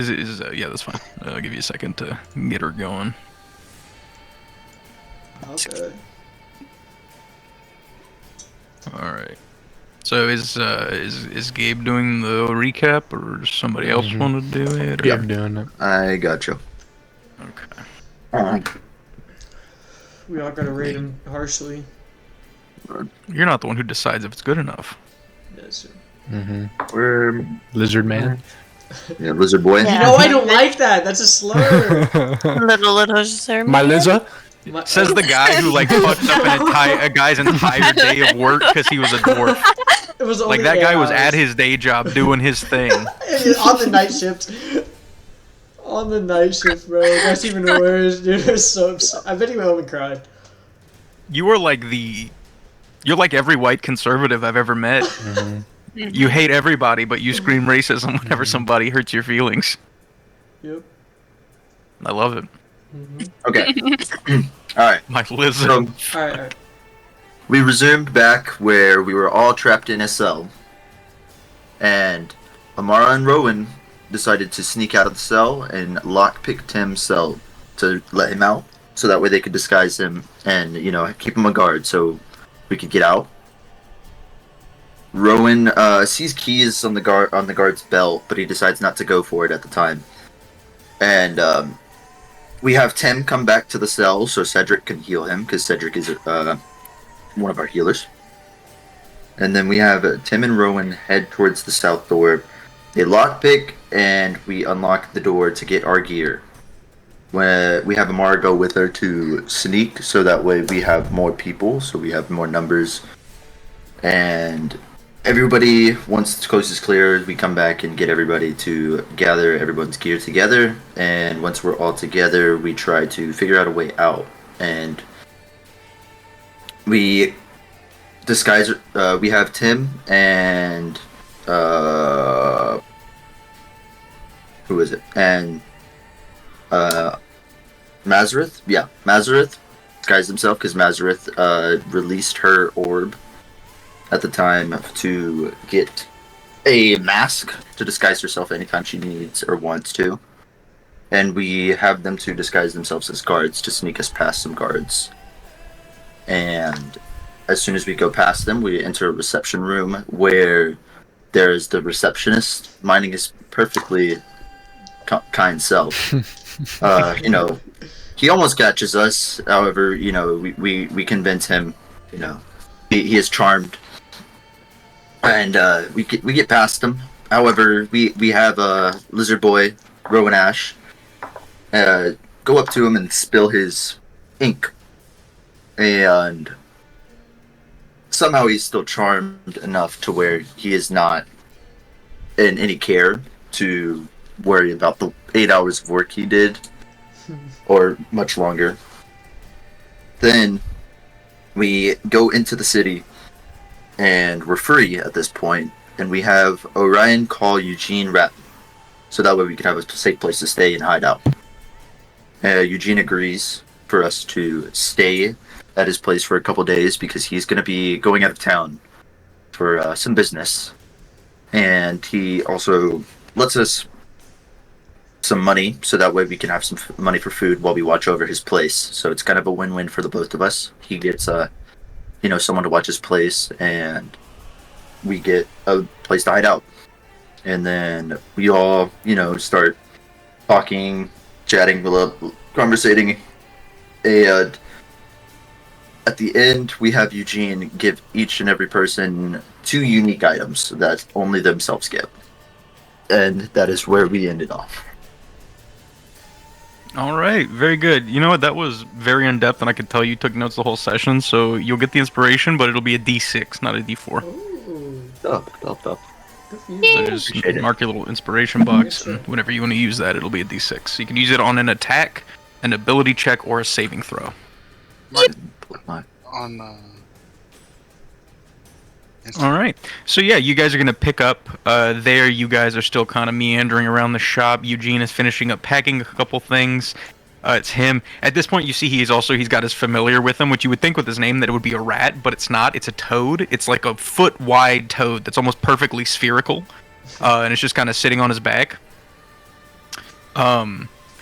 Yeah, that's fine. I'll give you a second to get her going. Okay. All right. So is Gabe doing the recap, or does somebody else want to do it? Or? Gabe doing it. I gotcha. Okay. We all gotta rate him harshly. You're not the one who decides if it's good enough. Yes, sir. We're Lizard Man. yeah, Lizard Boy. You know I don't like that. That's a slur. Little sir. My Liza. Says the guy who like fucked up a guy's entire day of work because he was a dwarf. It was Like only that 8 guy was hours. at his day job doing his thing. On the night shift. On the night shift, bro. That's even worse, dude. I was so upset. I bet he went home and cried. You are like you're like every white conservative I've ever met. You hate everybody, but you scream racism whenever somebody hurts your feelings. Yep. I love it. Okay. All right. My lizard. So Alright. we resumed back where we were all trapped in a cell, and Amara and Rowan decided to sneak out of the cell and lockpick Tim's cell to let him out, so that way they could disguise him and keep him on guard so we could get out. Rowan sees keys on the guard's belt, but he decides not to go for it at the time. And we have Tim come back to the cell so Cedric can heal him, because Cedric is one of our healers. And then we have Tim and Rowan head towards the south door. They lockpick, and we unlock the door to get our gear. When we have Amara go with her to sneak, so that way we have more people, so we have more numbers. And everybody, once the coast is clear, we come back and get everybody to gather everyone's gear together. And once we're all together, we try to figure out a way out. And we disguise. We have Tim and who is it? And Mazareth. Yeah, Mazareth disguised himself because Mazareth released her orb at the time to get a mask to disguise herself anytime she needs or wants to. And we have them to disguise themselves as guards to sneak us past some guards. And as soon as we go past them, we enter a reception room where there's the receptionist minding his perfectly kind self. He almost catches us. However, we convince him. He is charmed. And we get past him. However, we have Lizard Boy, Rowan Ash, go up to him and spill his ink. And somehow he's still charmed enough to where he is not in any care to worry about the 8 hours of work he did, or much longer. Then we go into the city, and we're free at this point, and we have Orion call Eugene Rapp, so that way we can have a safe place to stay and hide out. Eugene agrees for us to stay at his place for a couple days because he's going to be going out of town for some business. And he also lets us some money so that way we can have some money for food while we watch over his place. So it's kind of a win-win for the both of us. He gets someone to watch his place, and we get a place to hide out. And then we all start talking, chatting, conversating, and at the end we have Eugene give each and every person 2 unique items that only themselves get. And that is where we ended off. All right, very good. You know what? That was very in depth, and I could tell you took notes the whole session. So you'll get the inspiration, but it'll be a D6, not a D4. Ooh. Up. Good for you. So just mark your little inspiration box, and whenever you want to use that, it'll be a D6. You can use it on an attack, an ability check, or a saving throw. All right. So yeah, you guys are gonna pick up there. You guys are still kind of meandering around the shop. Eugene is finishing up packing a couple things. It's him. At this point, you see he's got his familiar with him, which you would think with his name that it would be a rat, but it's not. It's a toad. It's like a foot-wide toad that's almost perfectly spherical, and it's just kind of sitting on his back.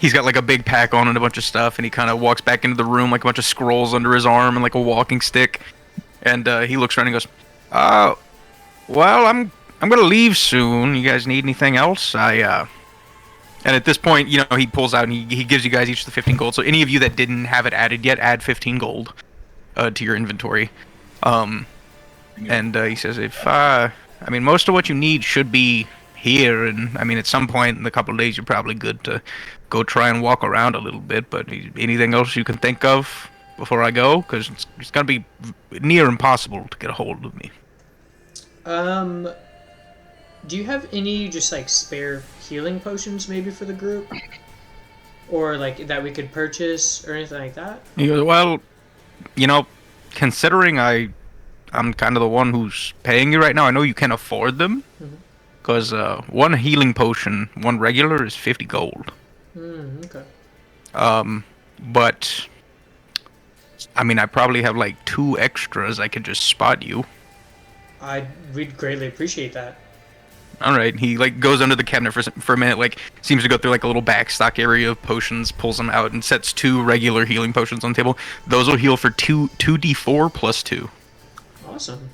He's got like a big pack on and a bunch of stuff, and he kind of walks back into the room like a bunch of scrolls under his arm and like a walking stick. And he looks around and goes, well, I'm gonna leave soon. You guys need anything else? And at this point, you know, he pulls out and he gives you guys each the 15 gold. So any of you that didn't have it added yet, add 15 gold to your inventory. And he says, I mean, most of what you need should be here. And I mean, at some point in a couple of days, you're probably good to go try and walk around a little bit. But anything else you can think of before I go? Because it's gonna be near impossible to get a hold of me. Do you have any just like spare healing potions maybe for the group? Or like that we could purchase or anything like that? He goes, well, you know, considering I'm kind of the one who's paying you right now, I know you can afford them. Because one healing potion, one regular, is 50 gold. Okay. But I mean, I probably have like 2 extras I could just spot you. We'd greatly appreciate that. All right, he like goes under the cabinet for a minute, like seems to go through like a little backstock area of potions, pulls them out, and sets 2 regular healing potions on the table. Those will heal for 2d4 plus 2. Awesome.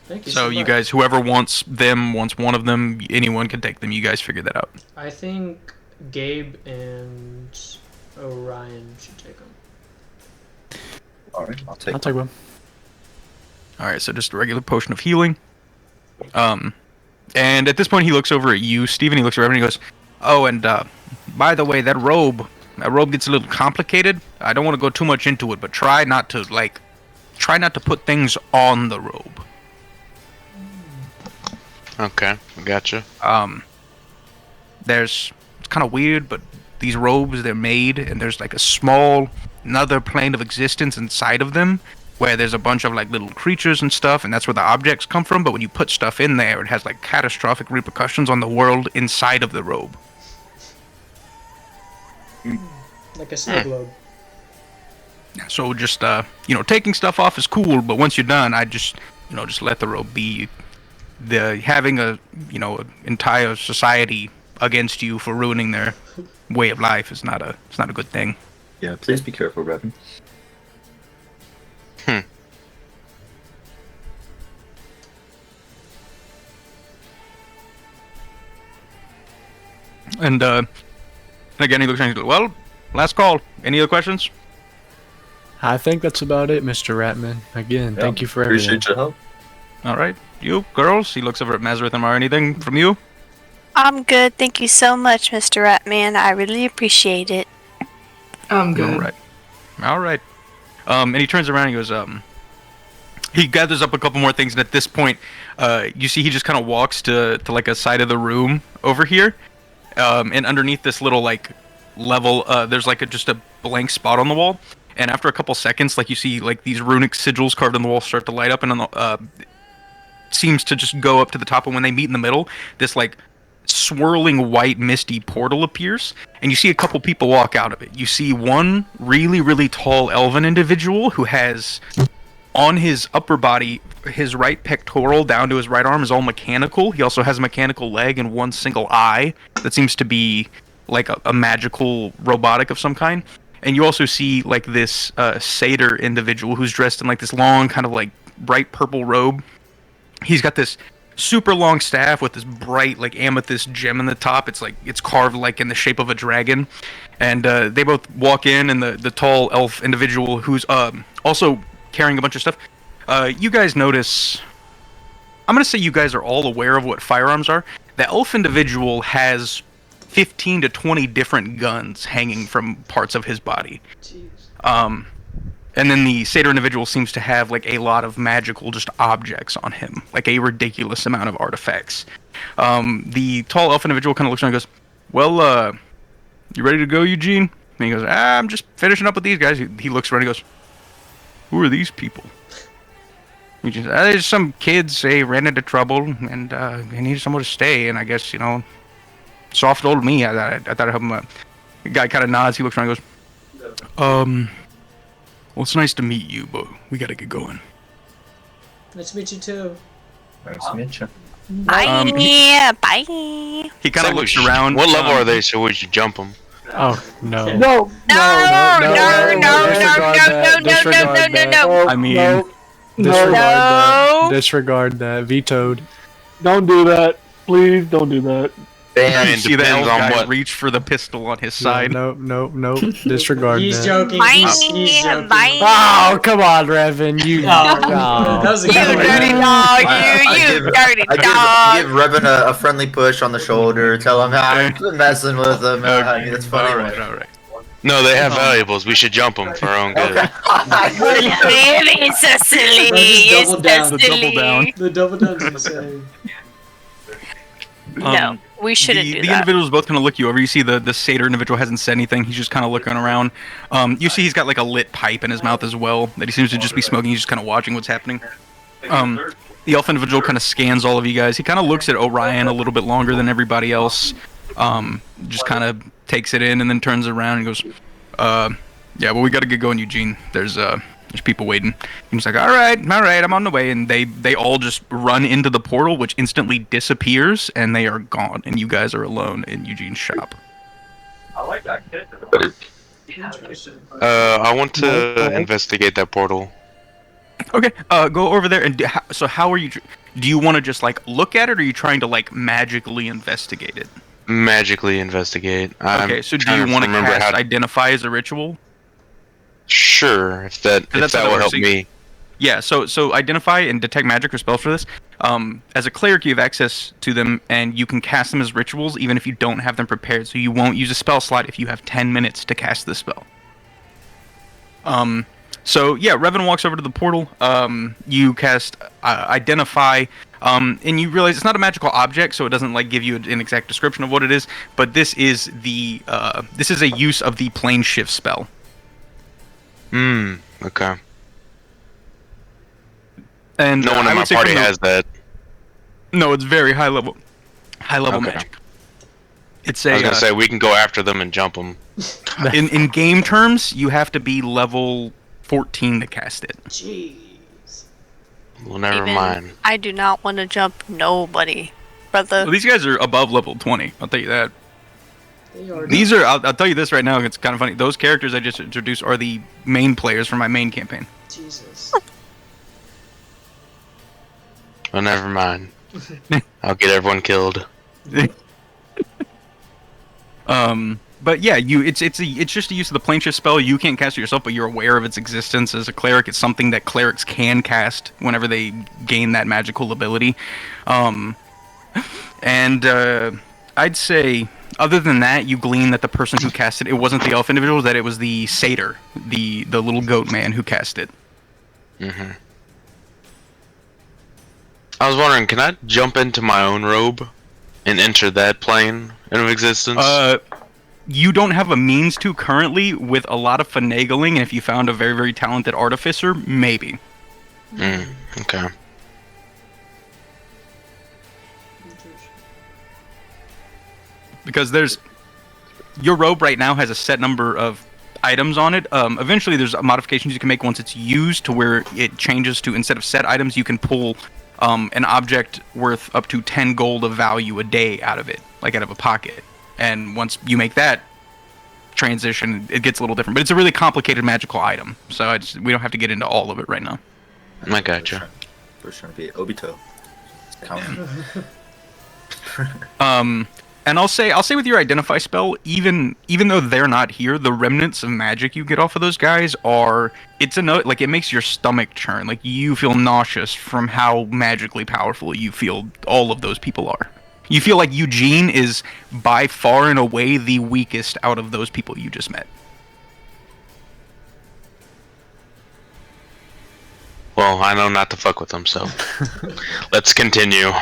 Thank you. So you guys, whoever wants one of them, anyone can take them. You guys figure that out. I think Gabe and Orion should take them. All right, I'll take one. All right, so just a regular potion of healing. And at this point, he looks over at you, Steven. He looks around and he goes, "Oh, and by the way, that robe gets a little complicated. I don't want to go too much into it, but try not to put things on the robe." Okay, gotcha. It's kind of weird, but these robes, they're made, and there's like a small another plane of existence inside of them, where there's a bunch of like little creatures and stuff, and that's where the objects come from. But when you put stuff in there, it has like catastrophic repercussions on the world inside of the robe. Like a snow globe. So just taking stuff off is cool, but once you're done, I just let the robe be. Having an entire society against you for ruining their way of life is not a good thing. Yeah, please be careful, Revan. And again, he looks and he goes, "Well, last call. Any other questions?" I think that's about it, Mr. Ratman. Again, thank you for everything. Appreciate your help. All right, you girls. He looks over at Mazareth and Mara. Anything from you? I'm good. Thank you so much, Mr. Ratman. I really appreciate it. I'm good. All right. And he turns around and he goes, he gathers up a couple more things, and at this point, you see he just kind of walks to like a side of the room over here, and underneath this little like level, there's like just a blank spot on the wall, and after a couple seconds, like you see like these runic sigils carved in the wall start to light up, and on the seems to just go up to the top, and when they meet in the middle, this like swirling white misty portal appears, and you see a couple people walk out of it. You see one really, really tall elven individual who has on his upper body, his right pectoral down to his right arm is all mechanical. He also has a mechanical leg and one single eye that seems to be like a magical robotic of some kind. And you also see like this satyr individual who's dressed in like this long kind of like bright purple robe. He's got this super long staff with this bright like amethyst gem in the top. It's carved like in the shape of a dragon. And they both walk in, and the tall elf individual who's also carrying a bunch of stuff. You guys notice, I'm gonna say you guys are all aware of what firearms are. The elf individual has 15 to 20 different guns hanging from parts of his body. Jeez. And then the satyr individual seems to have like a lot of magical just objects on him, like a ridiculous amount of artifacts. The tall elf individual kind of looks around and goes, "Well, you ready to go, Eugene?" And he goes, "I'm just finishing up with these guys." He looks around and he goes, "Who are these people?" Eugene says, "There's some kids, they ran into trouble, and they need somewhere to stay, and I guess, soft old me, I thought I'd help them." The guy kind of nods, he looks around and goes, "Well, it's nice to meet you, but we gotta get going." Nice to meet you too. Nice to meet you. Bye. Bye. He kind of looks around. What level are they so we should jump them? Oh no. Okay. No, Disregard that. no, I mean, no, disregard that. No. Disregard that. Vetoed. don't do that. Please don't do that. You Man, see the elf depends on guy what. reach for the pistol on his Yeah, side. nope. Disregard He's that. joking. He's joking. Oh, come on, Revan. You. That was a You good one. dirty dog, you dirty I give dog. Revan a friendly push on the shoulder, tell him, I'm messing with him. That's funny. Alright. No, they have valuables. We should jump them for our own good. Really, Cecily. Let's just double down. The double down. The double down's insane. No, we shouldn't do the that. individuals both kind of look you over. You see the satyr individual hasn't said anything. He's just kind of looking around. You see he's got like a lit pipe in his mouth as well that he seems to just be smoking. He's just kind of watching what's happening. The elf individual kind of scans all of you guys. He kind of looks at Orion a little bit longer than everybody else. Just kind of takes it in and then turns around and goes, yeah, well, we got to get going, Eugene. There's people waiting. He's like, all right, I'm on the way. And they all just run into the portal, which instantly disappears, and they are gone. And you guys are alone in Eugene's shop. I want to investigate that portal. Okay, go over there. And so how are you? Do you want to just like look at it, or are you trying to like magically investigate it? Magically investigate. Okay, so do you want to cast Identify as a ritual? Sure, if that will help me. Yeah, so Identify and Detect Magic are spells for this. As a cleric, you have access to them, and you can cast them as rituals even if you don't have them prepared. So you won't use a spell slot if you have 10 minutes to cast the spell. So yeah, Revan walks over to the portal. You cast Identify, and you realize it's not a magical object, so it doesn't like give you an exact description of what it is. But this is a use of the plane shift spell. Okay. And no one in my party has that. No, it's very high level Okay. magic. It's I was gonna say we can go after them and jump them. in game terms, you have to be level 14 to cast it. Jeez. Well, never Even mind. I do not want to jump nobody, brother. Well, these guys are above level 20. I'll tell you that. They are These are. I'll tell you this right now. It's kind of funny. Those characters I just introduced are the main players for my main campaign. Jesus. Well, never mind. I'll get everyone killed. But yeah, it's just a use of the plane shift spell. You can't cast it yourself, but you're aware of its existence as a cleric. It's something that clerics can cast whenever they gain that magical ability. I'd say, other than that, you glean that the person who cast it wasn't the elf individual, that it was the satyr, the little goat man who cast it. Mm-hmm. I was wondering, can I jump into my own robe and enter that plane of existence? You don't have a means to currently. With a lot of finagling, and if you found a very, very talented artificer, maybe. Okay. Because your robe right now has a set number of items on it. Eventually there's modifications you can make once it's used to where it changes to, instead of set items, you can pull an object worth up to 10 gold of value a day out of it, like out of a pocket. And once you make that transition, it gets a little different. But it's a really complicated magical item, so we don't have to get into all of it right now. I gotcha. First trying to be Obito. And I'll say with your Identify spell, even though they're not here, the remnants of magic you get off of those guys it makes your stomach churn. Like, you feel nauseous from how magically powerful you feel all of those people are. You feel like Eugene is by far and away the weakest out of those people you just met. Well, I know not to fuck with them, so let's continue.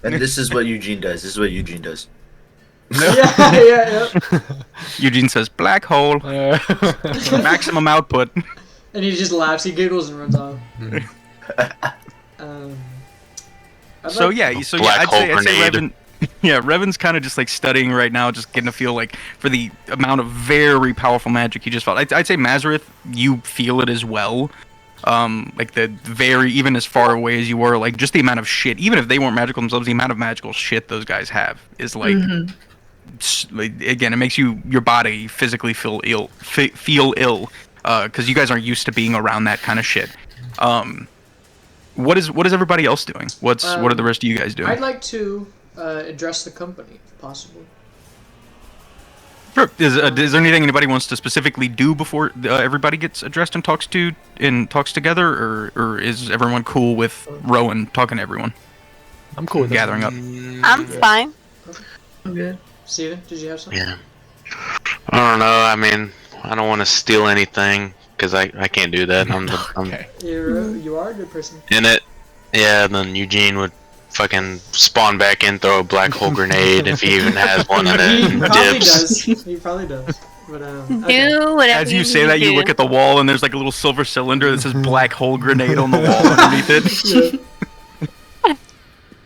And this is what Eugene does. Yeah. Eugene says, black hole, maximum output. And he just laughs, he giggles, and runs off. I'd say Revan. Yeah, Revan's kind of just like studying right now, just getting a feel like for the amount of very powerful magic he just felt. I'd say Mazareth, you feel it as well. Even as far away as you were, like just the amount of shit, even if they weren't magical themselves, the amount of magical shit those guys have is like again, it makes your body physically feel ill, because you guys aren't used to being around that kind of shit. What is everybody else doing? What are the rest of you guys doing? I'd like to address the company, if possible. Sure. Is there anything anybody wants to specifically do before everybody gets addressed and talks together, or is everyone cool with Rowan talking to everyone? I'm cool with gathering up. I'm fine. I'm good. Steven, did you have something? Yeah. I don't know. I mean, I don't want to steal anything because I can't do that. I'm Okay. You are a good person. in it. Yeah. Then Eugene would fucking spawn back in, throw a black hole grenade if he even has one in it. He And probably dips. does. He probably does. But okay. Do whatever As you need say to that, you do. look at the wall, and there's like a little silver cylinder that says "black hole grenade" on the wall underneath it.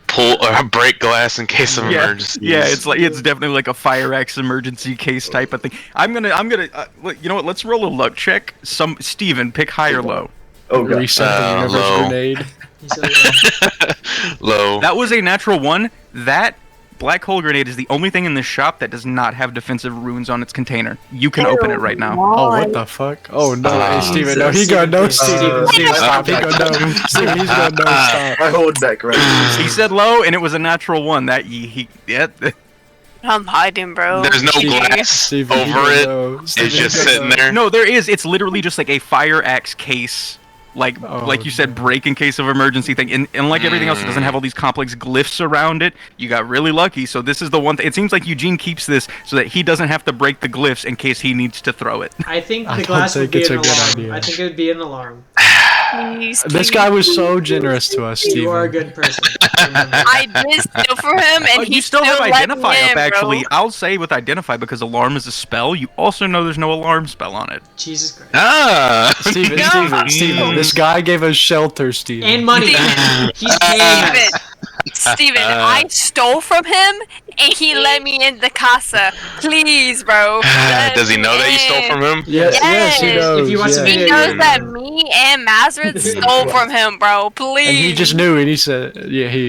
Pull or break glass in case of Yeah, emergency. yeah, it's definitely like a fire X emergency case type of thing. I'm gonna, you know what? Let's roll a luck check. Steven, pick high or low. Oh god. Reset the universe low. grenade. He said, Low. That was a natural one. That black hole grenade is the only thing in this shop that does not have defensive runes on its container. You can open it right now. Oh, what the fuck? Oh no, hey Steven, no, he Jesus. gonna no, Steven, Steven, stop, he gonna no, Steven, he's gonna no, stop. I hold back right. He said low, and it was a natural one. That yeah. I'm hiding, bro. There's no Gee. glass Steven, he over gonna it. no. Steven, It's he just gonna sitting no. there. No, there is. It's literally just like a fire axe case, like you said, break in case of emergency thing. And unlike everything else, it doesn't have all these complex glyphs around it. You got really lucky. So this is the one. It seems like Eugene keeps this so that he doesn't have to break the glyphs in case he needs to throw it. I think I the don't glass would think be it's an a good alarm. idea. I think it would be an alarm. Please, This guy was so generous to us, You are a Steven. good person. Remember. I did steal for him, and Oh, he you still have let me identify up in, actually. Bro. I'll say with identify because alarm is a spell. You also know there's no alarm spell on it. Jesus Christ. Ah. Steven, this guy gave us shelter, Steven. And money. He's paying us. Steven, I stole from him, and he let me in the casa. Please, bro. let Does he me know that you stole in. from him? Yes, he Yes. knows. If you want some yeah. He video- knows that me and Mazrid stole from him, bro. Please. And he just knew, and he said, yeah, he.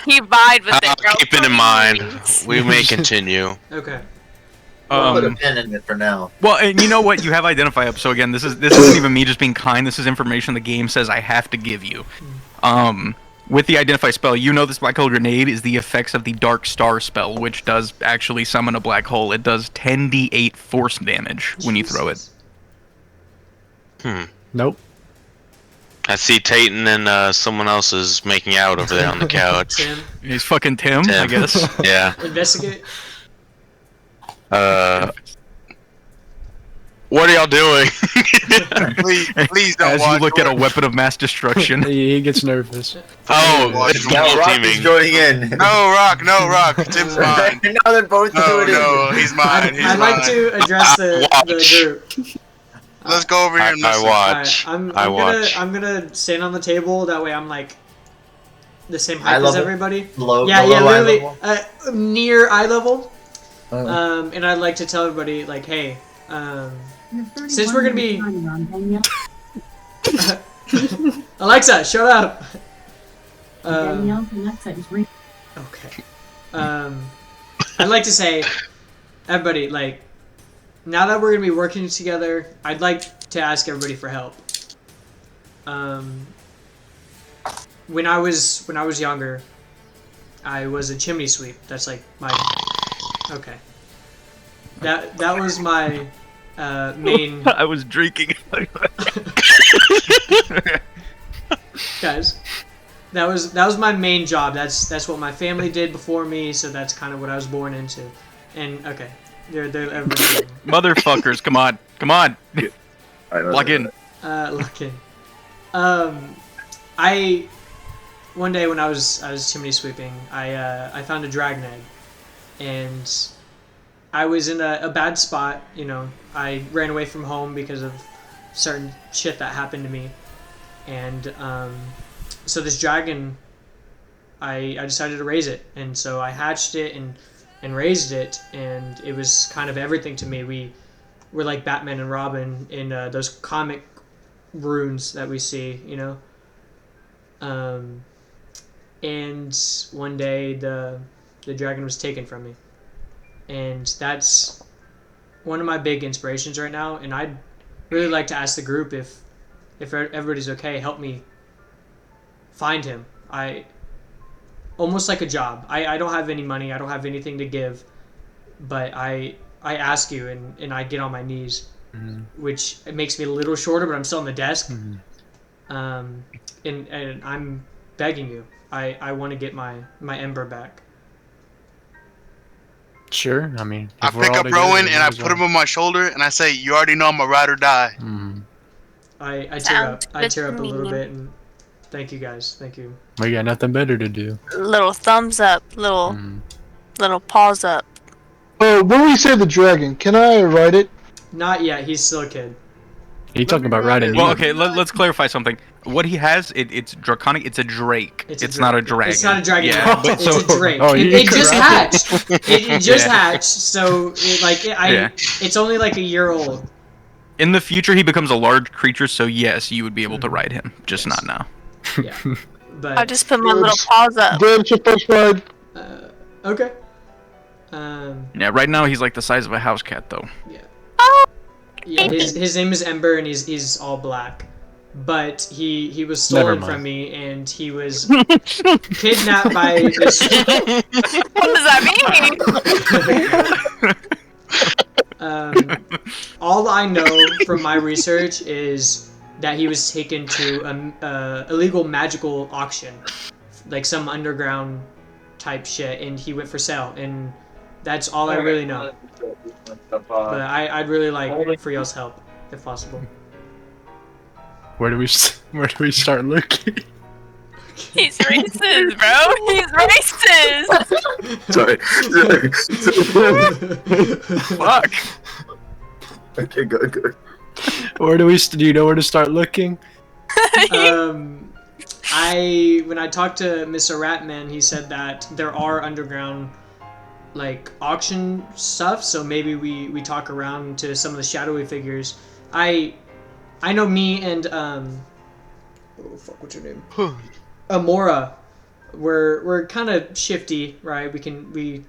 He vied with it, bro. I'll keep it in mind. Please. We may continue. Okay. I'll put a pin in it for now. Well, and you know what? You have identify up. So again, this isn't even me just being kind. This is information the game says I have to give you. With the identify spell, you know this black hole grenade is the effects of the dark star spell, which does actually summon a black hole. It does 10d8 force damage when you throw it. Nope. I see Tayton and someone else is making out over there on the couch. Tim, He's fucking Tim, I Tim. guess. Yeah. investigate. What are y'all doing? Please don't As watch. you look at a weapon of mass destruction. He gets nervous. Oh, it's Now double Rock is teaming. joining in. No, Rock. Tim's mine. Now they're both No, doing no, he's mine. He's I'd mine. like to address the group. Let's go over here and I listen. watch. Alright, I watch. I'm gonna stand on the table. That way, I'm like the same Eye height as level? everybody. Low, Yeah, below eye literally level? near eye level. Oh. And I'd like to tell everybody, like, hey, since we're gonna be Alexa, shut up. Okay. I'd like to say, everybody, like, now that we're gonna be working together, I'd like to ask everybody for help. When I was younger, I was a chimney sweep. That's like my okay. That was my main I was drinking. guys. That was my main job. That's what my family did before me. So that's kind of what I was born into. And okay, they're everybody. Motherfuckers, come on. Plug in. Look in. One day when I was chimney sweeping, I found a dragon egg, and I was in a bad spot. You know, I ran away from home because of certain shit that happened to me, and so this dragon, I decided to raise it, and so I hatched it and raised it, and it was kind of everything to me. We were like Batman and Robin in those comic runes that we see, you know. And one day the dragon was taken from me, and that's one of my big inspirations right now. And I'd really like to ask the group if everybody's okay, help me find him. I almost like a job. I don't have any money. I don't have anything to give, but I ask you, and I get on my knees, which it makes me a little shorter, but I'm still on the desk. And I'm begging you. I want to get my Ember back. Sure. I mean, I pick up Rowan and I put him on my shoulder and I say, "You already know I'm a ride or die." I tear up. Sounds I tear up a good to little me. bit, and thank you guys. Thank you. We got nothing better to do. Little thumbs up, little paws up. Oh, when we say the dragon, can I ride it? Not yet. He's still a kid. Are you talking about riding? Well, okay, let's clarify something. What he has, it's draconic. It's a drake. It's not a dragon. It's not a dragon. Yeah, It's so- a drake. Oh, you it could just ride hatched. It just Yeah. hatched. So it's only like a year old. In the future, he becomes a large creature, so yes, you would be able to ride him, just not now. Yeah. But I just put my little paws up. Dance your first ride. okay. Yeah, right now he's like the size of a house cat, though. Yeah, his name is Ember, and he's all black. But he was stolen mind. from me, and he was kidnapped by this. What does that mean? All I know from my research is that he was taken to a illegal magical auction, like some underground type shit, and he went for sale, and that's all I really know. But I'd really like for y'all's help, if possible. Where do we start looking? He's racist, bro. He's racist. Sorry. Fuck. Okay, good. Where do you know where to start looking? When I talked to Mr. Ratman, he said that there are underground like auction stuff, so maybe we talk around to some of the shadowy figures. I know me and oh fuck, what's your name? Amora. We're kind of shifty, right? We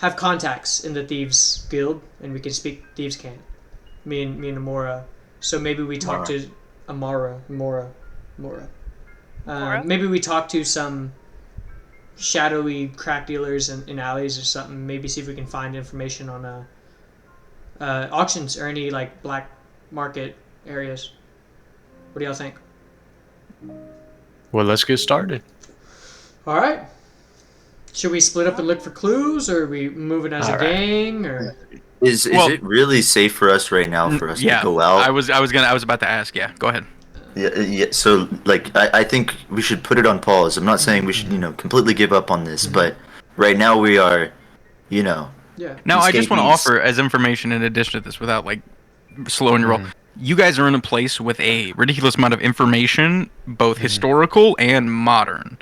have contacts in the Thieves Guild, and we can speak Thieves' Cant. Me and Amora. So maybe we talk to Amora. Maybe we talk to some shadowy crack dealers in alleys or something. Maybe see if we can find information on auctions or any like black market areas. What do y'all think? Well, let's get started. All right. Should we split up and look for clues, or are we moving as a gang, or? Is it really safe for us right now for us to go out? I was about to ask. Yeah, go ahead. Yeah. So, like, I think we should put it on pause. I'm not saying we should, completely give up on this, but right now we are, Yeah. Now, I just want to escapees. offer as information in addition to this, without like slowing your roll. You guys are in a place with a ridiculous amount of information, both historical and modern.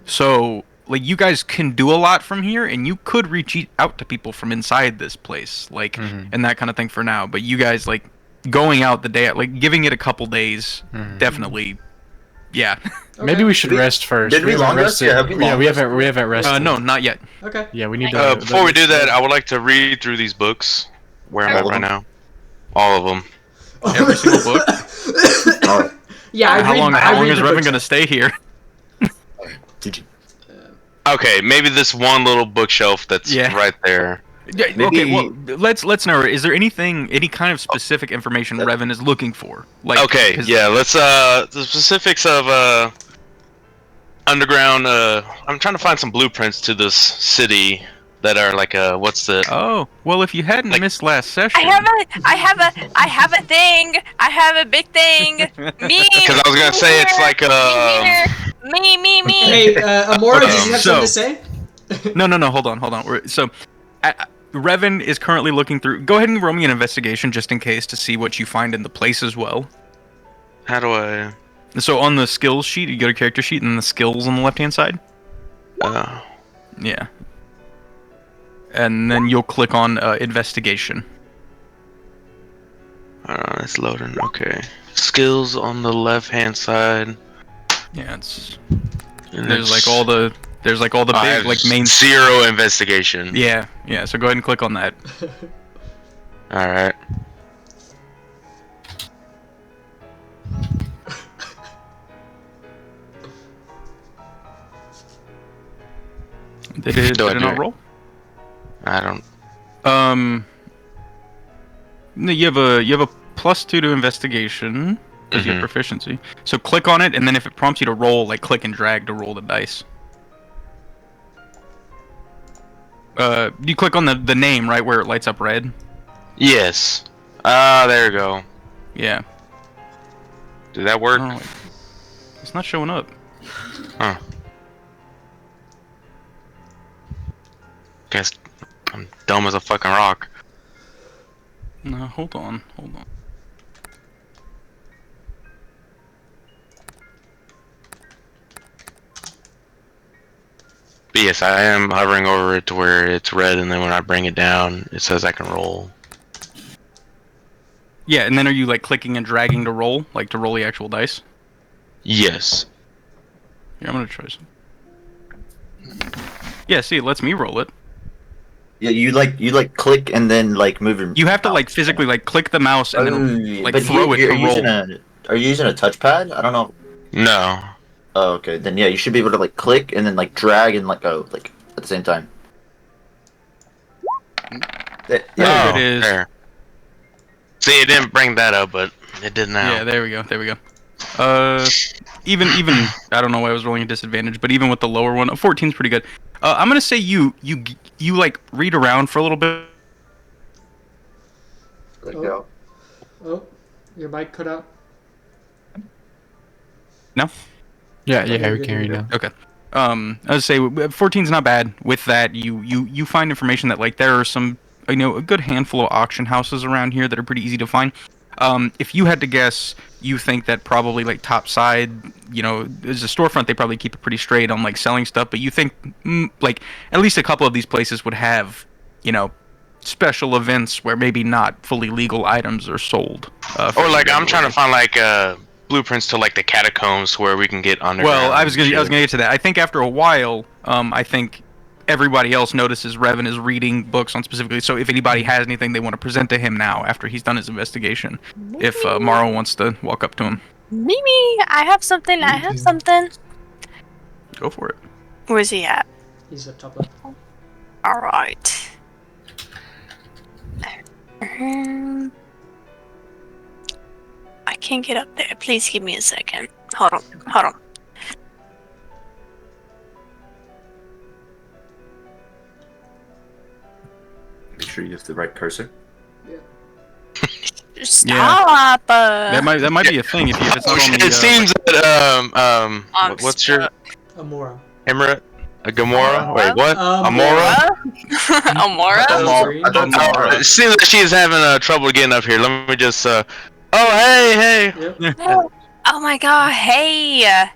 So, like, you guys can do a lot from here, and you could reach out to people from inside this place, like, and that kind of thing for now. But you guys, like, going out the day, like, giving it a couple days, definitely, yeah. Okay. Maybe we should rest first. Did we haven't long rest? rested. Yeah, we long we haven't rested. No, not yet. Okay. Yeah, we need to. Before we do that, I would like to read through these books where I'm at All of right them? now. All of them. Every single book. Yeah. How long is the Revan books. gonna stay here? Did you? Okay, maybe this one little bookshelf that's Yeah. right there. Yeah, Maybe- okay, well, let's know. Is there any kind of specific information Revan is looking for? Like, Okay, 'cause- yeah, let's the specifics of underground I'm trying to find some blueprints to this city that are like what's the Oh, well, if you hadn't missed last session. I have a thing. I have a big thing. Me. Because I was gonna say it's like me. Hey, Amora, Okay, did you have so- something to say? No, hold on. So, Revan is currently looking through. Go ahead and roll me an investigation just in case to see what you find in the place as well. how do I So on the skills sheet, you go to character sheet and then the skills on the left-hand side. Yeah. And then you'll click on investigation. it's loading. Okay. Skills on the left hand side. Yeah, it's And there's it's- like all the There's like all the I big have like main. zero investigation. Yeah, yeah. So go ahead and click on that. All right. Did it Do I do not it? roll? I don't. No, you have a +2 to investigation because you have proficiency. So click on it, and then if it prompts you to roll, like click and drag to roll the dice. You click on the name right where it lights up red. Yes. Ah, there we go. Yeah. Did that work? Oh, it's not showing up. Huh. Guess I'm dumb as a fucking rock. No, hold on. But yes, I am hovering over it to where it's red, and then when I bring it down, it says I can roll. Yeah, and then are you like clicking and dragging to roll, like to roll the actual dice? Yes. Yeah, I'm gonna try some. Yeah, see, it lets me roll it. Yeah, you like click and then like move your. You have to like physically like click the mouse and then like but throw it to roll. Are you using a touchpad? I don't know. No. Oh, okay. Then yeah, you should be able to like click and then like drag and like go like at the same time. There Oh, it is. there. See, it didn't bring that up, but it did now. Yeah, there we go. Even I don't know why I was rolling a disadvantage, but even with the lower one, 14 is pretty good. I'm gonna say you like read around for a little bit. Oh, your mic cut out. No. Yeah, we can hear you now. Okay. I would say 14's not bad. With that, you find information that like there are some, a good handful of auction houses around here that are pretty easy to find. If you had to guess, you think that probably like topside, as a storefront, they probably keep it pretty straight on like selling stuff. But you think like at least a couple of these places would have, special events where maybe not fully legal items are sold. Or like I'm trying to find like blueprints to like the catacombs where we can get underground. Well, I was gonna get to that. I think after a while, I think everybody else notices Revan is reading books on specifically. So if anybody has anything they want to present to him now after he's done his investigation, if Morrow wants to walk up to him, Mimi, I have something. go for it. Where's he at? He's up top left. All right. I can't get up there. Please give me a second. Hold on. Make sure you have the right cursor. Stop. That might be a thing if it's not on the. It seems that what's your Amora. Emirate? A Gamora? Wait, what? Amora? Amora? Amora. It seems that she is having trouble getting up here. Let me just. Oh, hey. Yep. Oh my god, hey.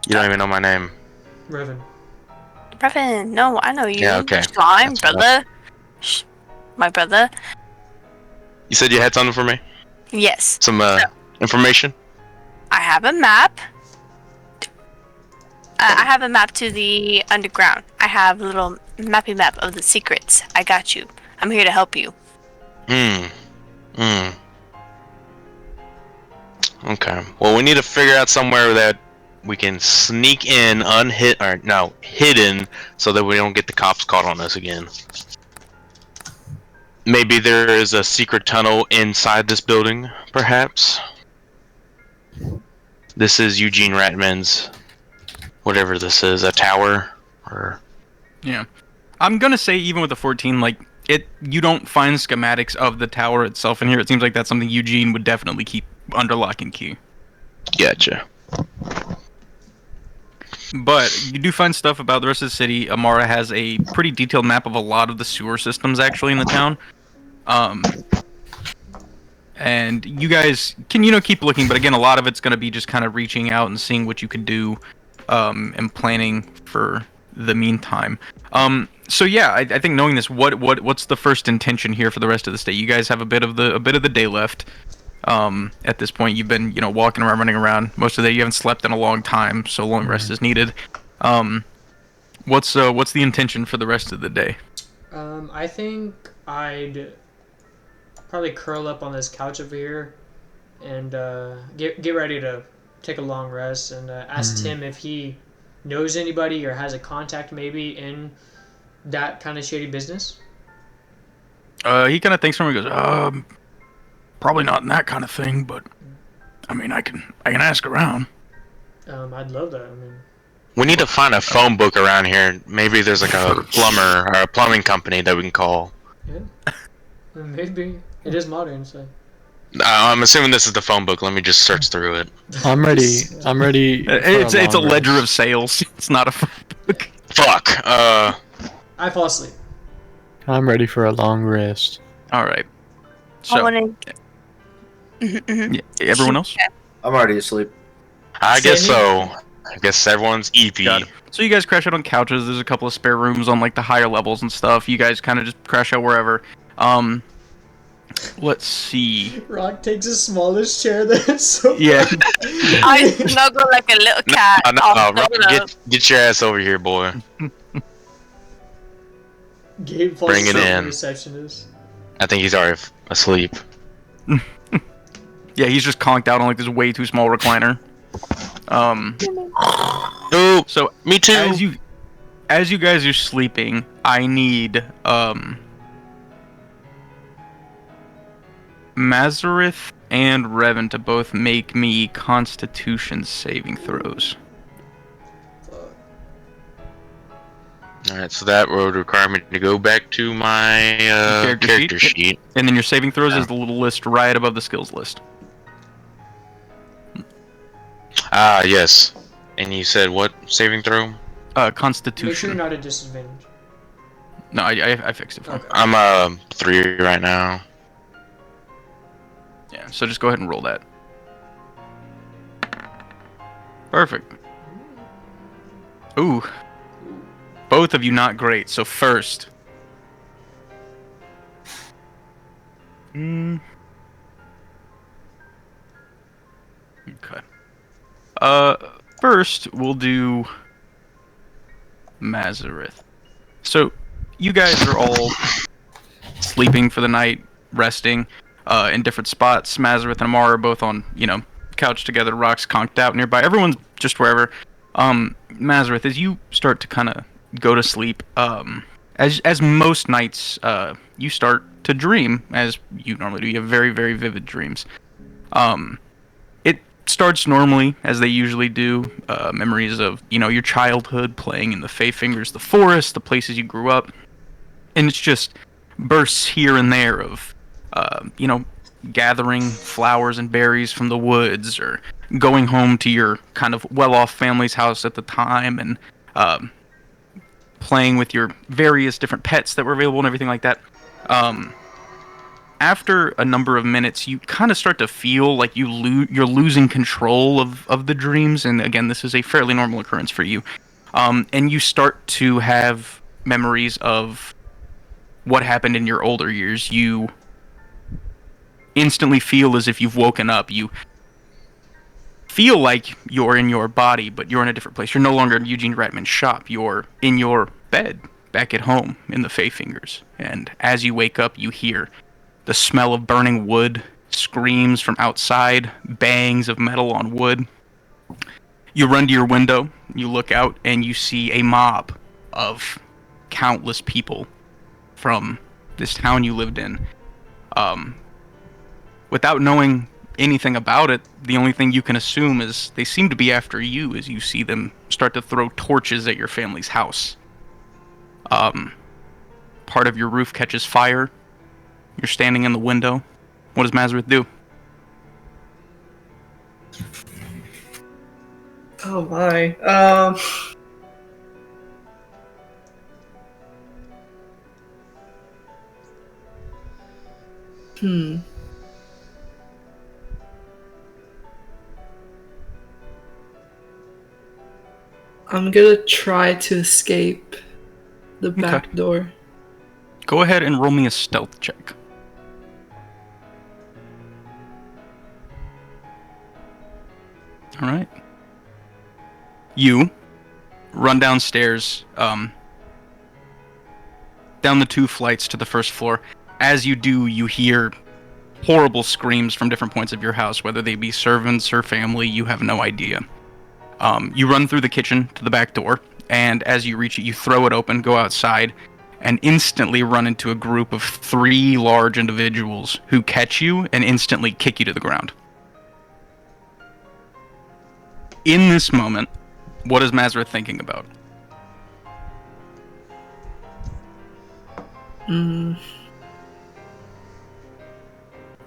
You don't even know my name. Revan. Revan, no, I know you. Yeah, okay. Slime, That's brother. My brother. You said you had something for me? Yes. Some information? I have a map. I have a map to the underground. I have a little mappy map of the secrets. I got you. I'm here to help you. Okay. Well, we need to figure out somewhere that we can sneak in hidden, so that we don't get the cops caught on us again. Maybe there is a secret tunnel inside this building, perhaps. This is Eugene Ratman's, whatever this is, a tower, or... Yeah. I'm gonna say even with the 14, like, you don't find schematics of the tower itself in here. It seems like that's something Eugene would definitely keep under lock and key. Gotcha. But you do find stuff about the rest of the city. Amara has a pretty detailed map of a lot of the sewer systems actually in the town. And you guys can, keep looking, but again, a lot of it's going to be just kind of reaching out and seeing what you could do, and planning for the meantime. So yeah, I think knowing this, what's the first intention here for the rest of the state? You guys have a bit of the day left. At this point, you've been, walking around, running around. Most of the day, you haven't slept in a long time, so long rest is needed. What's the intention for the rest of the day? I think I'd probably curl up on this couch over here and get ready to take a long rest and ask Tim if he knows anybody or has a contact maybe in that kind of shady business. He kind of thinks from it and goes, probably not in that kind of thing, but I mean, I can ask around. I'd love that. I mean, We need to find a phone book around here. Maybe there's like a plumber or a plumbing company that we can call. yeah, maybe it is modern, so. I'm assuming this is the phone book. Let me just search through it. I'm ready. I'm ready. It's a ledger of sales. It's not a phone book. Fuck. I fall asleep. I'm ready for a long rest. All right. I So, want yeah, everyone else? I'm already asleep. I guess Standing? so. I guess everyone's EP. Got it. So you guys crash out on couches. There's a couple of spare rooms on like the higher levels and stuff. You guys kind of just crash out wherever. Let's see. Rock takes the smallest chair that's so. Yeah. I snuggle like a little cat. No, I'll Rob, snuggle up. get your ass over here, boy. Gabe falls Bring it asleep in. the receptionist. I think he's already asleep. Yeah, he's just conked out on like this way too small recliner. Ooh, So me too. as you guys are sleeping, I need Mazareth and Revan to both make me Constitution saving throws. Alright, so that would require me to go back to my character sheet. And then your saving throws is the little list right above the skills list. Ah, yes. And you said what saving throw? Constitution. Make sure you're not at disadvantage. No, I fixed it for you. Okay. I'm 3 right now. Yeah, so just go ahead and roll that. Perfect. Ooh. Both of you not great. So first. Okay. First we'll do Mazareth. So you guys are all sleeping for the night, resting in different spots. Mazareth and Amara are both on, couch together, rocks conked out nearby. Everyone's just wherever. Mazareth, as you start to kind of go to sleep, as most nights, you start to dream, as you normally do. You have very, very vivid dreams. It starts normally, as they usually do. Memories of, your childhood, playing in the Fey Fingers, the forest, the places you grew up. And it's just bursts here and there of, gathering flowers and berries from the woods, or going home to your kind of well-off family's house at the time, and playing with your various different pets that were available and everything like that. After a number of minutes, you kind of start to feel like you're losing control of the dreams, and again, this is a fairly normal occurrence for you. And you start to have memories of what happened in your older years. You instantly feel as if you've woken up. You feel like you're in your body, but you're in a different place. You're no longer in Eugene Ratman's shop. You're in your bed, back at home, in the Fey Fingers. And as you wake up, you hear the smell of burning wood, screams from outside, bangs of metal on wood. You run to your window, you look out, and you see a mob of countless people from this town you lived in. Without knowing anything about it, the only thing you can assume is they seem to be after you, as you see them start to throw torches at your family's house. Part of your roof catches fire. You're standing in the window. What does Mazareth do? Oh my. I'm gonna try to escape the back door. Go ahead and roll me a stealth check. All right. You run downstairs, down the 2 flights to the first floor. As you do, you hear horrible screams from different points of your house, whether they be servants or family, you have no idea. You run through the kitchen to the back door, and as you reach it, you throw it open, go outside, and instantly run into a group of 3 large individuals who catch you and instantly kick you to the ground. In this moment, what is Mazra thinking about?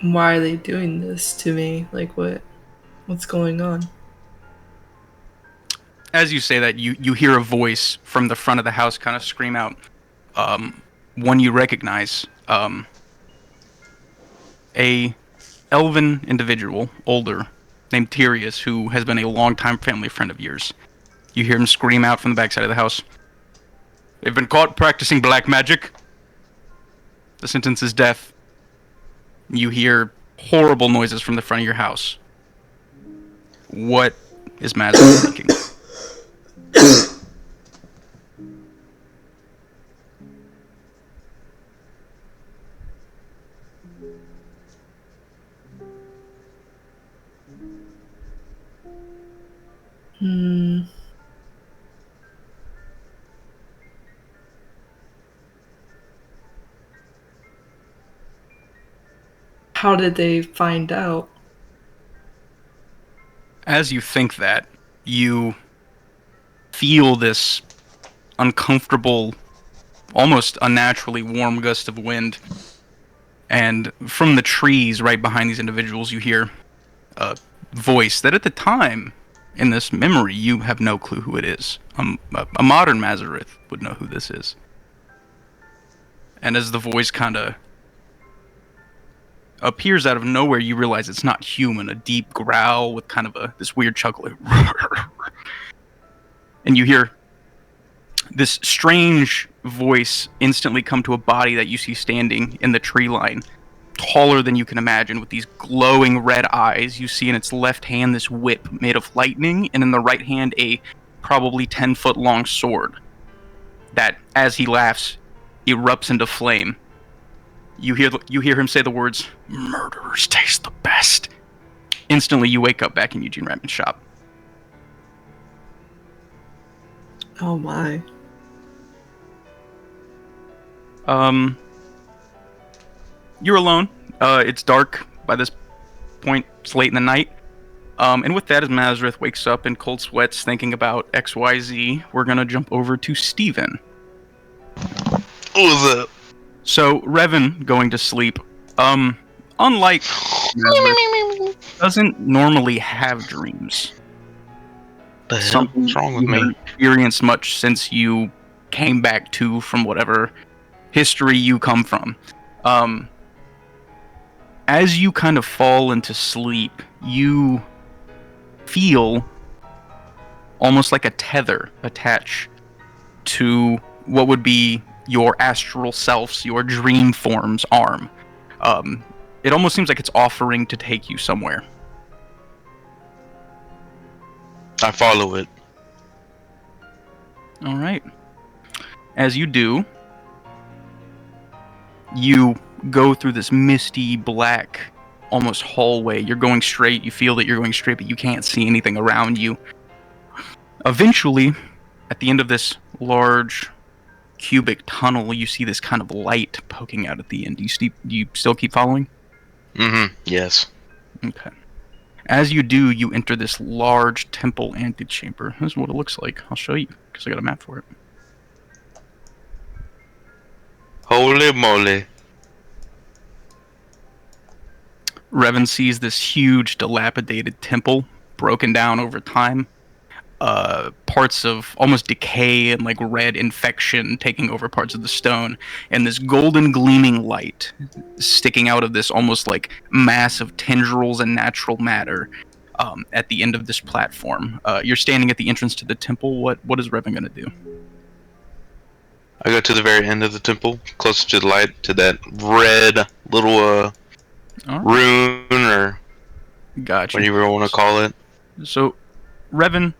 Why are they doing this to me? Like, what's going on? As you say that, you hear a voice from the front of the house kind of scream out, one you recognize, a elven individual, older, named Tyrius, who has been a longtime family friend of yours. You hear him scream out from the backside of the house. They've been caught practicing black magic. The sentence is death. You hear horrible noises from the front of your house. What is Mazda thinking? How did they find out? As you think that, you feel this uncomfortable, almost unnaturally warm gust of wind. And from the trees right behind these individuals, you hear a voice that at the time, in this memory, you have no clue who it is. A modern Mazareth would know who this is. And as the voice kind of appears out of nowhere, you realize it's not human. A deep growl with kind of this weird chuckle. And you hear this strange voice instantly come to a body that you see standing in the tree line, taller than you can imagine, with these glowing red eyes. You see in its left hand this whip made of lightning, and in the right hand a probably 10-foot long sword that, as he laughs, erupts into flame. You hear him say the words, "Murderers taste the best." Instantly, you wake up back in Eugene Ratman's shop. Oh my. You're alone. It's dark by this point. It's late in the night. And with that, as Mazareth wakes up in cold sweats thinking about XYZ, we're gonna jump over to Steven. Who's up? So, Revan going to sleep. Unlike Mazareth, doesn't normally have dreams. The hell is wrong with you me? haven't experienced much since you came back from whatever history you come from. As you kind of fall into sleep, you feel almost like a tether attached to what would be your astral self's, your dream form's arm. It almost seems like it's offering to take you somewhere. I follow it. All right. As you do, you go through this misty, black, almost hallway. You're going straight. You feel that you're going straight, but you can't see anything around you. Eventually, at the end of this large cubic tunnel, you see this kind of light poking out at the end. Do you still keep following? Mm-hmm. Yes. Okay. As you do, you enter this large temple antechamber. This is what it looks like. I'll show you, because I got a map for it. Holy moly. Revan sees this huge, dilapidated temple, broken down over time. Parts of almost decay and like red infection taking over parts of the stone, and this golden gleaming light sticking out of this almost like mass of tendrils and natural matter at the end of this platform. You're standing at the entrance to the temple. What is Revan going to do? I go to the very end of the temple, closer to the light, to that red little rune, or gotcha, whatever you want to call it. So Revan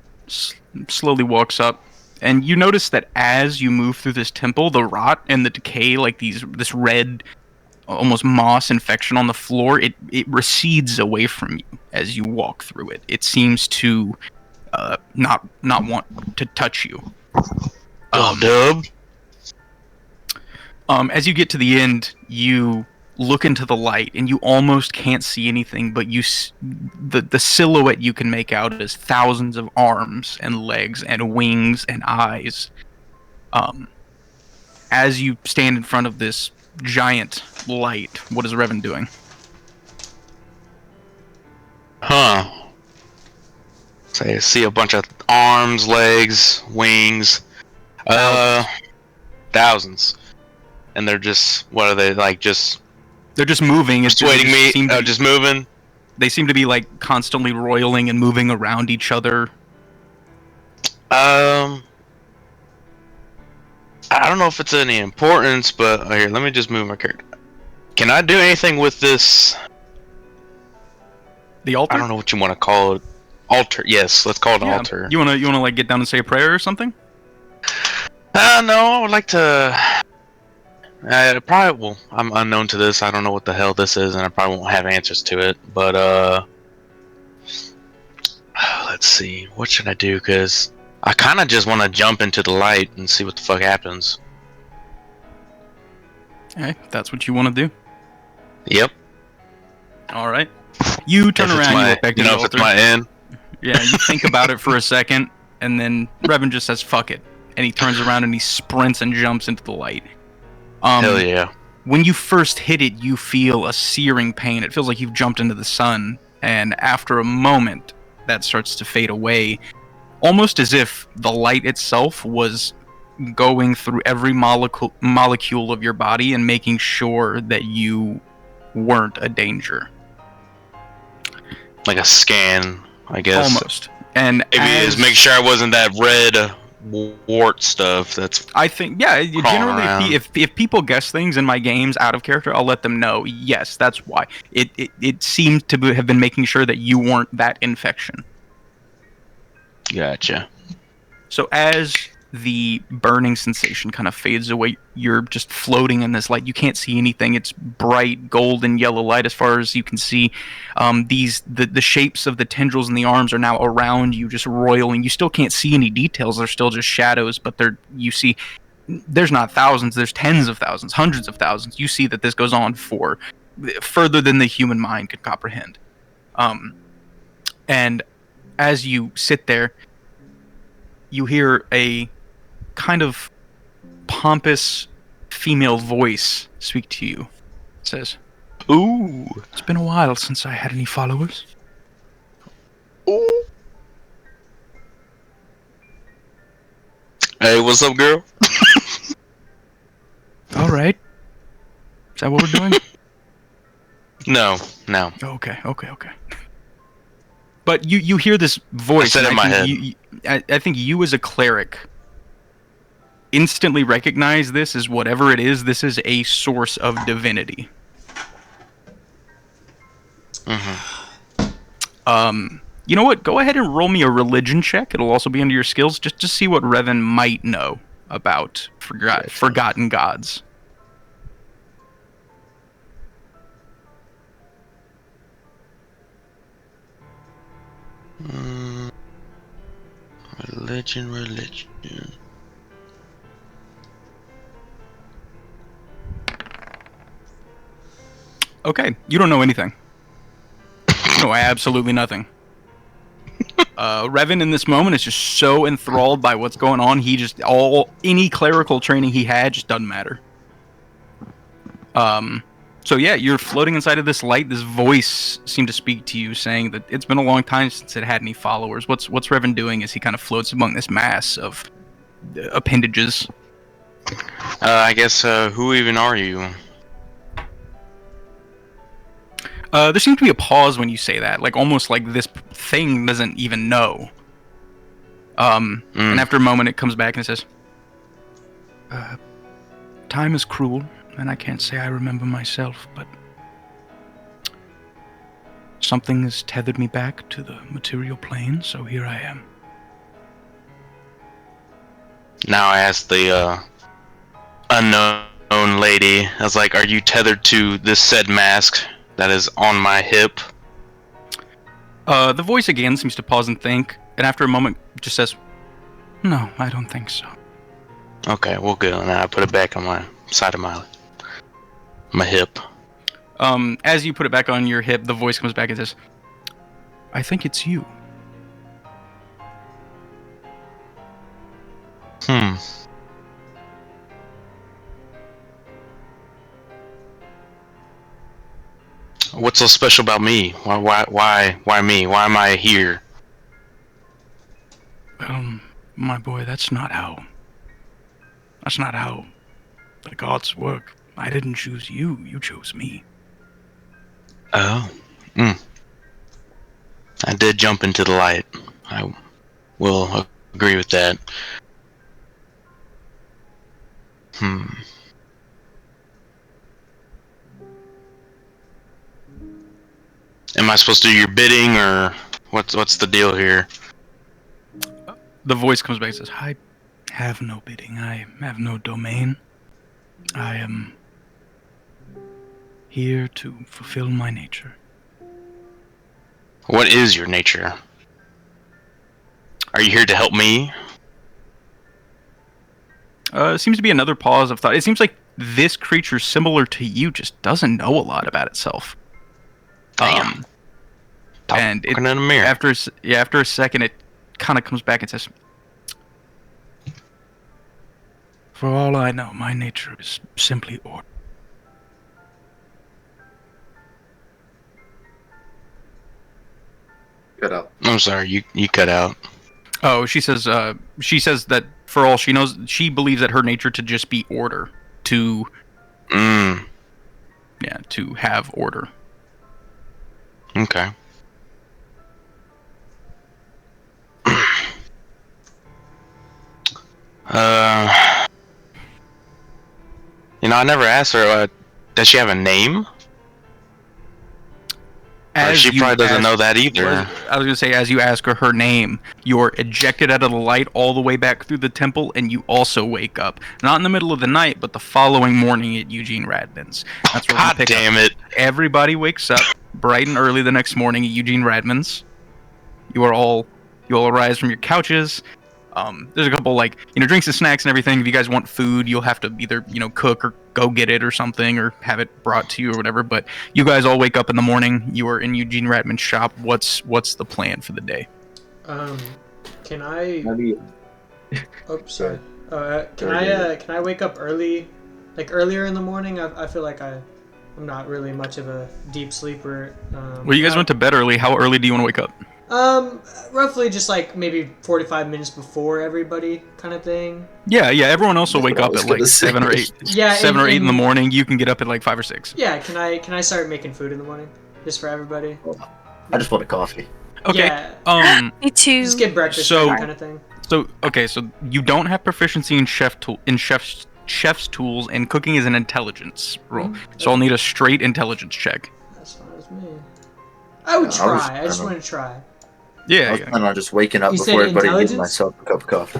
slowly walks up, and you notice that as you move through this temple, the rot and the decay, like this red, almost moss infection on the floor, it recedes away from you as you walk through it. It seems to not want to touch you. Dub. As you get to the end, you look into the light, and you almost can't see anything, but the silhouette you can make out is thousands of arms and legs and wings and eyes. As you stand in front of this giant light, what is Revan doing? Huh. So I see a bunch of arms, legs, wings. Thousands. And they're just, what are they, like, just... They're just moving. Just waiting me, just moving? They seem to be, like, constantly roiling and moving around each other. I don't know if it's any importance, but here, let me just move my character. Can I do anything with this? The altar? I don't know what you want to call it. Altar, yes, let's call it an altar. You wanna like get down and say a prayer or something? No, I would like to. Probably. Well, I'm unknown to this. I don't know what the hell this is, and I probably won't have answers to it. But let's see. What should I do? Because I kind of just want to jump into the light and see what the fuck happens. Alright, that's what you want to do. Yep. Alright. You turn around, you look back to the altar. If it's my end. Yeah, you think about it for a second, and then Revan just says, fuck it. And he turns around and he sprints and jumps into the light. Hell yeah. When you first hit it, you feel a searing pain. It feels like you've jumped into the sun. And after a moment, that starts to fade away. Almost as if the light itself was going through every molecule of your body and making sure that you weren't a danger. Like a scan, I guess. Almost. And maybe is make sure I wasn't that red wart stuff that's... I think, yeah, generally if people guess things in my games out of character, I'll let them know. Yes, that's why. It seemed to have been making sure that you weren't that infection. Gotcha. So as the burning sensation kind of fades away, you're just floating in this light. You can't see anything. It's bright golden yellow light as far as you can see. The shapes of the tendrils and the arms are now around you, just roiling. You still can't see any details. They're still just shadows, but you see there's not thousands, there's tens of thousands, hundreds of thousands. You see that this goes on for further than the human mind could comprehend. And as you sit there, you hear a kind of pompous female voice speak to you. It says, "Ooh, it's been a while since I had any followers." Ooh. Hey, what's up, girl? All right. Is that what we're doing? No. Okay. But you hear this voice. I said in my head. I think you as a cleric instantly recognize this as whatever it is. This is a source of divinity. Mm-hmm. You know what? Go ahead and roll me a religion check. It'll also be under your skills, just to see what Revan might know about forgotten gods. Religion. Okay, you don't know anything. No, absolutely nothing. Revan in this moment is just so enthralled by what's going on. He just any clerical training he had just doesn't matter. So yeah, you're floating inside of this light. This voice seemed to speak to you, saying that it's been a long time since it had any followers. What's Revan doing as he kind of floats among this mass of appendages? I guess, who even are you? There seems to be a pause when you say that, like almost like this thing doesn't even know. And after a moment, it comes back and it says, "Time is cruel, and I can't say I remember myself, but something has tethered me back to the material plane, so here I am. Now I asked the unknown lady, I was like, are you tethered to this said mask that is on my hip? The voice again seems to pause and think, and after a moment just says, "No, I don't think so." Okay, well good. And I put it back on my side of my hip. As you put it back on your hip, the voice comes back and says, "I think it's you." What's so special about me? Why me? Why am I here? My boy, that's not how the gods work. I didn't choose you, you chose me. Oh. I did jump into the light. I will agree with that. Am I supposed to do your bidding, or what's the deal here? The voice comes back and says, "I have no bidding. I have no domain. I am here to fulfill my nature." What is your nature? Are you here to help me? Seems to be another pause of thought. It seems like this creature, similar to you, just doesn't know a lot about itself. Damn. And Looking in the mirror. after a second, it kind of comes back and says, "For all I know, my nature is simply order." Cut out. I'm sorry, you cut out. Oh, she says that for all she knows, she believes that her nature to just be order, to to have order. Okay. I never asked her. Does she have a name? Or she probably doesn't know that either. I was gonna say, as you ask her name, you're ejected out of the light all the way back through the temple, and you also wake up, not in the middle of the night, but the following morning at Eugene Radman's. That's where God damn it! Everybody wakes up bright and early the next morning at Eugene Radman's. You all arise from your couches. There's a couple drinks and snacks and everything. If you guys want food, you'll have to either cook or go get it or something, or have it brought to you or whatever. But you guys all wake up in the morning. You are in Eugene Radman's shop. What's the plan for the day? Can I? Oh, sorry. Can I wake up early, earlier in the morning? I feel like I'm not really much of a deep sleeper. Well, you guys went to bed early. How early do you want to wake up? Roughly just maybe 45 minutes before everybody, kind of thing. Yeah. Everyone else will wake up at 7 or 8. Yeah, 7 or 8 in the morning. You can get up at 5 or 6. Yeah. Can I start making food in the morning, just for everybody? I just want a coffee. Okay. Yeah. Me too. Just get breakfast, kind of thing. So you don't have proficiency in chef's tools, and cooking is an intelligence roll. So I'll need a straight intelligence check. That's fine with me. I would try. I just want to try. Yeah. I was planning on just waking up You before said everybody and getting intelligence? myself a cup of coffee.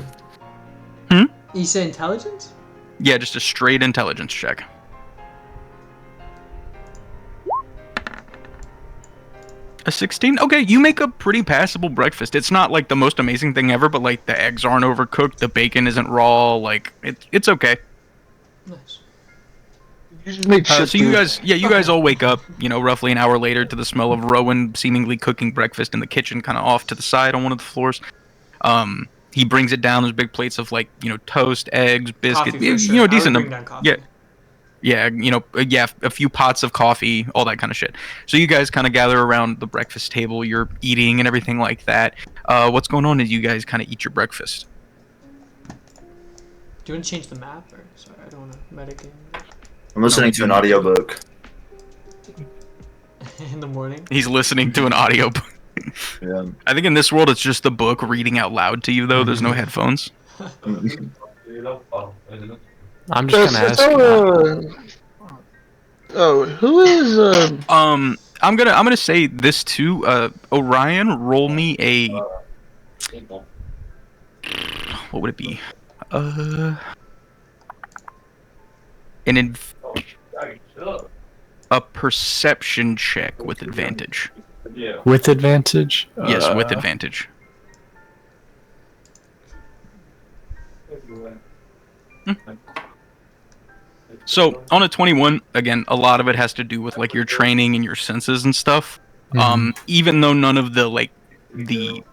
You said intelligence? Yeah, just a straight intelligence check. A 16? Okay, you make a pretty passable breakfast. It's not the most amazing thing ever, but the eggs aren't overcooked, the bacon isn't raw, it's okay. Nice. You just make shit So you food. guys all wake up, roughly an hour later to the smell of Rowan seemingly cooking breakfast in the kitchen, kind of off to the side on one of the floors. He brings it down. There's big plates of toast, eggs, biscuit, Coffee for sure. decent. I would bring down coffee. Yeah, a few pots of coffee, all that kind of shit. So you guys kind of gather around the breakfast table. You're eating and everything like that. What's going on as you guys kind of eat your breakfast? Do you want to change the map? Or sorry, I don't want to medicate. I'm listening to an audiobook. In the morning. He's listening to an audiobook. Yeah. I think in this world it's just the book reading out loud to you, though. There's no headphones. I'm just gonna ask. who is I'm gonna say this too. Orion, roll me a. What would it be? A perception check with advantage. With advantage? Yes, with advantage. So on a 21, again, a lot of it has to do with like your training and your senses and stuff. Even though none of the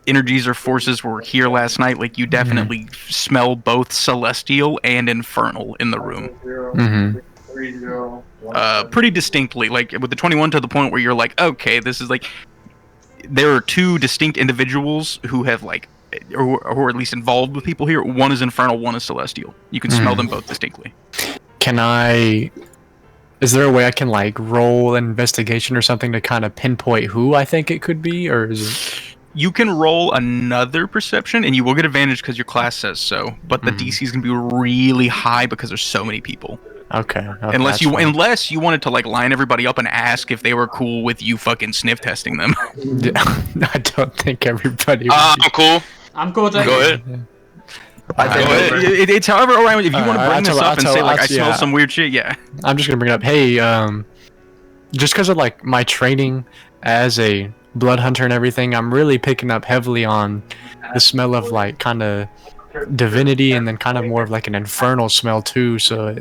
energies or forces were here last night, like you definitely smell both celestial and infernal in the room. Pretty distinctly, like with the 21 to the point where you're like, okay, this is like, there are two distinct individuals who have like, or at least involved with people here. One is infernal, one is celestial. You can smell them both distinctly. Is there a way I can like roll an investigation or something to kind of pinpoint who I think it could be, or is it... You can roll another perception, and you will get advantage because your class says so. But the DC is gonna be really high because there's so many people. Okay. Unless you wanted to like line everybody up and ask if they were cool with you fucking sniff testing them. I don't think everybody. I'm cool. I'm cool with that. Go ahead. It's however, Orion, if you want to bring this up and say like I smell some weird shit, yeah. I'm just gonna bring it up. Hey, just because of like my training as a blood hunter and everything, I'm really picking up heavily on the smell of like kind of divinity and then kind of more of like an infernal smell too. So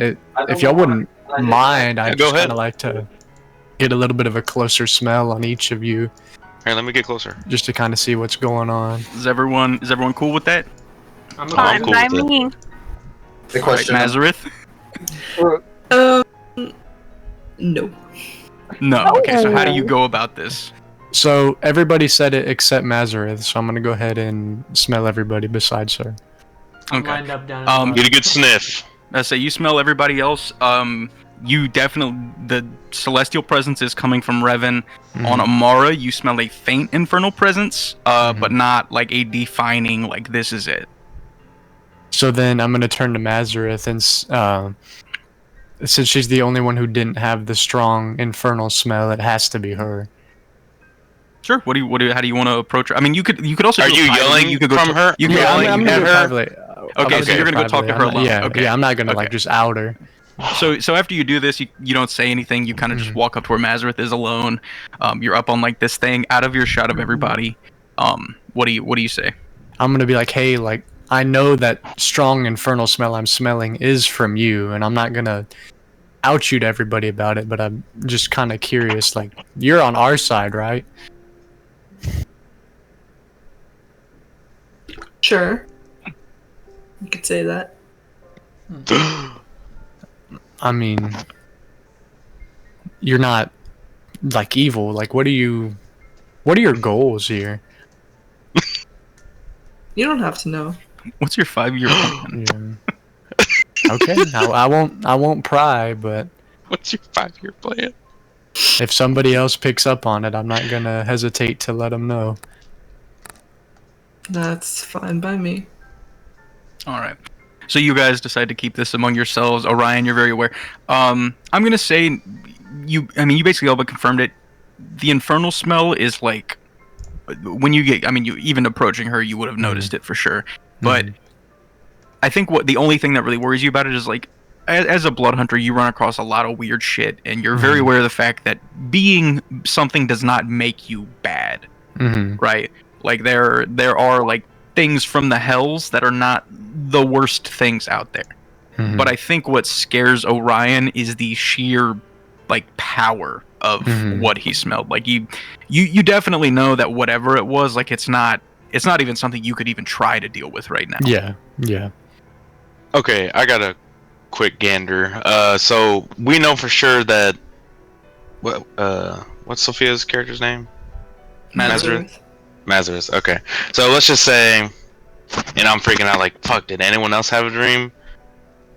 if y'all wouldn't mind, I'd just kind of like to get a little bit of a closer smell on each of you. Here, let me get closer. Just to kind of see what's going on. Is everyone cool with that? I'm cool by with me. The question. Nazareth? No. No. Okay, so how do you go about this? So everybody said it except Mazareth, so I'm gonna go ahead and smell everybody besides her. Okay. Lined up down. Get a good sniff. I say you smell everybody else. You definitely, the celestial presence is coming from Revan. On Amara, you smell a faint infernal presence, but not like a defining like this is it. So then I'm gonna turn to Mazareth and since she's the only one who didn't have the strong infernal smell, it has to be her. Sure. How do you want to approach her? I mean, you could also. Are you yelling you could go from her? You can yell I'm at her. privately. Okay, so you're gonna go talk to her alone. Yeah, okay. yeah. I'm not gonna like just out her. So after you do this, you don't say anything. You kind of just walk up to where Mazareth is alone. You're up on like this thing, out of your shot of everybody. What do you say? I'm gonna be like, hey, like I know that strong infernal smell I'm smelling is from you, and I'm not gonna out you to everybody about it, but I'm just kind of curious. Like, you're on our side, right? Sure. You could say that. I mean, you're not like evil. Like, what are your goals here? You don't have to know. What's your 5-year plan? Yeah. Okay, I won't pry, but What's your 5-year plan? if somebody else picks up on it, I'm not gonna hesitate to let them know. That's fine by me. All right. So you guys decide to keep this among yourselves. Orion, you're very aware. I'm gonna say you basically all but confirmed it. The infernal smell is like when you get. I mean, you even approaching her, you would have noticed it for sure. But I think the only thing that really worries you about it is like, as a blood hunter, you run across a lot of weird shit, and you're very aware of the fact that being something does not make you bad, right? Like there are like things from the hells that are not the worst things out there. But I think what scares Orion is the sheer like power of what he smelled. Like you definitely know that whatever it was, like it's not even something you could even try to deal with right now. Yeah. Okay, I got a quick gander. So we know for sure that what's Sophia's character's name? Mazareth. Mazareth. Okay. So let's just say, and I'm freaking out like, fuck, did anyone else have a dream?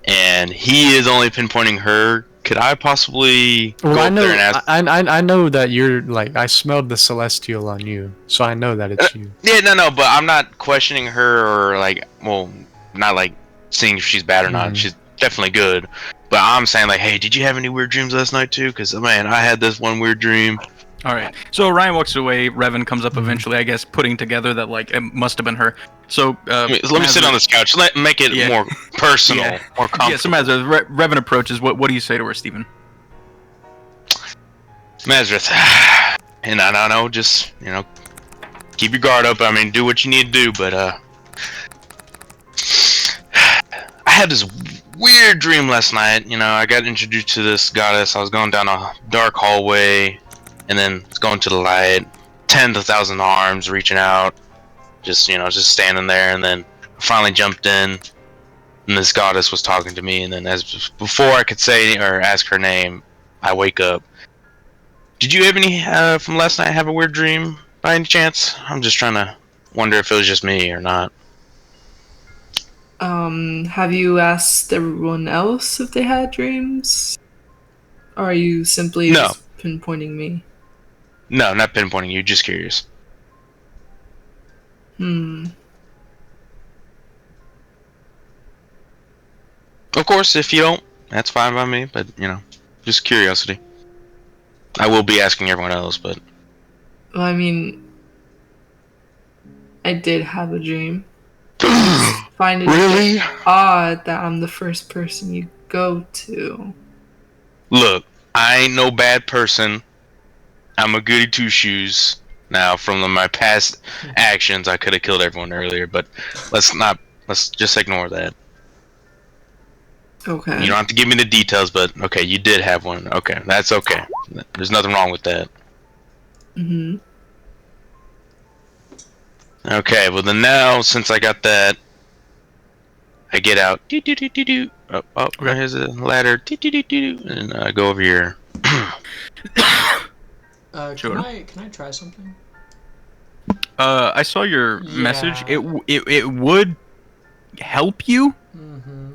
And he is only pinpointing her. Could I possibly go up there and ask? I know that you're like, I smelled the celestial on you, so I know that it's you. Yeah, no, but I'm not questioning her or like, well, not like seeing if she's bad or not. She's definitely good. But I'm saying like, hey, did you have any weird dreams last night too? Because man, I had this one weird dream, All right. So Ryan walks away. Revan comes up eventually, I guess, putting together that like it must have been her. So let me sit on this couch. Make it more personal, more comfortable. Yeah. So Mazrith, Revan approaches. What do you say to her, Stephen? Mazrith, and I know, just keep your guard up. I mean, do what you need to do, but I had this weird dream last night. I got introduced to this goddess. I was going down a dark hallway, and then it's going to the light. 10,000 arms reaching out, just standing there, and then I finally jumped in, and this goddess was talking to me, and then before I could say or ask her name, I wake up. Did you have any from last night have a weird dream by any chance? I'm just trying to wonder if it was just me or not. Have you asked everyone else if they had dreams? Or are you simply just pinpointing me? No, not pinpointing you, just curious. Of course, if you don't, that's fine by me, but, just curiosity. I will be asking everyone else, but... Well, I mean... I did have a dream. Find it really odd that I'm the first person you go to. Look, I ain't no bad person. I'm a goody two-shoes. Now, from my past actions, I could have killed everyone earlier, but let's just ignore that. Okay. You don't have to give me the details, but okay, you did have one. Okay, that's okay. There's nothing wrong with that. Okay, well then now, since I got that, I get out. Oh, here's a ladder. And go over here. Can I try something? I saw your message. It would help you.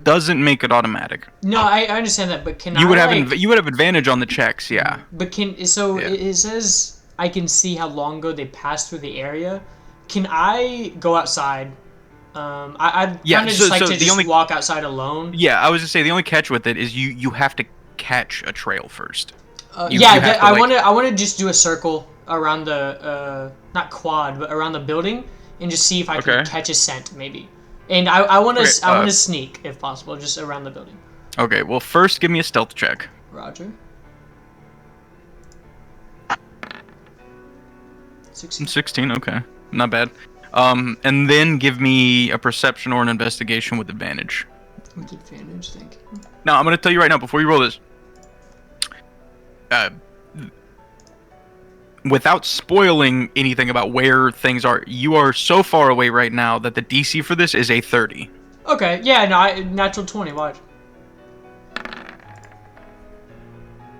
Doesn't make it automatic. No, I understand that, but can you would have advantage on the checks, yeah. But it says I can see how long ago they passed through the area. Can I go outside? I'd kind of just walk outside alone. Yeah, I was gonna say the only catch with it is you have to catch a trail first. I want to just do a circle around the not quad, but around the building, and just see if I can catch a scent maybe. And I want to sneak if possible, just around the building. Okay, well first give me a stealth check. Roger. 16, okay, not bad. And then give me a perception or an investigation with advantage. With advantage, thank you. Now I'm gonna tell you right now before you roll this. Without spoiling anything about where things are, you are so far away right now that the DC for this is a 30. Okay, yeah, no, natural 20, watch.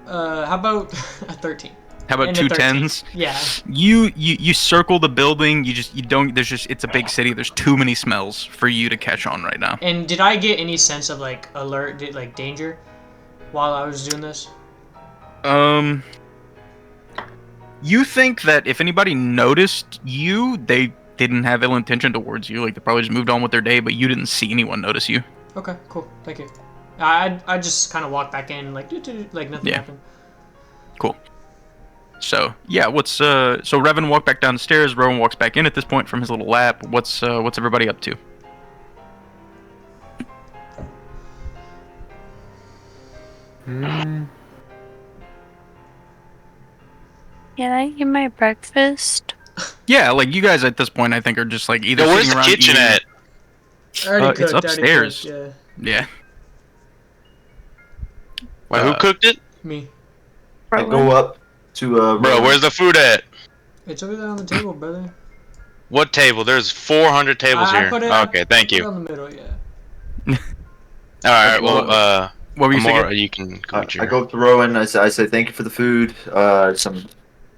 How about a 13? How about two 10s? Yeah. You circle the building, it's a big city, there's too many smells for you to catch on right now. And did I get any sense of like alert, like danger while I was doing this? You think that if anybody noticed you, they didn't have ill intention towards you. Like, they probably just moved on with their day, but you didn't see anyone notice you. Okay, cool. Thank you. I just kind of walked back in, like nothing happened. Cool. So, yeah, so Revan walked back down the stairs, Rowan walks back in at this point from his little lap. What's everybody up to? Can I get my breakfast? Yeah, like you guys at this point, I think are just like either. Where's sitting the around kitchen at? It's upstairs. Yeah. Wait, who cooked it? Me. I go up to Bro, where's the food at? It's over there on the table, brother. What table? There's 400 tables here. Okay, thank you. In the middle, yeah. All right. Well, what were you saying? You can go. I go up to Rowan. I say thank you for the food. Some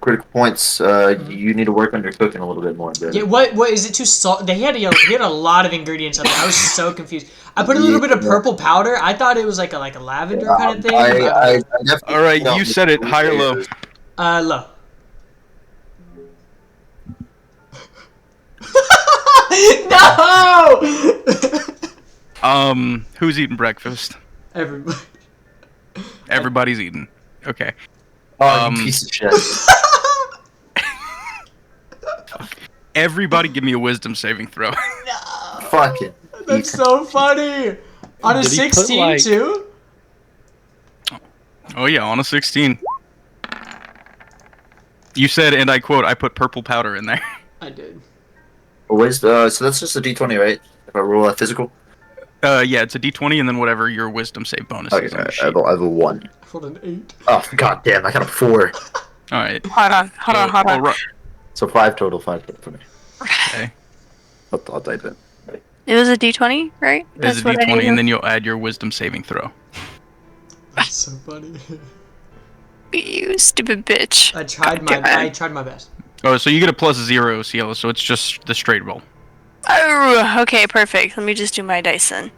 critical points. You need to work on your cooking a little bit more. Brother. Yeah. What is it too salt? He had a lot of ingredients on it. I was so confused. I put a little bit of purple powder. I thought it was like a lavender kind of thing. All right, you said it. High or low? Low. No. Who's eating breakfast? Everybody. Everybody's eating. Okay. Oh, you piece of shit. Everybody, give me a wisdom saving throw. Fuck it. That's so funny. On a Did he put, 16 like- too? Oh yeah, on a 16. You said, and I quote, "I put purple powder in there." I did. So that's just a D20, right? If I roll a physical. Yeah, it's a D20 and then whatever your wisdom save bonus Okay, is on the I sheet. have a 1. I rolled an 8. Oh, god damn, I got a 4. All right. Hold on. Alright. So 5 total, 5 for me. Okay. I'll type it. It was a D20, right? There's a what I D20 needed. and then you'll add your wisdom saving throw. That's so funny. You stupid bitch. I tried my best. Oh, so you get a +0, Cielo, so it's just the straight roll. Oh, okay, perfect. Let me just do my dice then.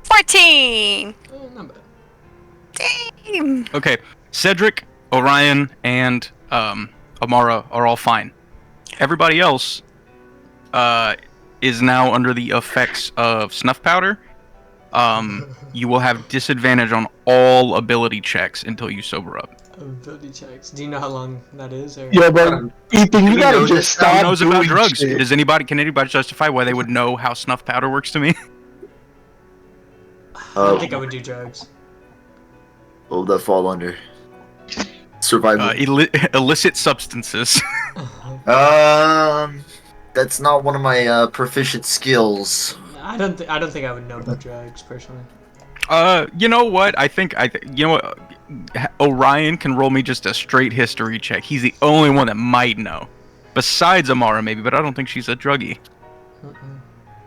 14! Oh, not bad. Damn. Okay, Cedric, Orion, and Amara are all fine. Everybody else is now under the effects of snuff powder. You will have disadvantage on all ability checks until you sober up. Ability checks. Do you know how long that is? Or? Yeah, but Ethan, you gotta just Who stop knows about doing drugs? shit. Can anybody justify why they would know how snuff powder works to me? I don't think I would do drugs. What would that fall under? Survival. Illicit substances. That's not one of my proficient skills. I don't think I would know about drugs personally. You know what? You know what? Orion can roll me just a straight history check. He's the only one that might know. Besides Amara, maybe, but I don't think she's a druggie.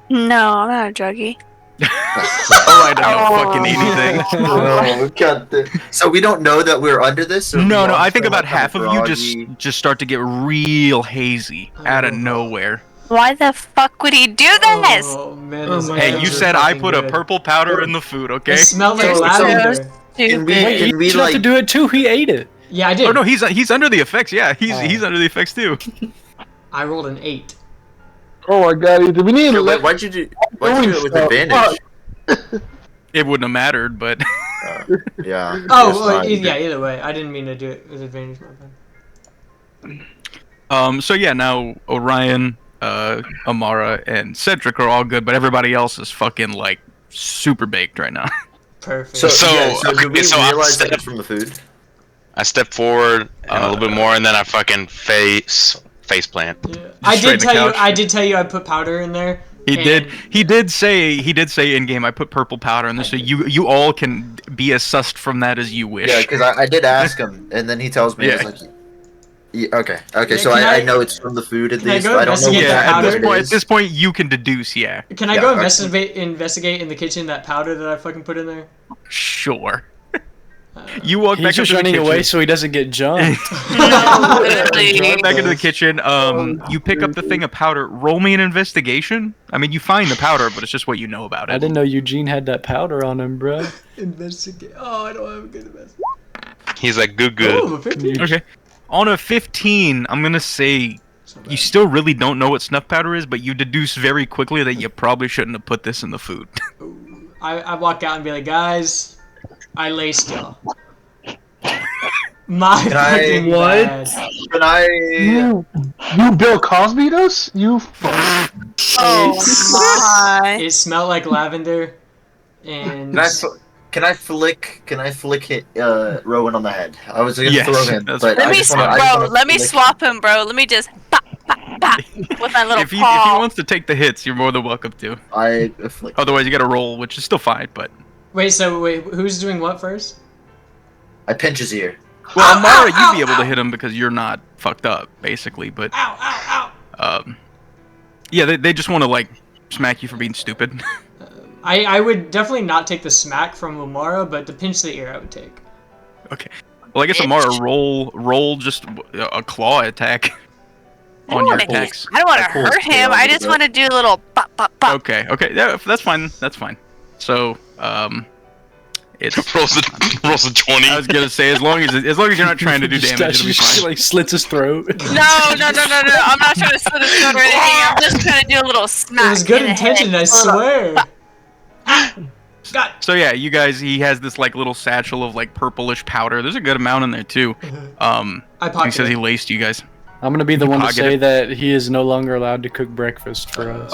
No, I'm not a druggie. I don't know fucking anything. Oh, God. So we don't know that we're under this? Or No, we all I think feel about like half of you groggy? just start to get real hazy out of nowhere. Why the fuck would he do this? Oh man, Oh those my Hey, eggs you are said I fucking put good. a purple powder in the food, okay? It smelled like So- lavender. Can we, Stupid. can we You have to like... do it too. He ate it. Yeah, I did. Oh no, he's under the effects. Yeah, he's under the effects too. I rolled an 8. Oh my god, Ethan, we need to let... Why'd you do it with Fuck. advantage? It wouldn't have mattered, but Yeah. Oh, guess well, not. yeah. Either way, I didn't mean to do it with advantage. My bad. so yeah, now Orion, Amara, and Cedric are all good, but everybody else is fucking like super baked right now. Perfect. So, So, yeah, so did we so I realize that stepped- it's from the food? I step forward and a little bit more, and then I fucking face plant. Yeah. I straight did in the tell you. couch. I did tell you I put powder in there. He and- did say in game I put purple powder in this, so you all can be as sussed from that as you wish. Yeah, because I did ask him, and then he tells me, Yeah. it's like... Yeah, okay, Yeah, so can I I- know it's from the food at can I least. go I don't know investigate what that yeah, powder? at powder this point you can deduce, yeah. Can I Yeah, go okay. investigate in the kitchen that powder that I fucking put in there? Sure. You walk He's back just into the running kitchen. away so he doesn't get jumped. No, literally. You walk back into the kitchen. You pick up the thing of powder. Roll me an investigation. I mean, you find the powder, but it's just what you know about it. I didn't know Eugene had that powder on him, bro. Investigate. Oh, I don't have a good investigation. He's like, good. Oh, 15. Okay. On a 15, I'm gonna say So bad. you still really don't know what snuff powder is, but you deduce very quickly that you probably shouldn't have put this in the food. I walk out and be like, guys, I laced y'all. My Can I- fucking What? bad. Can I... You Bill Cosby'd us? You... Oh my. It smelled like lavender, and Can I flick hit Rowan on the head? I was gonna Yes, throw him, that's but Let I me, just wanna, I just wanna let me flick swap him, bro. Let me just bop, bop, bop, with my little if he paw. wants to take the hits, you're more than welcome to. I flick. Otherwise, you got to roll, which is still fine. But wait, who's doing what first? I pinch his ear. well, Amara, ow, you'd be able ow. to hit him because you're not fucked up, basically. But Ow, ow, yeah, they just want to like smack you for being stupid. ow. I would definitely not take the smack from Amara, but the pinch to the ear I would take. Okay. Well, I guess Amara, roll just a claw attack I don't on your wanna- attacks. I don't want to I pull hurt his tail him. I a just little want to do a little bop, bop, bop. Okay, yeah, that's fine. That's fine. So, it's. rolls a 20. I was gonna say as long as you're not trying to do damage, it'll be Just, fine. like slits his throat. No. I'm not trying to slit his throat or anything. I'm just trying to do a little smack. It was good in the intention, head. I swear. God. So yeah, you guys, he has this like little satchel of like purplish powder. There's a good amount in there too. I He pocket says he it. laced you guys. I'm gonna be the You one to pocket say it. that he is no longer allowed to cook breakfast for us.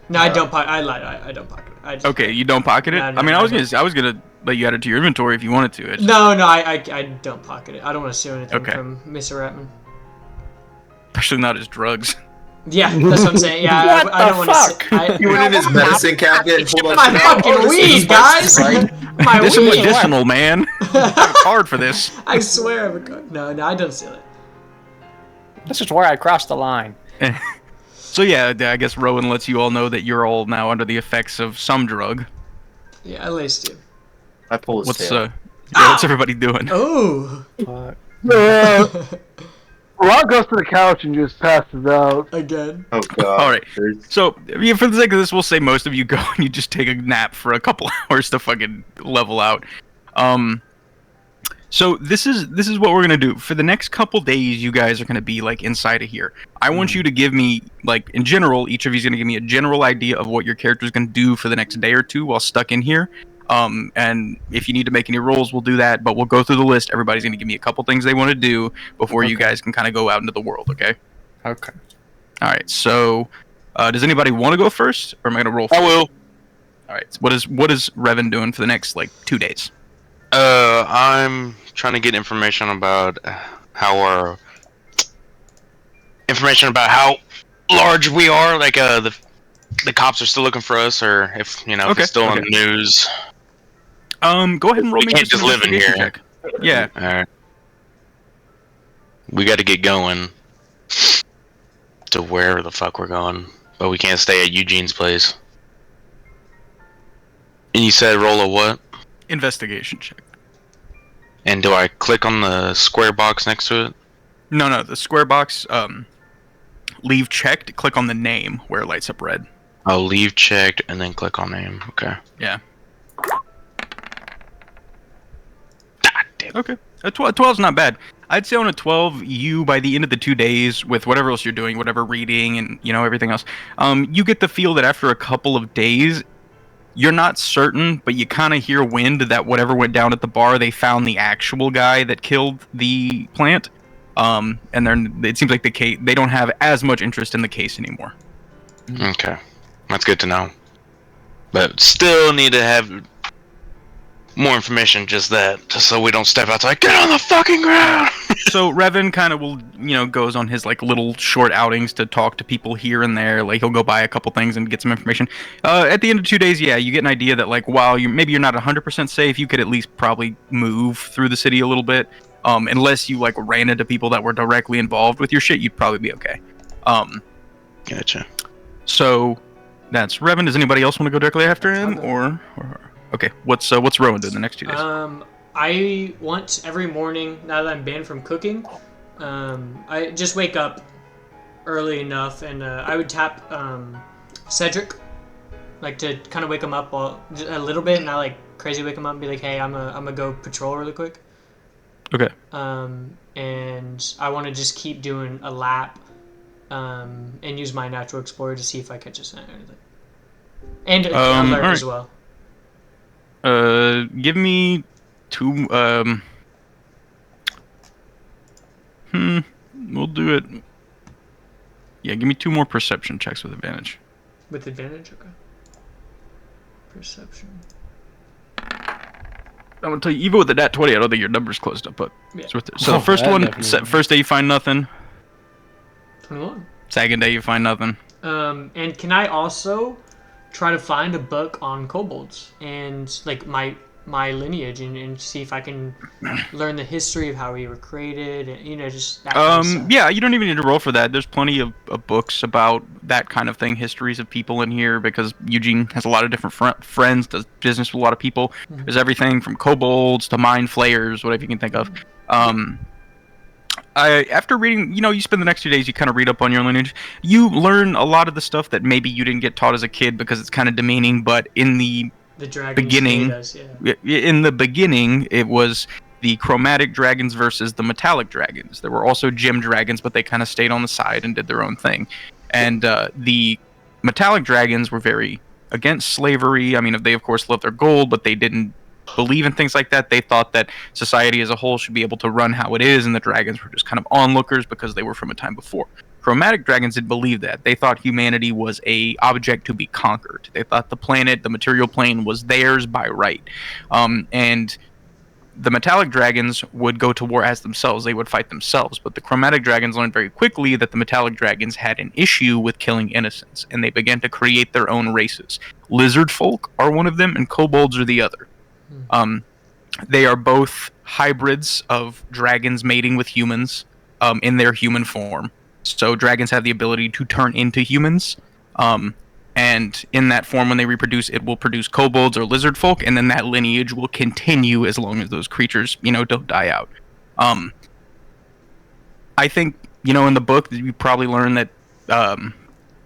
No, I don't pocket. I lied. I don't pocket it. I just, Okay, you don't pocket it. No, I mean, no, I was gonna let you add it to your inventory if you wanted to. It's just- No, I don't pocket it. I don't want to steal anything Okay. from Mr. Ratman. especially not as drugs. Yeah, that's what I'm saying. Yeah, What I don't the want to. fuck? He went in his medicine cabinet and pulled out My fucking weed, guys. My This is weed. medicinal, man. I have a card for this. I swear, I have a card. No, I don't steal it. This is where I crossed the line. So yeah, I guess Rowan lets you all know that you're all now under the effects of some drug. Yeah, at least you. I pull his What's tail. what's everybody doing? Oh. Rock goes to the couch and just passes out. Again. Oh god. All right. So yeah, for the sake of this, we'll say most of you go and you just take a nap for a couple hours to fucking level out. So this is what we're gonna do for the next couple days. You guys are gonna be like inside of here. I want you to give me like in general. Each of you is gonna give me a general idea of what your character is gonna do for the next day or two while stuck in here. And if you need to make any rolls, we'll do that. But we'll go through the list. Everybody's gonna give me a couple things they want to do before you guys can kind of go out into the world. Okay. Okay. All right. So, does anybody want to go first, or am I gonna roll? I will. All right. So what is Revan doing for the next like 2 days? I'm trying to get information about how large we are. Like the cops are still looking for us, or if if it's still on the news. Go ahead and roll We me can't just an live in here. investigation check. Yeah. All right. We got to get going to wherever the fuck we're going, but we can't stay at Eugene's place. And you said roll a what? Investigation check. And do I click on the square box next to it? No, the square box. Leave checked. Click on the name where it lights up red. I'll leave checked and then click on name. Okay. Yeah. Okay. A 12's not bad. I'd say on a 12, you by the end of the 2 days, with whatever else you're doing, whatever reading and everything else, you get the feel that after a couple of days, you're not certain, but you kind of hear wind that whatever went down at the bar, they found the actual guy that killed the plant. And it seems like they don't have as much interest in the case anymore. Okay. That's good to know. But still need to have more information, just so we don't step outside. Get on the fucking ground! So Revan kind of will, goes on his like little short outings to talk to people here and there. Like he'll go buy a couple things and get some information. At the end of 2 days, yeah, you get an idea that like while you're not 100% safe, you could at least probably move through the city a little bit. Unless you like ran into people that were directly involved with your shit, you'd probably be okay. Gotcha. So that's Revan. Does anybody else want to go directly after him, or okay? What's Rowan doing the next 2 days? I want every morning, now that I'm banned from cooking, I just wake up early enough, and I would tap Cedric, like to kind of wake him up a little bit, and not like crazy wake him up and be like, hey, I'm gonna go patrol really quick. Okay. And I want to just keep doing a lap, and use my natural explorer to see if I catch a scent or anything, and alert as well. Give me 2. We'll do it. Yeah, give me 2 more perception checks with advantage. With advantage, okay. Perception. I'm gonna tell you, even with the nat 20, I don't think your number's closed up. But Yeah. it's worth it. So the first first day you find nothing. 21. Second day you find nothing. And can I also try to find a book on kobolds and like my lineage and see if I can learn the history of how we were created and just that kind of stuff. Yeah, you don't even need to roll for that. There's plenty of books about that kind of thing, histories of people in here, because Eugene has a lot of different friends, does business with a lot of people. Mm-hmm. There's everything from kobolds to mind flayers, whatever you can think of. After reading, you spend the next 2 days, you kind of read up on your lineage. You learn a lot of the stuff that maybe you didn't get taught as a kid because it's kind of demeaning, but in the beginning, in the beginning, it was the chromatic dragons versus the metallic dragons. There were also gem dragons, but they kind of stayed on the side and did their own thing. And the metallic dragons were very against slavery. I mean, they of course loved their gold, but they didn't believe in things like that. They thought that society as a whole should be able to run how it is, and the dragons were just kind of onlookers because they were from a time before. Chromatic dragons didn't believe that. They thought humanity was a object to be conquered. They thought the planet, the material plane, was theirs by right. And the metallic dragons would go to war as themselves. They would fight themselves. But the chromatic dragons learned very quickly that the metallic dragons had an issue with killing innocents, and they began to create their own races. Lizard folk are one of them, and kobolds are the other. They are both hybrids of dragons mating with humans in their human form. So dragons have the ability to turn into humans. And in that form, when they reproduce, it will produce kobolds or lizard folk, and then that lineage will continue as long as those creatures, don't die out. I think, in the book, you probably learn that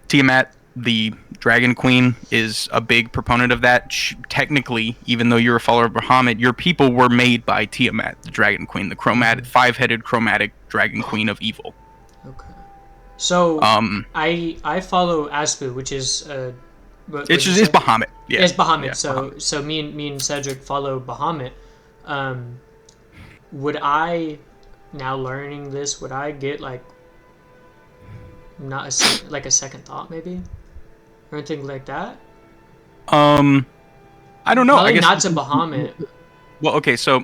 Tiamat, the Dragon Queen, is a big proponent of that. Technically, even though you're a follower of Bahamut, your people were made by Tiamat, the Dragon Queen, the five-headed chromatic Dragon Queen of evil. Okay. So I follow Aspu, which is it's Bahamut. Yeah, it's Bahamut. Yeah, so me and Cedric follow Bahamut. Would I, now learning this, would I get like not a second thought maybe, or anything like that? I don't know. Probably I guess not to Bahamut. Well, okay, so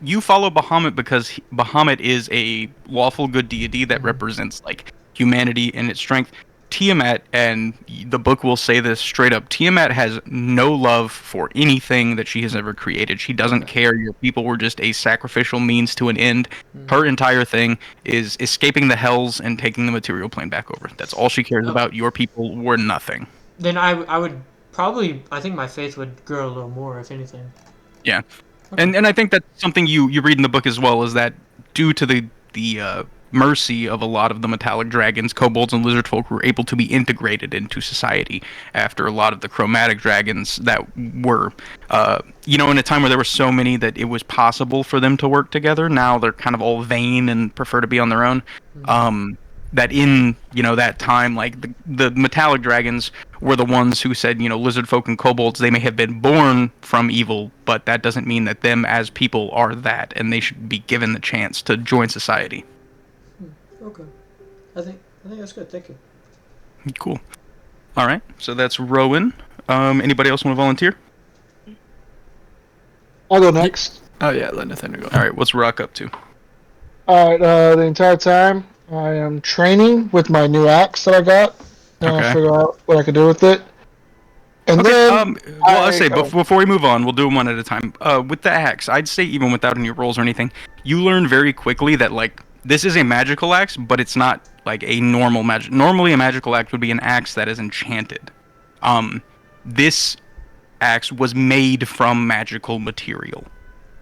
you follow Bahamut because Bahamut is a lawful good deity that represents like humanity and its strength. Tiamat, and the book will say this straight up, Tiamat has no love for anything that she has ever created. She doesn't care. Your people were just a sacrificial means to an end. Her entire thing is escaping the hells and taking the material plane back over. That's all she cares about. Your people were nothing. Then I would probably, I think my faith would grow a little more, if anything. Yeah. Okay. And I think that's something you read in the book as well, is that due to the mercy of a lot of the metallic dragons, kobolds and lizard folk were able to be integrated into society after a lot of the chromatic dragons that were, in a time where there were so many that it was possible for them to work together. Now they're kind of all vain and prefer to be on their own. That in, that time, like the metallic dragons were the ones who said, lizard folk and kobolds, they may have been born from evil, but that doesn't mean that them as people are that, and they should be given the chance to join society. Okay. I think that's good. Thank you. Cool. All right. So that's Rowan. Anybody else want to volunteer? I'll go next. Oh yeah, let Nathaniel go. All right. What's Rock up to? All right. The entire time I am training with my new axe that I got. Okay. Figure out what I can do with it. And then, I'll say before we move on, we'll do them one at a time. With the axe, I'd say even without any rolls or anything, you learn very quickly that like this is a magical axe, but it's not like a normal magic. Normally, a magical axe would be an axe that is enchanted. This axe was made from magical material,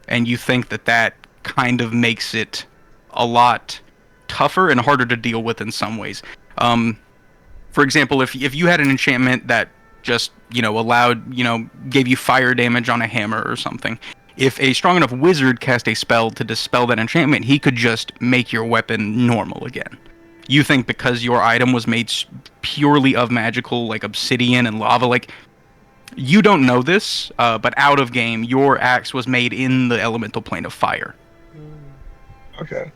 and you think that kind of makes it a lot tougher and harder to deal with in some ways. For example, if you had an enchantment that just gave you fire damage on a hammer or something, if a strong enough wizard cast a spell to dispel that enchantment, he could just make your weapon normal again. You think because your item was made purely of magical, like obsidian and lava, like, you don't know this, but out of game, your axe was made in the elemental plane of fire. Okay.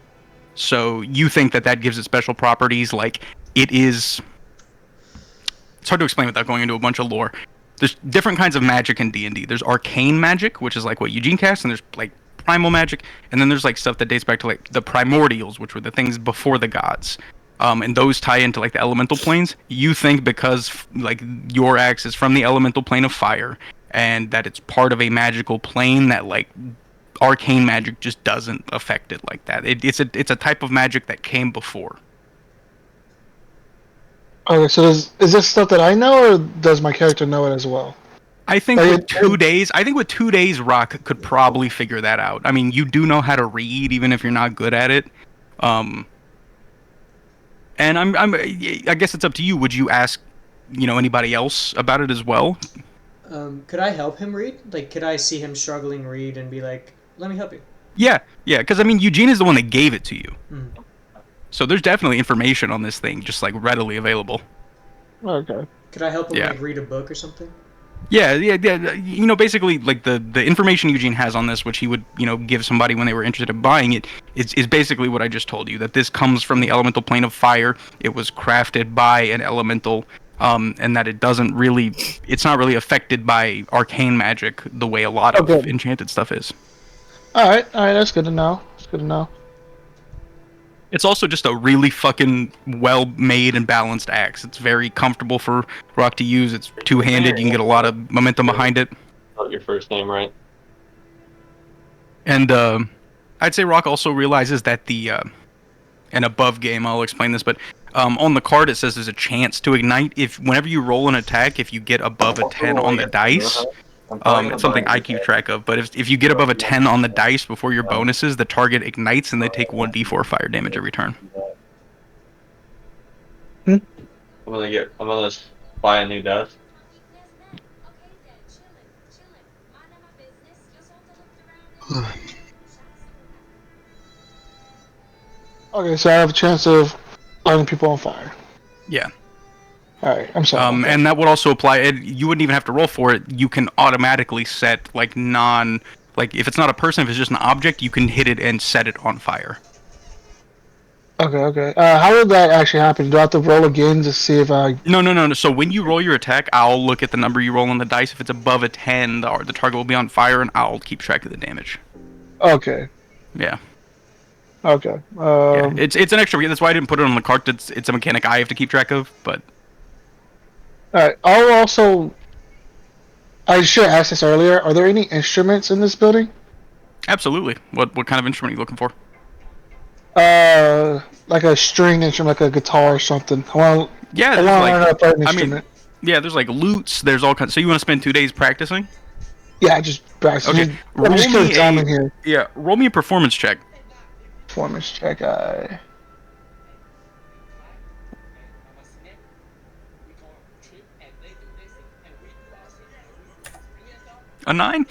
So you think that gives it special properties, like it is... It's hard to explain without going into a bunch of lore. There's different kinds of magic in D&D. There's arcane magic, which is like what Eugene casts, and there's like primal magic, and then there's like stuff that dates back to like the primordials, which were the things before the gods. And those tie into like the elemental planes. You think because like your axe is from the elemental plane of fire, and that it's part of a magical plane, that like arcane magic just doesn't affect it like that. It's a type of magic that came before. Okay, so is this stuff that I know, or does my character know it as well? I think with 2 days, Rock could probably figure that out. I mean, you do know how to read, even if you're not good at it. And I guess it's up to you. Would you ask, anybody else about it as well? Could I help him read? Like, could I see him struggling read and be like, let me help you? Yeah, because I mean, Eugene is the one that gave it to you. So there's definitely information on this thing, just like readily available. Okay. Could I help him like read a book or something? Yeah, yeah, yeah. You know, basically, like the information Eugene has on this, which he would, you know, give somebody when they were interested in buying it, is basically what I just told you. That this comes from the elemental plane of fire. It was crafted by an elemental, and that it's not really affected by arcane magic the way a lot of enchanted stuff is. All right, that's good to know. That's good to know. It's also just a really fucking well-made and balanced axe. It's very comfortable for Rock to use. It's two-handed. You can get a lot of momentum behind it. Not your first name, right? And I'd say Rock also realizes that the an above game. I'll explain this, but on the card it says there's a chance to ignite if whenever you roll an attack. If you get above a 10 on the dice, it's something I keep track of. But if you get above a 10 on the dice before your bonuses, the target ignites and they take 1d4 fire damage every turn. I'm gonna buy a new desk. Okay, so I have a chance of lighting people on fire. Yeah. All right, I'm sorry. And that would also apply. You wouldn't even have to roll for it. You can automatically set like if it's not a person, if it's just an object, you can hit it and set it on fire. Okay. How would that actually happen? Do I have to roll again to see if I? No. So when you roll your attack, I'll look at the number you roll on the dice. If it's above a 10, the target will be on fire, and I'll keep track of the damage. Okay. Yeah. Okay. Yeah. It's an extra. That's why I didn't put it on the card. It's a mechanic I have to keep track of. But. All right. I'll also. I should have asked this earlier. Are there any instruments in this building? Absolutely. What kind of instrument are you looking for? Like a string instrument, like a guitar or something. I want to learn how to play an instrument. Yeah, there's like lutes. There's all kinds. So you want to spend 2 days practicing? Yeah, just practice. Okay. I'm just killing time in here. Yeah, roll me a performance check. Performance check. A 9?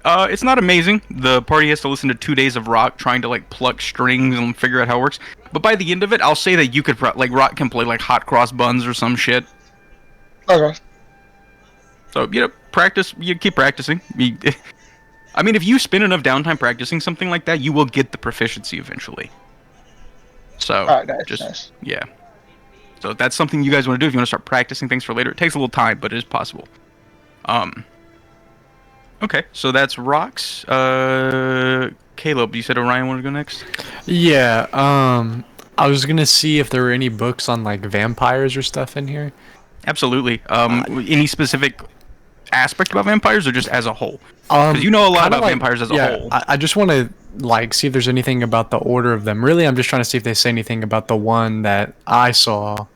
It's not amazing. The party has to listen to 2 days of Rock trying to like pluck strings and figure out how it works. But by the end of it, I'll say that you could Rock can play like hot cross buns or some shit. Okay. So practice. You keep practicing. I mean, if you spend enough downtime practicing something like that, you will get the proficiency eventually. So nice. Yeah. So that's something you guys want to do if you want to start practicing things for later. It takes a little time, but it is possible. Okay, so that's Rocks. Caleb, you said Orion wanted to go next? Yeah, I was gonna see if there were any books on like vampires or stuff in here. Absolutely. Any specific aspect about vampires or just as a whole? Because you know a lot about vampires as a whole. I just want to like see if there's anything about the order of them. Really, I'm just trying to see if they say anything about the one that I saw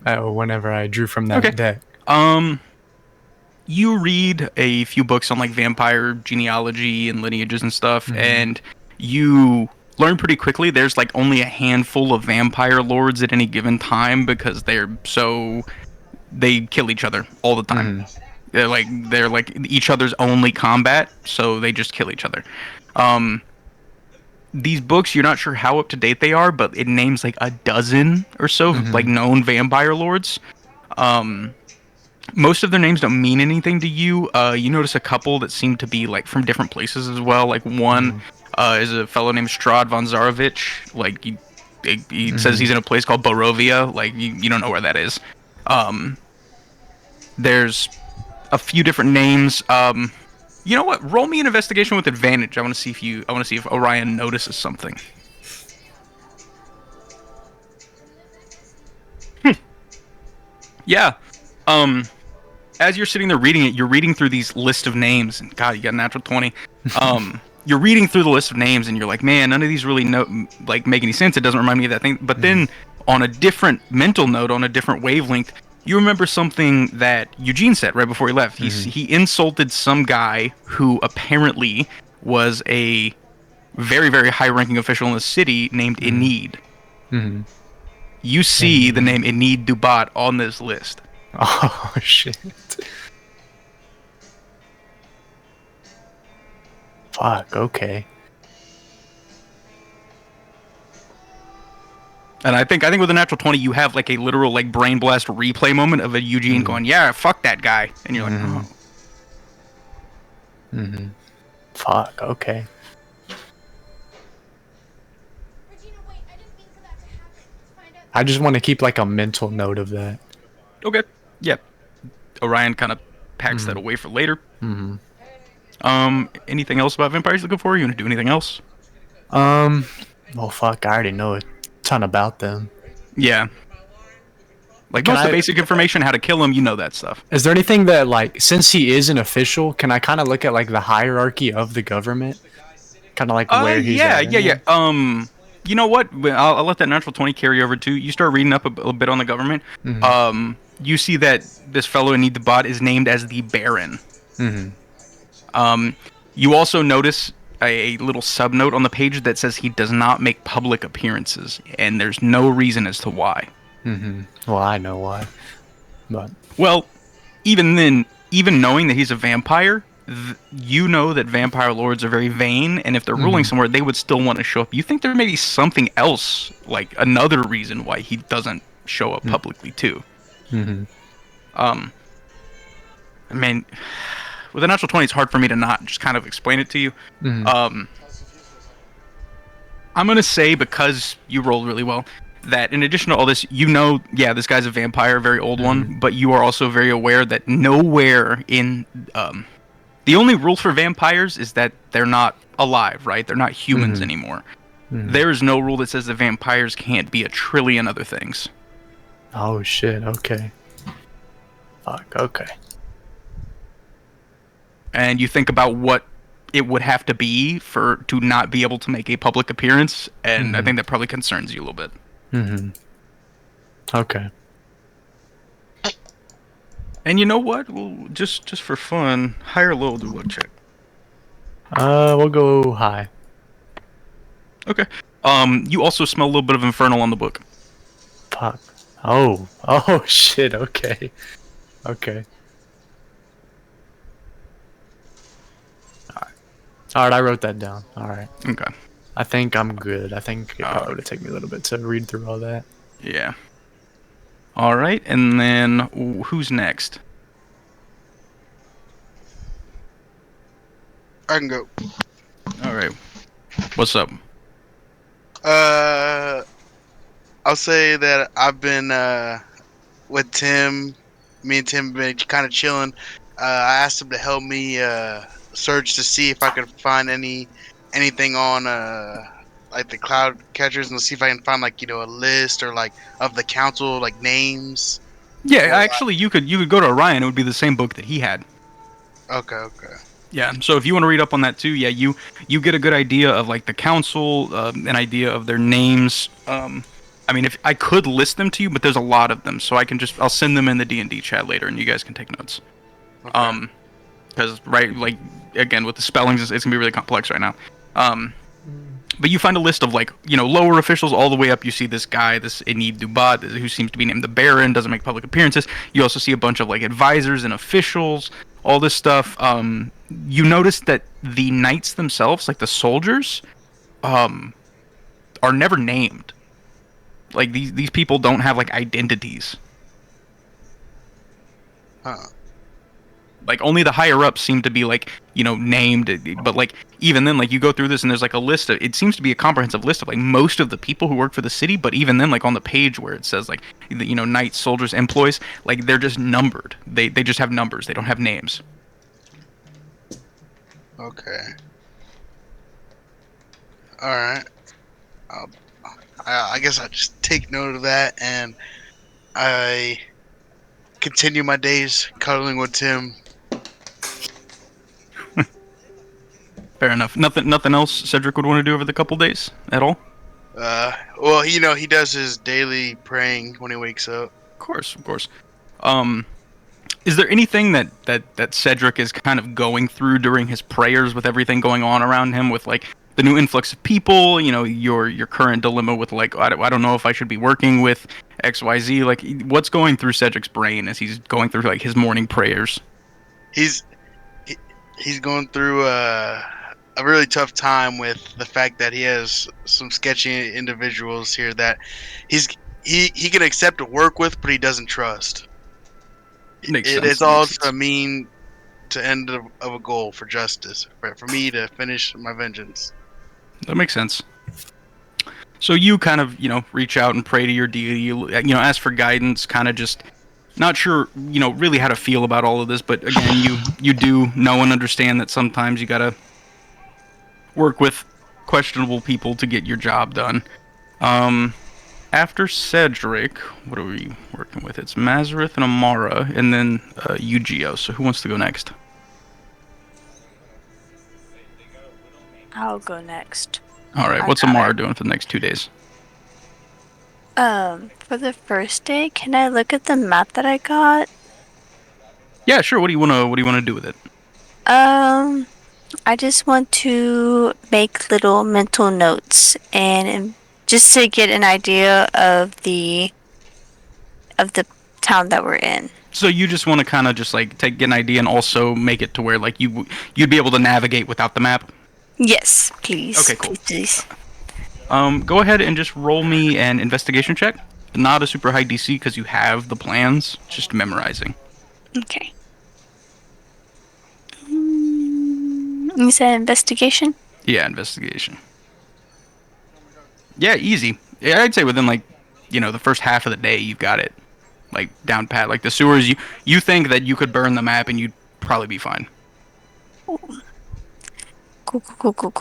whenever I drew from that deck. You read a few books on like vampire genealogy and lineages and stuff, and you learn pretty quickly there's like only a handful of vampire lords at any given time because they kill each other all the time. They're like each other's only combat, so they just kill each other. These books, you're not sure how up to date they are, but it names like a dozen or so like known vampire lords. Most of their names don't mean anything to you. You notice a couple that seem to be like from different places as well. Like one is a fellow named Strad von Zarovich. Like he says he's in a place called Borovia. Like you don't know where that is. There's a few different names. You know what? Roll me an investigation with advantage. I want to see if Orion notices something. Yeah. As you're sitting there reading it, you're reading through these list of names, and God, you got a natural 20. You're reading through the list of names, and you're like, man, none of these really make any sense. It doesn't remind me of that thing. But then, on a different mental note, on a different wavelength, you remember something that Eugene said right before he left. He insulted some guy who apparently was a very, very high-ranking official in the city named Enid. You see the name Enid Dubat on this list. Oh, shit. Fuck, okay. And I think with a natural 20, you have like a literal like brain blast replay moment of a Eugene going, "Yeah, fuck that guy," and you're like, "Oh." Mm-hmm. Fuck. Okay. I just want to keep like a mental note of that. Okay. Yeah. Orion kind of packs that away for later. Mm-hmm. Anything else about vampires looking for? You want to do anything else? Well, fuck. I already know a ton about them. Yeah. Like most of the basic information, how to kill him, you know that stuff. Is there anything that, like, since he is an official, can I kind of look at like the hierarchy of the government? Kind of like where he's at. Yeah. You know what? I'll let that natural 20 carry over too. You start reading up a bit on the government. Mm-hmm. You see that this fellow in Need the Bot is named as the Baron. Mm-hmm. You also notice a little subnote on the page that says he does not make public appearances, and there's no reason as to why. Mm-hmm. Well, I know why. But well, even then, even knowing that he's a vampire, you know that vampire lords are very vain, and if they're ruling somewhere, they would still want to show up. You think there may be something else, like another reason why he doesn't show up publicly too. Mm-hmm. I mean, with a natural 20, it's hard for me to not just kind of explain it to you. Mm-hmm. I'm gonna say, because you rolled really well, that in addition to all this, you know, yeah, this guy's a vampire, a very old one, but you are also very aware that nowhere in the only rule for vampires is that they're not alive, right? They're not humans anymore. There is no rule that says that vampires can't be a trillion other things. Oh shit, okay. Fuck, okay. And you think about what it would have to be to not be able to make a public appearance, and I think that probably concerns you a little bit. Mm-hmm. Okay. And you know what? Well, just for fun, high or low, do what check? We'll go high. Okay. You also smell a little bit of infernal on the book. Fuck. Oh shit, okay. Okay. Alright, I wrote that down. Alright. Okay. I think I'm good. I think it probably would take me a little bit to read through all that. Yeah. Alright, and then who's next? I can go. Alright. What's up? I'll say that I've been with Tim. Me and Tim have been kind of chilling. I asked him to help me search to see if I could find anything on like the cloud catchers, and see if I can find like, you know, a list or like of the council, like names. Yeah, actually, you could go to Orion. It would be the same book that he had. Okay. Yeah, so if you want to read up on that too, yeah, you get a good idea of like the council, an idea of their names. I mean, if I could list them to you, but there's a lot of them, so I'll send them in the D&D chat later, and you guys can take notes. Okay. Because right, like again with the spellings, it's gonna be really complex right now. But you find a list of like, you know, lower officials all the way up. You see this guy, this Enid Dubat, who seems to be named the Baron, doesn't make public appearances. You also see a bunch of like advisors and officials, all this stuff. You notice that the knights themselves, like the soldiers, are never named. Like these people don't have like identities. Huh. Like only the higher ups seem to be like, you know, named, but like even then, like you go through this and there's like a list of, it seems to be a comprehensive list of like most of the people who work for the city, but even then, like on the page where it says like, you know, knights, soldiers, employees, like they're just numbered. They just have numbers. They don't have names. Okay. All right. I guess I'll just take note of that, and I continue my days cuddling with Tim. Fair enough. Nothing else Cedric would want to do over the couple days at all? Well, you know, he does his daily praying when he wakes up. Of course. Is there anything that Cedric is kind of going through during his prayers with everything going on around him, with like the new influx of people, you know, your current dilemma with like, I don't know if I should be working with XYZ, like what's going through Cedric's brain as he's going through like his morning prayers? He's going through a really tough time with the fact that he has some sketchy individuals here that he can accept to work with, but he doesn't trust. Makes sense. It's all to mean to end of a goal for justice, for me to finish my vengeance. That makes sense. So you kind of, reach out and pray to your deity, ask for guidance, kind of just not sure, really how to feel about all of this, but again, you do know and understand that sometimes you gotta work with questionable people to get your job done. After Cedric, what are we working with? It's Mazareth and Amara, and then Yu-Gi-Oh! So who wants to go next? I'll go next. Alright, what's Amara doing for the next 2 days? For the first day, can I look at the map that I got? Yeah, sure. What do you wanna do with it? I just want to make little mental notes and just to get an idea of the town that we're in. So you just want to kind of just like get an idea and also make it to where like you'd be able to navigate without the map? Yes, please. Okay, cool. Please. Go ahead and just roll me an investigation check. Not a super high DC because you have the plans, just memorizing. Okay. You said investigation? Yeah, investigation. Yeah, easy. Yeah, I'd say within the first half of the day you've got it like down pat. Like the sewers, you think that you could burn the map and you'd probably be fine. Cool.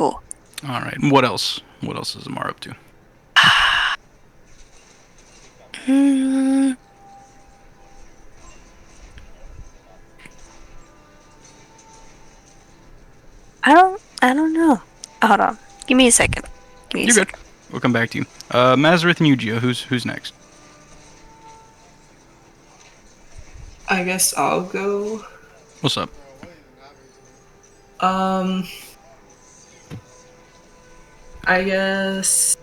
All right. What else? What else is Amar up to? I don't know. Hold on. Give me a second. You're good. We'll come back to you. Mazareth and Yu-Gi-Oh! Who's next? I guess I'll go. What's up? I guess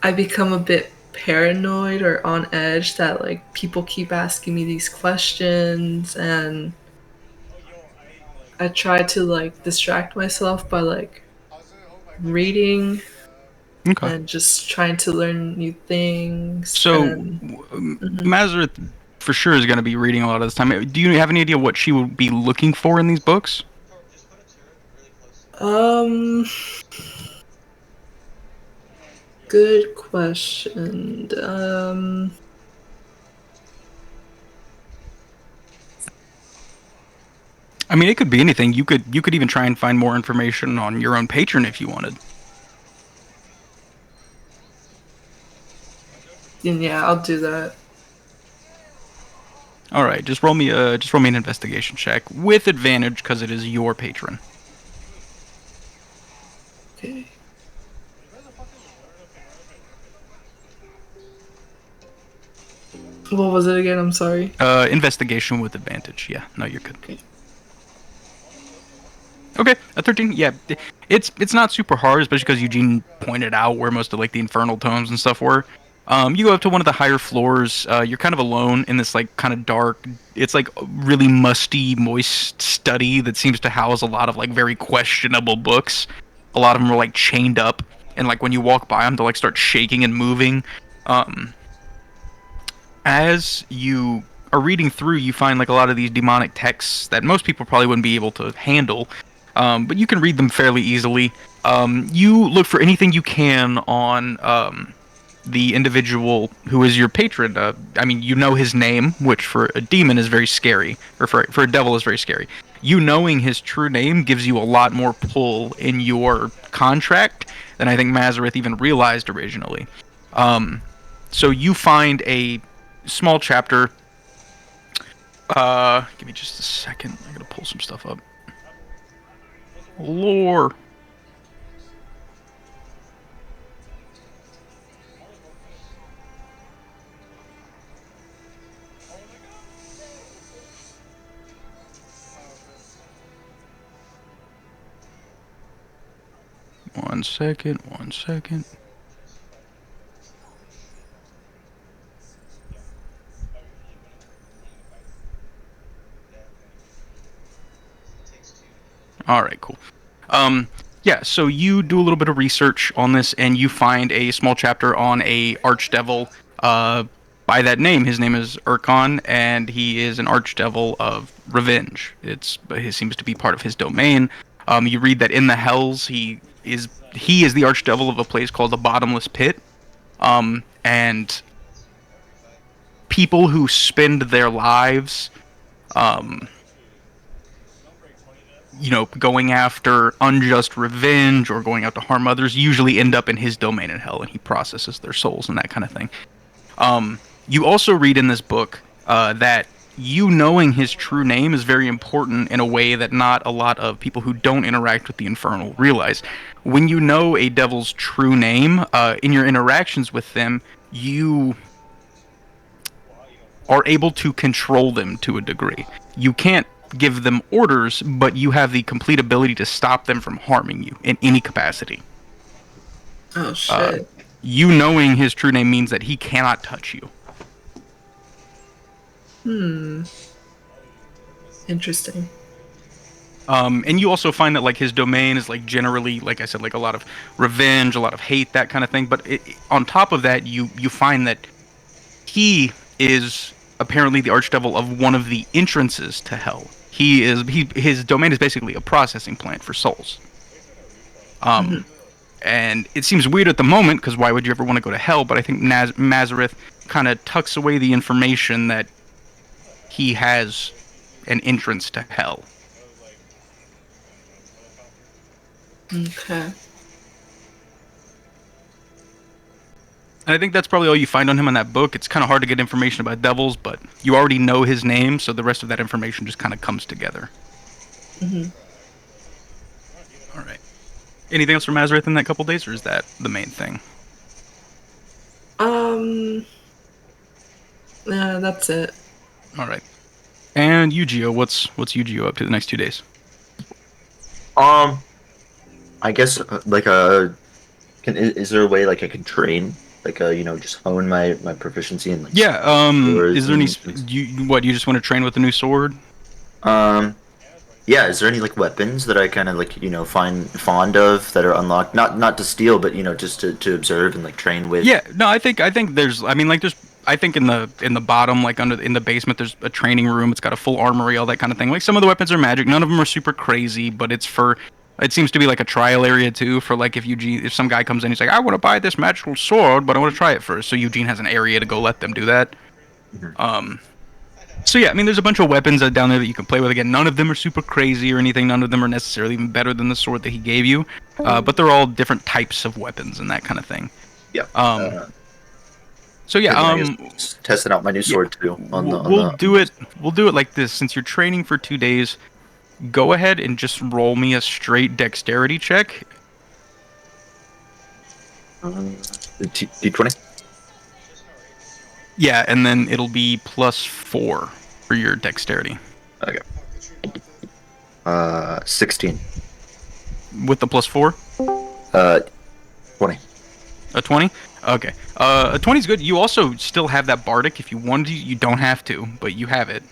I become a bit paranoid or on edge that like people keep asking me these questions, and I try to like distract myself by like reading and just trying to learn new things. So Mazareth for sure is going to be reading a lot of this time. Do you have any idea what she would be looking for in these books? Good question. I mean, it could be anything. You could even try and find more information on your own patron if you wanted. And yeah, I'll do that. All right, just roll me an investigation check with advantage because it is your patron. Okay. What was it again? I'm sorry. Investigation with advantage. Yeah, no, you're good. Okay, a 13. Yeah, it's not super hard, especially because Eugene pointed out where most of like the infernal tomes and stuff were. You go up to one of the higher floors. You're kind of alone in this like kind of dark. It's like really musty, moist study that seems to house a lot of like very questionable books. A lot of them are like chained up, and like when you walk by them, they'll like start shaking and moving. As you are reading through, you find like a lot of these demonic texts that most people probably wouldn't be able to handle. But you can read them fairly easily. You look for anything you can on the individual who is your patron. I mean, you know his name, which for a demon is very scary, or for a devil is very scary. You knowing his true name gives you a lot more pull in your contract than I think Mazareth even realized originally. So you find a small chapter. Give me just a second. I gotta pull some stuff up. Lore. One second. All right, cool. Yeah, so you do a little bit of research on this, and you find a small chapter on a archdevil by that name. His name is Urkon, and he is an archdevil of revenge. It seems to be part of his domain. You read that in the Hells, he is the archdevil of a place called the Bottomless Pit, and people who spend their lives going after unjust revenge or going out to harm others usually end up in his domain in hell, and he processes their souls and that kind of thing. You also read in this book that you knowing his true name is very important in a way that not a lot of people who don't interact with the Infernal realize. When you know a devil's true name, in your interactions with them, you are able to control them to a degree. You can't give them orders, but you have the complete ability to stop them from harming you in any capacity. Oh shit. You knowing his true name means that he cannot touch you. Interesting. And you also find that like his domain is like generally, like I said, like a lot of revenge, a lot of hate, that kind of thing. But on top of that, you find that he is apparently the archdevil of one of the entrances to hell. His domain is basically a processing plant for souls. And it seems weird at the moment, because why would you ever want to go to hell? But I think Mazareth kind of tucks away the information that he has an entrance to hell. Okay. And I think that's probably all you find on him in that book. It's kind of hard to get information about devils, but you already know his name, so the rest of that information just kind of comes together. All right. Anything else from Mazareth in that couple days, or is that the main thing? Yeah, that's it. All right. And Yu-Gi-Oh, what's Yu-Gi-Oh up to the next 2 days? I guess is there a way like I can train, like just hone my proficiency in like Is there any? and- You just want to train with a new sword? Yeah, is there any like weapons that I kind of like find fond of that are unlocked? Not to steal, but just to observe and like train with. Yeah, no, I think there's. I mean, like there's. I think in the bottom, like in the basement, there's a training room. It's got a full armory, all that kind of thing. Like some of the weapons are magic. None of them are super crazy, but it's for. It seems to be like a trial area too for like if some guy comes in, he's like, I want to buy this magical sword, but I want to try it first. So Eugene has an area to go let them do that. So yeah, I mean, there's a bunch of weapons down there that you can play with. Again, none of them are super crazy or anything. None of them are necessarily even better than the sword that he gave you. But they're all different types of weapons and that kind of thing. Yeah. So yeah, testing out my new sword too. We'll do it like this. Since you're training for 2 days, go ahead and just roll me a straight dexterity check. D20. Yeah, and then it'll be +4 for your dexterity. Okay. 16. With the +4? 20. A 20? Okay. A 20 is good. You also still have that bardic if you wanted to. You don't have to, but you have it.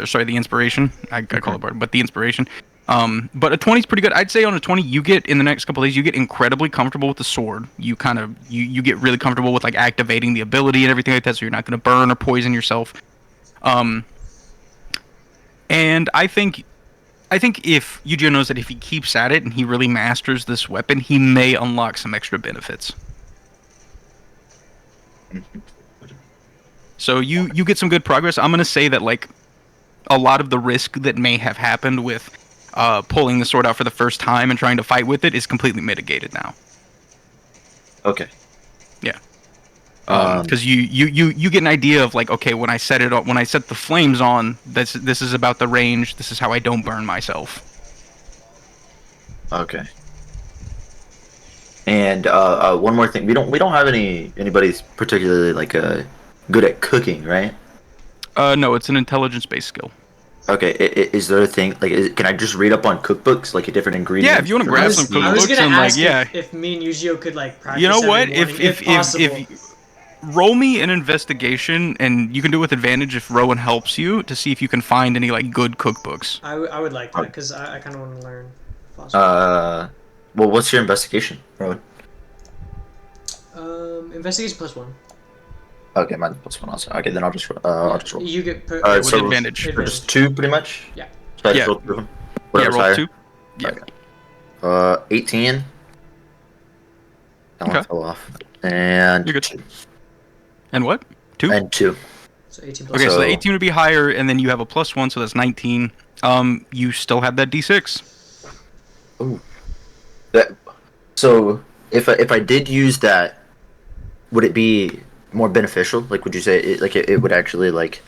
Sorry, the inspiration. I call it bardic, but the inspiration. But a 20 is pretty good. I'd say on a 20, you get in the next couple of days, you get incredibly comfortable with the sword. You kind of you get really comfortable with like activating the ability and everything like that, so you're not going to burn or poison yourself. And I think if Yu-Gi-Oh knows that if he keeps at it and he really masters this weapon, he may unlock some extra benefits. So you get some good progress. I'm gonna say that like a lot of the risk that may have happened with pulling the sword out for the first time and trying to fight with it is completely mitigated now. Okay. Yeah. Because you get an idea of like, okay, when I set the flames on, this is about the range. This is how I don't burn myself. Okay. And one more thing, we don't have anybody's particularly like good at cooking, right? No, it's an intelligence-based skill. Okay, is there a thing like can I just read up on cookbooks like a different ingredient? Yeah, if you want to grab some I was cookbooks gonna and like ask if me and Yu-Gi-Oh could like practice. You know every what? morning, If possible. roll me an investigation, and you can do it with advantage if Rowan helps you to see if you can find any like good cookbooks. I would like that because I kind of want to learn. possible. Well, what's your investigation, Rowan? Investigation +1. Okay, mine +1 also. Okay, then I'll just roll. You get with advantage. So just 2, pretty much. Yeah. So I just roll 2 of them. Whatever's roll higher. 2. Yeah. Okay. 18. That one fell off. And You're good. 2. And what? 2? And 2. So 18 Okay, so the 18 would be higher, and then you have a +1, so that's 19. You still have that D6. Ooh. So if I did use that, would it be more beneficial? Like, would you say it would actually like?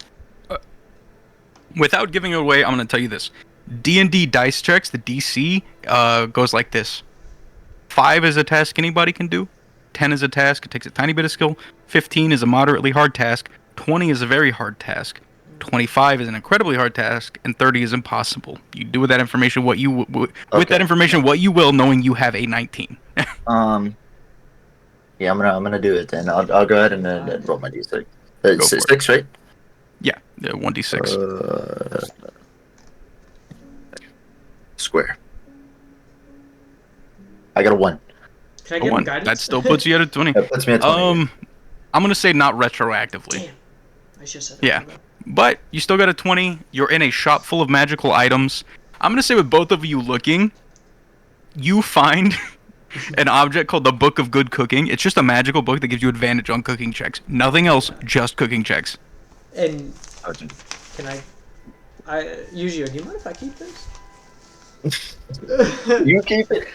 Without giving it away, I'm going to tell you this. D&D dice checks, the DC, goes like this. 5 is a task anybody can do. 10 is a task. It takes a tiny bit of skill. 15 is a moderately hard task. 20 is a very hard task. 25 is an incredibly hard task, and 30 is impossible. You do with that information what you what you will, knowing you have a 19. Yeah, I'm gonna do it then. I'll go ahead and then roll my d6. It's 6, right? Yeah, 1d6. Square. I got a 1. Can I get 1. guidance? That still puts you at a 20. That puts me at 20. I'm gonna say not retroactively. Damn. I should have said that. Yeah. But you still got a 20. You're in a shop full of magical items. I'm going to say with both of you looking, you find an object called the Book of Good Cooking. It's just a magical book that gives you advantage on cooking checks. Nothing else, just cooking checks. And can Yujiro, do you mind if I keep this? You keep it.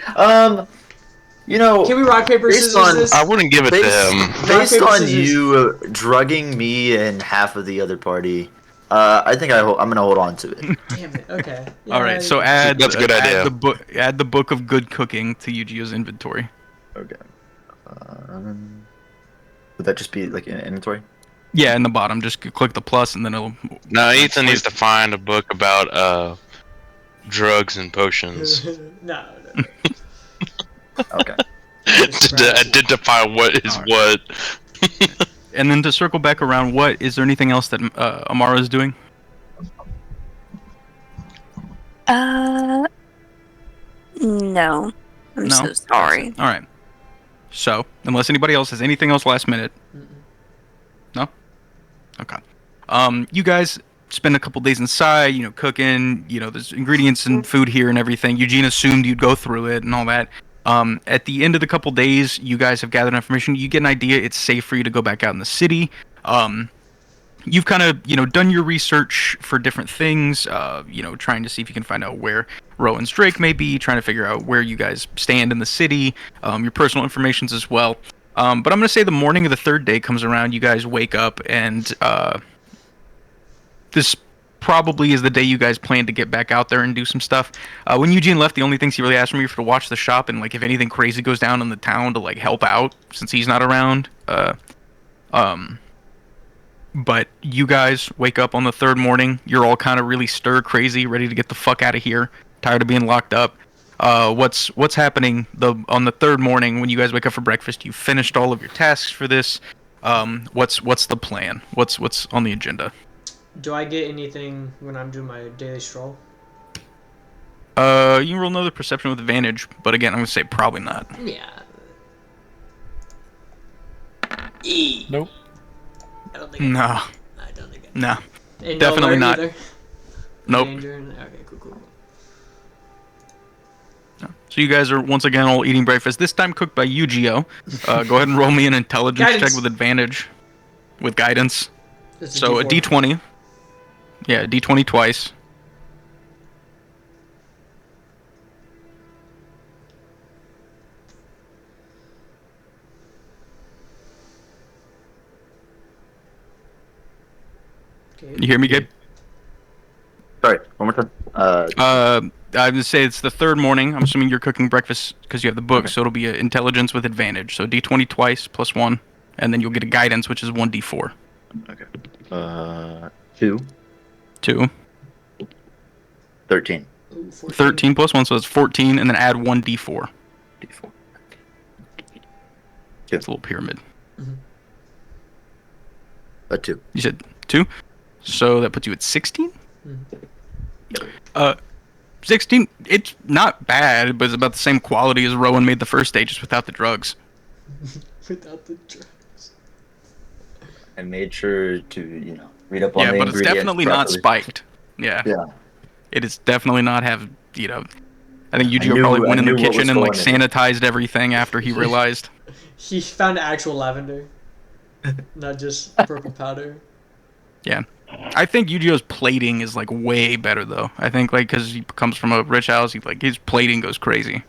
You know, can we rock paper scissors this? I wouldn't give it to him. Based paper, on scissors. you drugging me and half of the other party, I think I'm gonna hold on to it. Damn it. Okay. Yeah, All right, so add That's a good idea. Add the Book of Good Cooking to Yuji's inventory. Okay. Would that just be like an inventory? Yeah, in the bottom, just click the plus and then it'll. No, Ethan needs to find a book about drugs and potions. No. Okay. To identify what is what. And then to circle back around, is there anything else that Amara is doing? No. I'm No? so sorry. All right. So, unless anybody else has anything else last minute. No? Okay. You guys spend a couple days inside, cooking, there's ingredients and food here and everything. Eugene assumed you'd go through it and all that. At the end of the couple days, you guys have gathered information. You get an idea it's safe for you to go back out in the city. You've kind of, done your research for different things, trying to see if you can find out where Rowan's Drake may be, trying to figure out where you guys stand in the city, your personal informations as well. But I'm going to say the morning of the third day comes around, you guys wake up, and this probably is the day you guys plan to get back out there and do some stuff. When Eugene left, the only things he really asked from you for to watch the shop and if anything crazy goes down in the town to help out since he's not around. But you guys wake up on the third morning. You're all kind of really stir crazy, ready to get the fuck out of here. Tired of being locked up. What's happening on the third morning when you guys wake up for breakfast? You finished all of your tasks for this. What's the plan? What's on the agenda? Do I get anything when I'm doing my daily stroll? You can roll another perception with advantage, but again, I'm gonna say probably not. Yeah. Nope. I don't think No. I don't think No. And Definitely no not. either? Nope. Okay, cool. So you guys are once again all eating breakfast. This time cooked by Yu-Gi-Oh. Go ahead and roll me an intelligence Guidance. check with advantage, with guidance. It's So a D20. Yeah, D20 twice. Okay. You hear me, Gabe? Sorry, one more time. I would say it's the third morning. I'm assuming you're cooking breakfast because you have the book, so it'll be an intelligence with advantage. So D20 twice plus 1, and then you'll get a guidance, which is 1D4. Okay. 2. 2. 13. Ooh, 14. 13 plus 1, so it's 14, and then add 1D4. D4. It's a little pyramid. A 2. You said 2? So that puts you at 16? 16. It's not bad, but it's about the same quality as Rowan made the first day, just without the drugs. Without the drugs. I made sure to read up on Yeah, the but it's ingredients definitely not properly. spiked. Yeah. Yeah. It is definitely not I think Yu-Gi-Oh knew- probably I went in the knew what kitchen was and like going in. sanitized everything after he realized. He found actual lavender, not just purple powder. Yeah. I think Yu-Gi-Oh's plating is like way better though. I think like because he comes from a rich house, his plating goes crazy.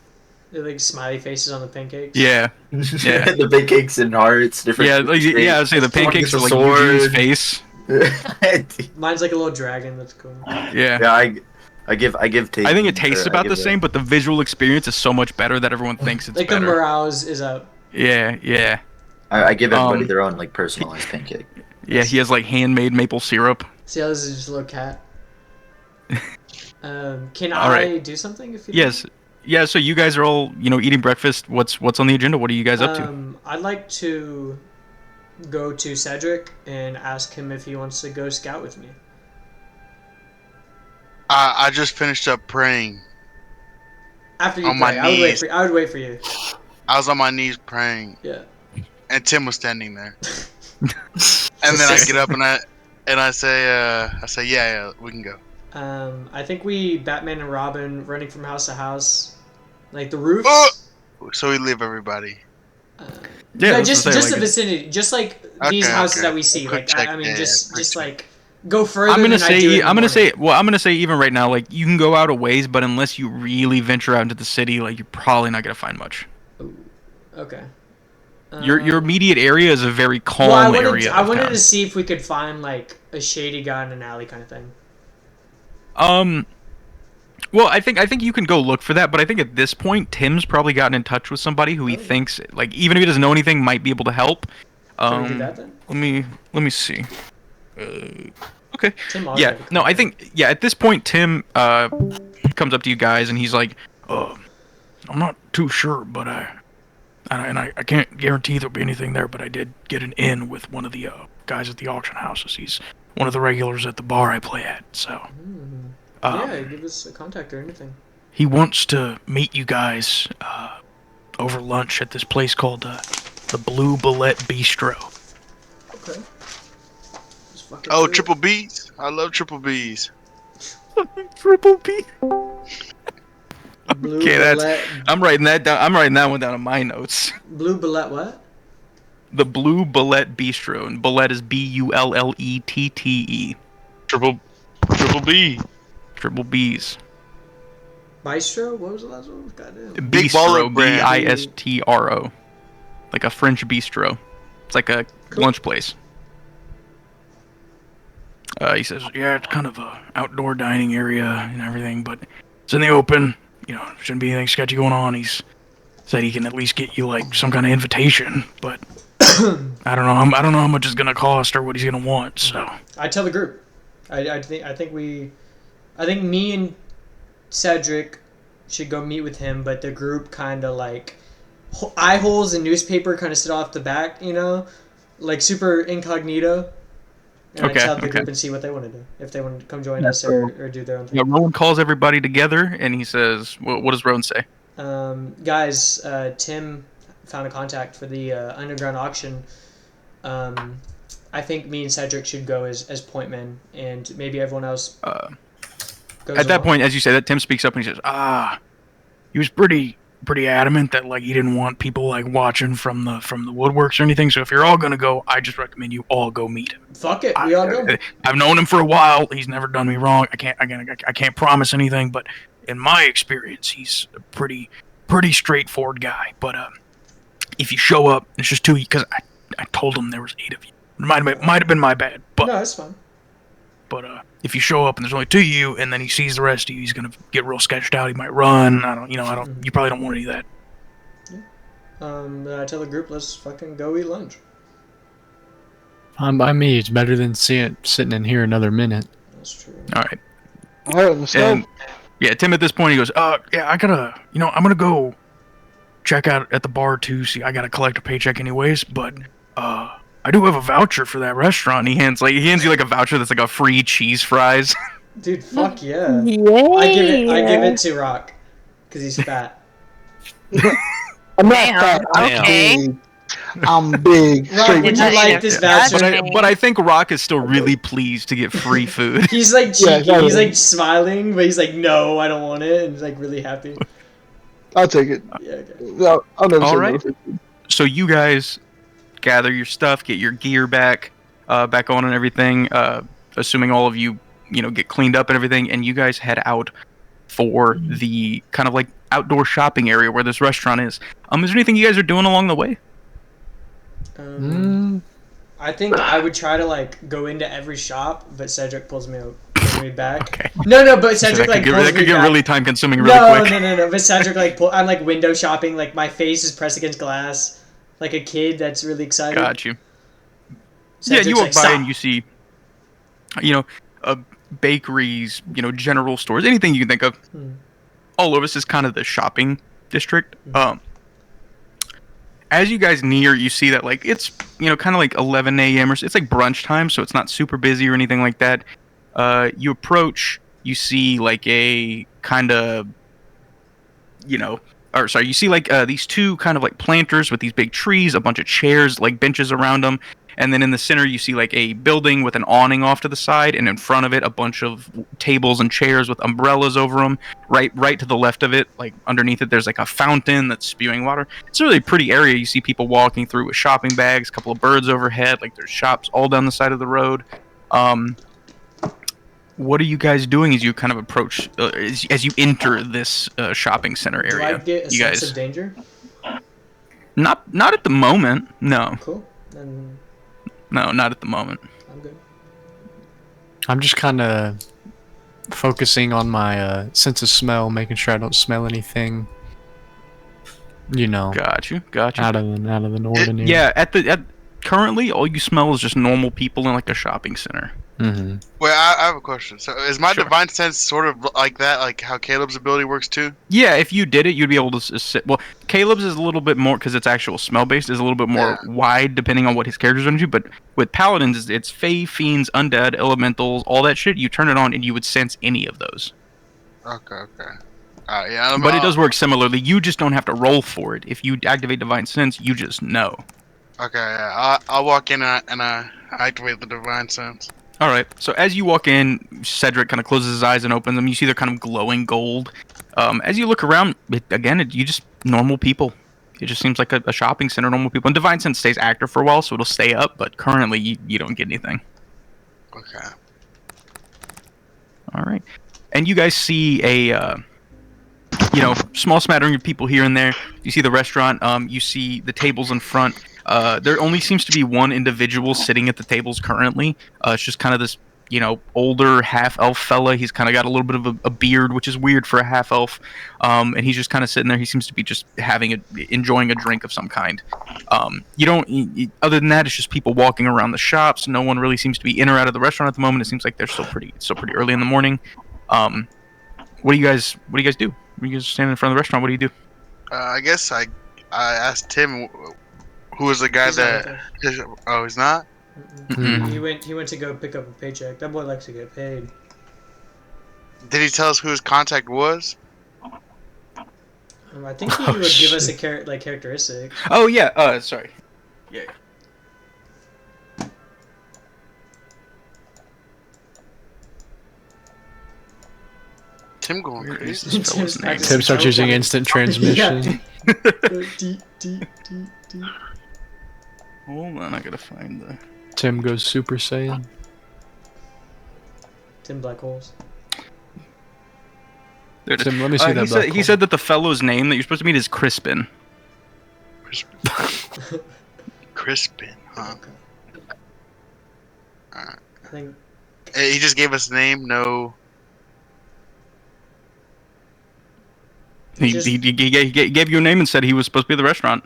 They're like smiley faces on the pancakes. Yeah. Yeah. The pancakes and hearts, different. Yeah, I'd say the pancakes are like Eugene's face. Mine's like a little dragon. That's cool. Yeah. Yeah, I give taste. I think it tastes about the same, but the visual experience is so much better that everyone thinks it's like better. the morale is up. Yeah. I give everybody their own like personalized pancake. Yeah, he has like handmade maple syrup. See how this is just a little cat. Can All I right. do something if you? Yes. Yeah, so you guys are all, eating breakfast. What's on the agenda? What are you guys up to? I'd like to go to Cedric and ask him if he wants to go scout with me. I just finished up praying. After you On my pray, I knees. would wait for you. I was on my knees praying, Yeah. and Tim was standing there. And then I get up and I say, yeah, we can go. I think we Batman and Robin running from house to house, like the roofs. So we leave everybody. Yeah, that's just what I'm saying, the like, vicinity, just like these Okay, houses okay. that we see. Quick Like check, I mean, yeah, just quick check. like go further. I'm gonna than I do in say the I'm gonna morning. say even right now, like you can go out a ways, but unless you really venture out into the city, like you're probably not gonna find much. Okay. Your immediate area is a very calm Well, I area. I of wanted town. to see if we could find like a shady guy in an alley kind of thing. Well, I think you can go look for that, but I think at this point, Tim's probably gotten in touch with somebody who he thinks, like, even if he doesn't know anything, might be able to help. Can we do that then? Let me see. Okay. Tim Yeah. No, I think at this point, Tim comes up to you guys and he's like, I'm not too sure, but I can't guarantee there'll be anything there, but I did get an in with one of the guys at the auction houses. He's one of the regulars at the bar I play at, so. Yeah, give us a contact or anything. He wants to meet you guys over lunch at this place called the Blue Bullet Bistro. Okay. Just fucking Oh, do it. triple B's. I love triple B's. Triple B. Blue Okay, bullet. I'm writing that down. I'm writing that one down in my notes. Blue bullet. What? The Blue Bullet Bistro, and Bullet is Bullettee. Triple B. Triple B's. Bistro? What was the last one? Goddamn. Big Bistro, baller brand. Bistro, like a French bistro. It's like a lunch place. He says, yeah, it's kind of a outdoor dining area and everything, but it's in the open. Shouldn't be anything sketchy going on. He's said he can at least get you like some kind of invitation, but I don't know how much it's gonna cost or what he's gonna want. So I tell the group. I think me and Cedric should go meet with him, but the group kind of like eye holes and newspaper kind of sit off the back, like super incognito. And I tell the group and see what they want to do. If they want to come join us or do their own thing. yeah, Rowan calls everybody together and he says, what does Rowan say? Guys, Tim found a contact for the underground auction. I think me and Cedric should go as point men, and maybe everyone else goes At that along. point, as you say that, Tim speaks up and he says, he was pretty adamant that like he didn't want people like watching from the woodworks or anything. So if you're all gonna go, I just recommend you all go meet him. Fuck it, we all go. I've known him for a while. He's never done me wrong. I can't promise anything, but in my experience, he's a pretty straightforward guy. But if you show up, it's just 2 because I told him there was 8 of you. It might have been my bad, but No, it's fine. But if you show up and there's only 2 of you, and then he sees the rest of you, he's gonna get real sketched out. He might run. You probably don't want any of that. I tell the group, let's fucking go eat lunch. By me, it's better than sitting in here another minute. That's true. All right. All right, let's And go. yeah, Tim at this point he goes, yeah, I gotta, I'm gonna go check out at the bar too. See, I gotta collect a paycheck anyways, but I do have a voucher for that restaurant. He hands you like a voucher that's like a free cheese fries. Dude, fuck yeah. Yay! I give it to Rock because he's fat. I'm not Damn, fat. I'm okay. big. I'm big. Rock, Straight would Not you like even this fat. voucher? But I think Rock is still really pleased to get free food. He's like Yeah, cheeky. no, He's yeah. like smiling, but he's like, no, I don't want it, and he's like really happy. I'll take it. Yeah, okay. No, I'll never All say right. no. So you guys gather your stuff, get your gear back on and everything. Assuming all of you, get cleaned up and everything, and you guys head out for the kind of like outdoor shopping area where this restaurant is. Is there anything you guys are doing along the way? I think I would try to like go into every shop, but Cedric pulls me back. Okay. No, but Cedric like pulls that me could get back. really time consuming really No, quick. no. But Cedric I'm like window shopping. Like my face is pressed against glass, like a kid that's really excited. Got you. Cedric's you walk like, by "Stop." and you see, bakeries, general stores, anything you can think of. All over. This is kind of the shopping district. As you guys near, you see that like it's kind of like 11 a.m. or so. It's like brunch time, so it's not super busy or anything like that. You approach, you see like a kind of, you see like these two kind of like planters with these big trees, a bunch of chairs, like benches around them. And then in the center, you see like a building with an awning off to the side, and in front of it, a bunch of tables and chairs with umbrellas over them. Right to the left of it, like underneath it, there's like a fountain that's spewing water. It's a really pretty area. You see people walking through with shopping bags, a couple of birds overhead. Like there's shops all down the side of the road. What are you guys doing as you kind of approach, as you enter this shopping center area? Do I get a sense of danger? Not at the moment. No. Cool. Then No, not at the moment. I'm good. I'm just kind of focusing on my sense of smell, making sure I don't smell anything. Got you. Out of the northern area. Yeah, currently all you smell is just normal people in like a shopping center. Mm-hmm. Wait, I have a question. So is my Sure. divine sense sort of like that, like how Caleb's ability works too? Yeah, if you did it, you'd be able to sit. Well, Caleb's is a little bit more because it's actual smell based. Is a little bit more wide depending on what his character's into. But with paladins, it's fae, fiends, undead, elementals, all that shit. You turn it on and you would sense any of those. Okay. Yeah. But it does work similarly. You just don't have to roll for it. If you activate divine sense, you just know. Okay. Yeah. I'll walk in and I activate the divine sense. All right. So as you walk in, Cedric kind of closes his eyes and opens them. You see they're kind of glowing gold. As you look around, you just normal people. It just seems like a shopping center, normal people. And Divine Sense stays active for a while, so it'll stay up. But currently, you don't get anything. Okay. All right. And you guys see a small smattering of people here and there. You see the restaurant. You see the tables in front. There only seems to be one individual sitting at the tables currently. It's just kind of this, older half-elf fella. He's kind of got a little bit of a beard, which is weird for a half-elf. And he's just kind of sitting there. He seems to be just enjoying a drink of some kind. Other than that, it's just people walking around the shops. No one really seems to be in or out of the restaurant at the moment. It seems like they're still pretty early in the morning. What do you guys do? When you guys are standing in front of the restaurant, what do you do? I guess I asked Tim who was the guy He's not there. Oh, he's not? He went to go pick up a paycheck. That boy likes to get paid. Did he tell us who his contact was? I think he would give us a characteristic. Oh yeah. Sorry. Yeah. Tim going Where is crazy. this fella's name? Tim starts using instant transmission. Hold on, I gotta find the. Tim goes Super Saiyan. Tim Black Holes. There it is. Tim, let me see that black he hole. said that the fellow's name that you're supposed to meet is Crispin. Crispin, huh? I think He just gave us a name, no. He gave you a name and said he was supposed to be at the restaurant.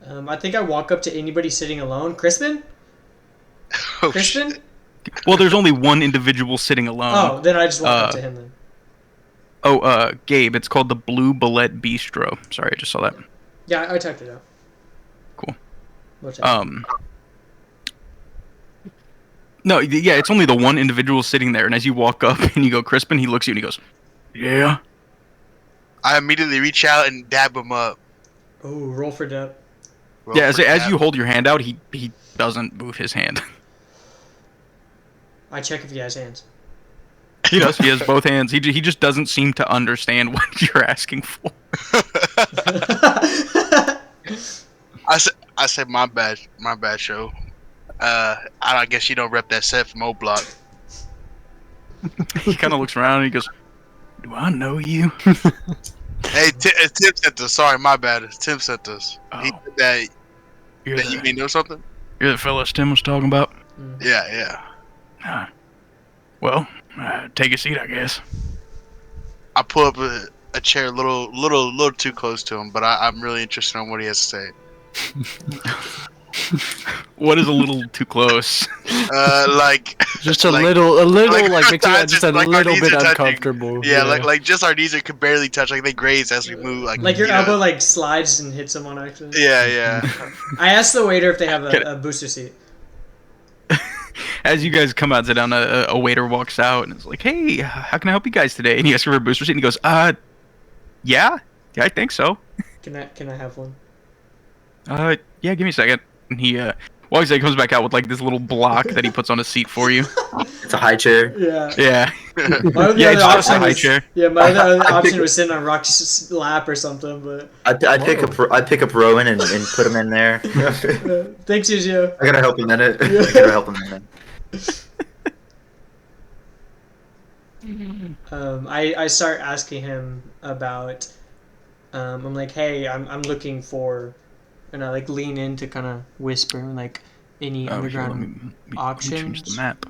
I think I walk up to anybody sitting alone. Crispin? Oh, Crispin? shit. Well, there's only one individual sitting alone. Oh, then I just walk up to him then. Gabe, it's called the Blue Bullet Bistro. Sorry, I just saw that. Yeah, I typed it out. Cool. We'll check. No, yeah, it's only the one individual sitting there, and as you walk up and you go, Crispin, he looks at you and he goes, "Yeah." I immediately reach out and dab him up. Oh, roll for depth. Roll Yeah, for as dab. you hold your hand out, he doesn't move his hand. I check if he has hands. He does. He has both hands. He just doesn't seem to understand what you're asking for. I said my bad show. I guess you don't rep that set from O Block. He kind of looks around and he goes, "Do I know you?" Hey, Tim sent us. Sorry, my bad. Tim sent us. He Oh. said that You're you may know something. You're the fellas Tim was talking about. Yeah. Well, take a seat, I guess. I pull up a chair a little too close to him, but I'm really interested in what he has to say. What is a little too close? Like Just a like- little, like makes you just just a like our little knees bit are touching. uncomfortable. Yeah, like just our knees could barely touch, like they graze as we move. Like your you know. elbow like slides and hits him on accident. Yeah. I asked the waiter if they have a booster seat. As you guys come out, sit down, a waiter walks out and is like, "Hey, how can I help you guys today?" And he asks for a booster seat and he goes, yeah, I think so. Can I have one? Yeah, give me a second." And he walks in, comes back out with like this little block that he puts on a seat for you. It's a high chair. Yeah. Yeah. My other Yeah, it's just a option high was, chair. yeah, my other I option pick- was sitting on Rock's lap or something, but I pick up Rowan and put him in there. thanks, Yuzio. I gotta help him in it. I gotta help him in it. I start asking him about. I'm like, hey, I'm looking for, and I like lean in to kind of whisper like any underground let me options. change the map.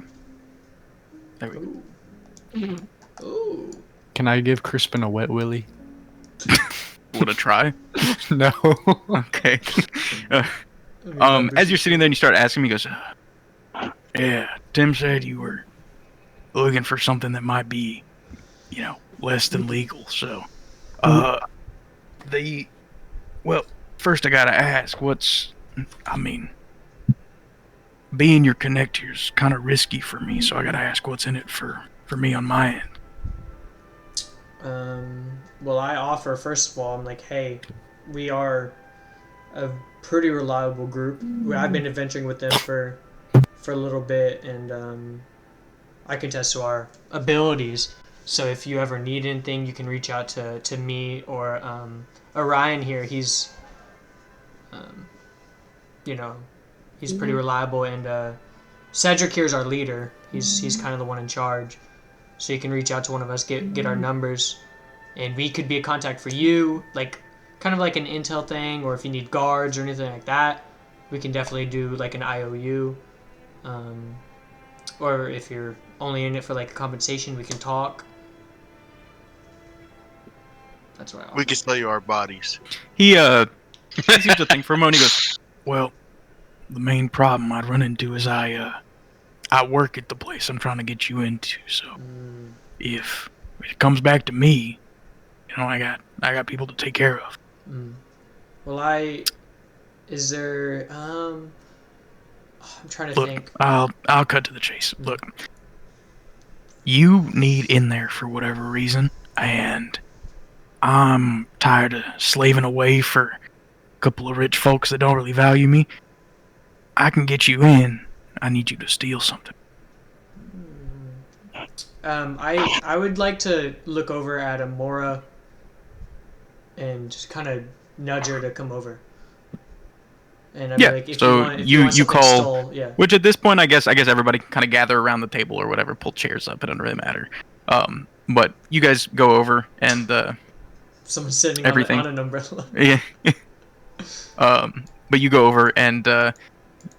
There we go. Ooh. Can I give Crispin a wet willy? Want to try? No. Okay. As you're sitting there and you start asking me, he goes, "Yeah, Tim said you were looking for something that might be, less than legal. So, well, first I gotta ask, being your connector is kind of risky for me, so I gotta ask what's in it for me on my end." Well, I offer, first of all, I'm like, hey, we are a pretty reliable group. I've been adventuring with them for a little bit, and I can test to our abilities. So if you ever need anything, you can reach out to me or Orion here. He's, he's pretty reliable, and Cedric here is our leader. He's kind of the one in charge. So you can reach out to one of us, get our numbers, and we could be a contact for you, like kind of like an intel thing, or if you need guards or anything like that, we can definitely do like an IOU. Or if you're only in it for like compensation, we can talk. That's what I offer. We can sell you our bodies. He seems to think for a moment. He goes, "Well, the main problem I'd run into is I work at the place I'm trying to get you into. So if it comes back to me, I got people to take care of." Well, is there I'm trying to Look, think. I'll cut to the chase. Look, you need in there for whatever reason, and I'm tired of slaving away for a couple of rich folks that don't really value me. I can get you in. I need you to steal something. I would like to look over at Amora and just kind of nudge her to come over. And I'd Yeah, be like, if so you want you something call, stole, yeah. which at this point, I guess everybody can kind of gather around the table or whatever, pull chairs up. It doesn't really matter. But you guys go over and Someone's sitting everything. on an umbrella. Yeah. But you go over and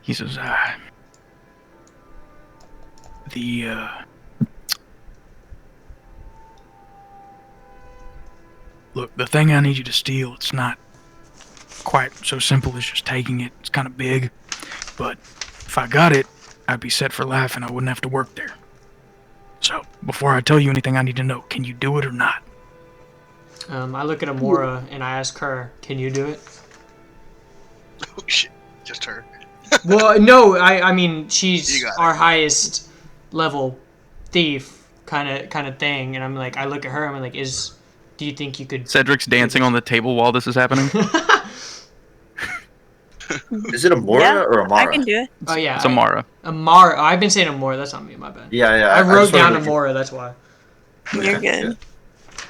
he says, look, the thing I need you to steal, it's not quite so simple as just taking it. It's kind of big, but if I got it, I'd be set for life and I wouldn't have to work there. So, before I tell you anything, I need to know, can you do it or not? I look at Amora and I ask her, can you do it? Oh shit, just her. Well, no, I mean You she's got our it. highest level thief kind of thing, and I'm like, I look at her, I'm like, do you think you could? Cedric's dancing on the table while this is happening. Is it Amora Yeah, or I Amara? can do it. Oh yeah, It's Amara. Amara. Oh, I've been saying Amora. That's not me. My bad. Yeah. I wrote just wanted down to- Amora. That's why. You're good.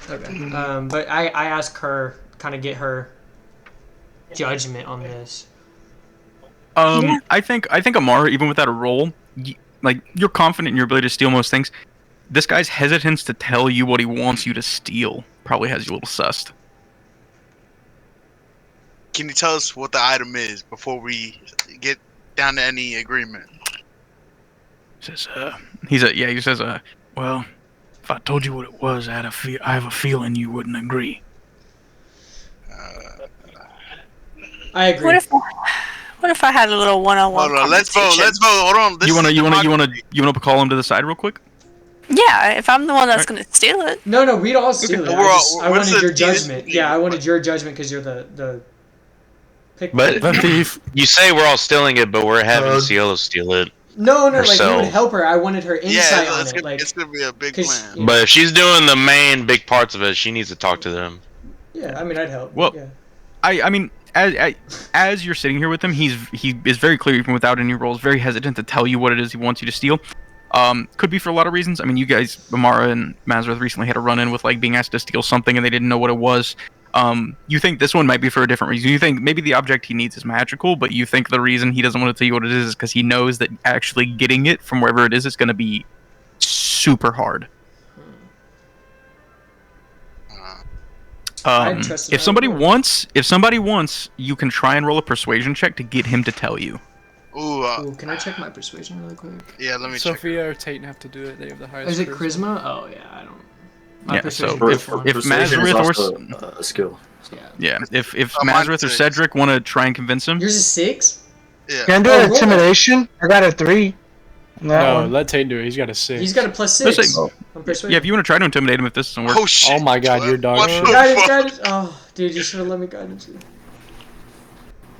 Okay. But I asked her, kind of get her judgment on this. Yeah. I think Amara, even without a roll, like you're confident in your ability to steal most things. This guy's hesitance to tell you what he wants you to steal probably has you a little sussed. Can you tell us what the item is before we get down to any agreement? He says, he says, well, if I told you what it was, I have a feeling you wouldn't agree. I agree. What if I had a little one-on-one Hold on, let's vote. conversation? Let's vote. Hold on. This You is wanna democracy. call him to the side real quick? Yeah, if I'm the one that's gonna steal it. No, we'd all steal it. I what's wanted the your deal? judgment. Yeah, I wanted your judgment because you're the pick. But The thief. you say we're all stealing it, but we're having Cielo steal it. No, like you herself. would help her. I wanted her Yeah, insight on it's it. gonna, Like, it's gonna be a big 'cause- plan. Yeah. But if she's doing the main big parts of it, she needs to talk to them. yeah, I mean, I'd help. Well, yeah. I mean, as you're sitting here with him, he is very clear, even without any rolls, very hesitant to tell you what it is he wants you to steal. Could be for a lot of reasons. I mean, you guys, Amara and Mazareth, recently had a run-in with like being asked to steal something and they didn't know what it was. You think this one might be for a different reason. You think maybe the object he needs is magical, but you think the reason he doesn't want to tell you what it is because he knows that actually getting it from wherever it is going to be super hard. I'd trust him If somebody wants, you can try and roll a persuasion check to get him to tell you. Ooh, Ooh, can I check my persuasion really quick? yeah, let me check. Sophia or Tate have to do it. They have the highest. Is it charisma? Oh yeah, I don't. My Yeah, persuasion so is if one. Persuasion is Mazareth also or a skill. yeah, if mine's Mazareth or 6. Cedric want to try and convince him, Yours is 6. Yeah. Can I do Oh, an roll intimidation? I got a 3. on that No, one. let Tate do it. He's got a 6. He's got a plus Let's 6 say- on persuasion. yeah, if you want to try to intimidate him, if this doesn't work, Oh shit! Oh my god, you're dog What shit. the Guidance, fuck? guidance. Oh, dude, you should have let me guidance you.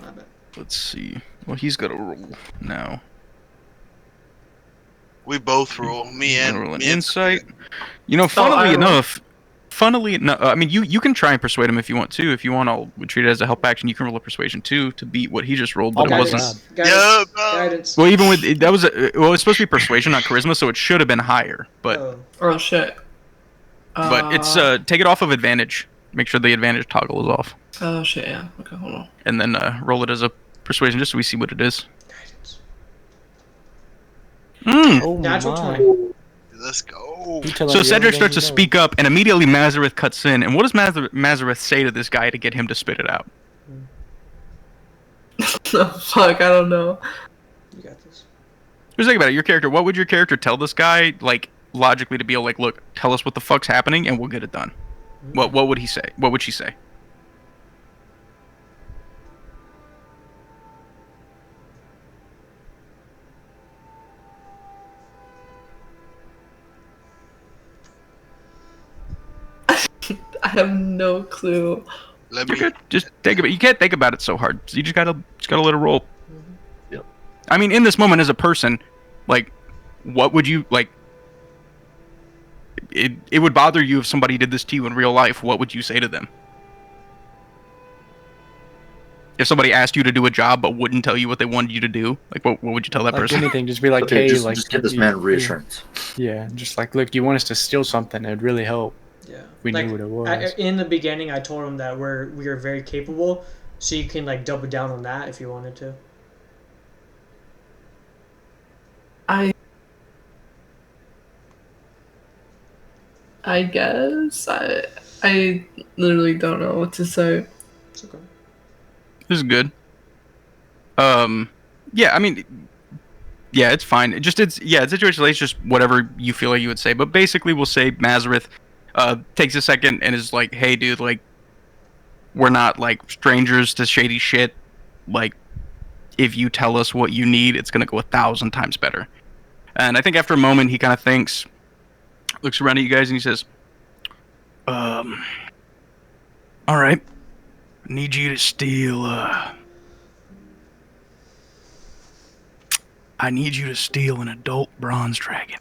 My bad. let's see. Well, he's got a roll now. We both roll. Me and Roll an me and insight. You know, I funnily roll. enough, I mean, you can try and persuade him if you want to. If you want, I'll treat it as a help action. You can roll a persuasion too to beat what he just rolled, but Oh it my wasn't. God. Guidance. Yeah, no. Guidance. Well, even with that was it's supposed to be persuasion, not charisma, so it should have been higher. But Oh. Oh shit. it's take it off of advantage. Make sure the advantage toggle is off, Oh shit, yeah. Okay, hold on. and then roll it as a persuasion just so we see what it is. Guidance. Oh Natural my. 20. Let's go. You tell So him Cedric everything starts to you know. speak up, and immediately Mazareth cuts in. And what does Mazareth say to this guy to get him to spit it out? Oh, fuck, I don't know. You got this. Just think about it. Your character. What would your character tell this guy, like logically, to be like, look, tell us what the fuck's happening, and we'll get it done. What would he say? What would she say? I have no clue. Let You're me. good. Just think about it. You can't think about it so hard. So you just gotta let it roll. Yep. I mean, in this moment, as a person, like, what would you like? It would bother you if somebody did this to you in real life. What would you say to them? If somebody asked you to do a job but wouldn't tell you what they wanted you to do, like, what would you tell that Like person? anything, just be like, Okay, hey, just, like, just give this you- man reassurance. Yeah, just like, look, you want us to steal something? It'd really help. Yeah. We knew what it was. In the beginning, I told him that we are very capable, so you can like double down on that if you wanted to. I guess I literally don't know what to say. It's okay. This is good. Yeah, I mean, yeah, it's fine. It's situation like, it's just whatever you feel like you would say. But basically, we'll say Mazareth takes a second and is like, "Hey, dude, like, we're not like strangers to shady shit. Like, if you tell us what you need, it's gonna go 1,000 times better." And I think after a moment, he kind of thinks, looks around at you guys, and he says, "All right, I need you to steal I need you to steal an adult bronze dragon.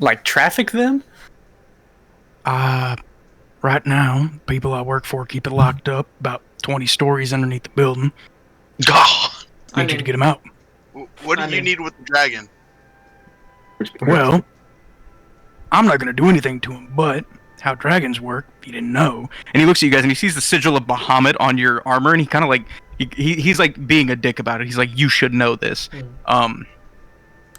Like, traffic them? Right now, people I work for keep it locked up about 20 stories underneath the building. God. Need you to get them out. What do you need with the dragon? Well, I'm not going to do anything to him, but how dragons work, if you didn't know. And he looks at you guys and he sees the sigil of Bahamut on your armor, and he kind of like, he's like being a dick about it. He's like, you should know this.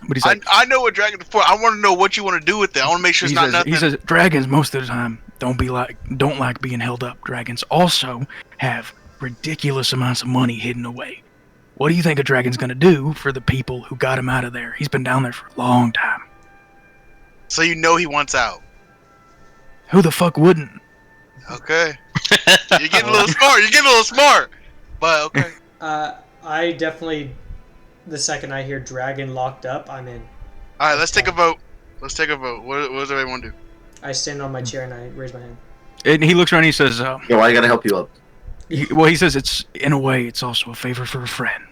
But he's like, I know what dragon for. I want to know what you want to do with it. I want to make sure it's not nothing. He says, dragons most of the time don't like being held up. Dragons also have ridiculous amounts of money hidden away. What do you think a dragon's gonna do for the people who got him out of there? He's been down there for a long time. So you know he wants out. Who the fuck wouldn't? Okay. You're getting a little smart. You're getting a little smart. But okay. I definitely, the second I hear dragon locked up, I'm in. All right, let's take a vote. Let's take a vote. What does everybody want to do? I stand on my chair and I raise my hand. And he looks around and he says, Yo, I gotta help you up. He says it's, in a way, it's also a favor for a friend.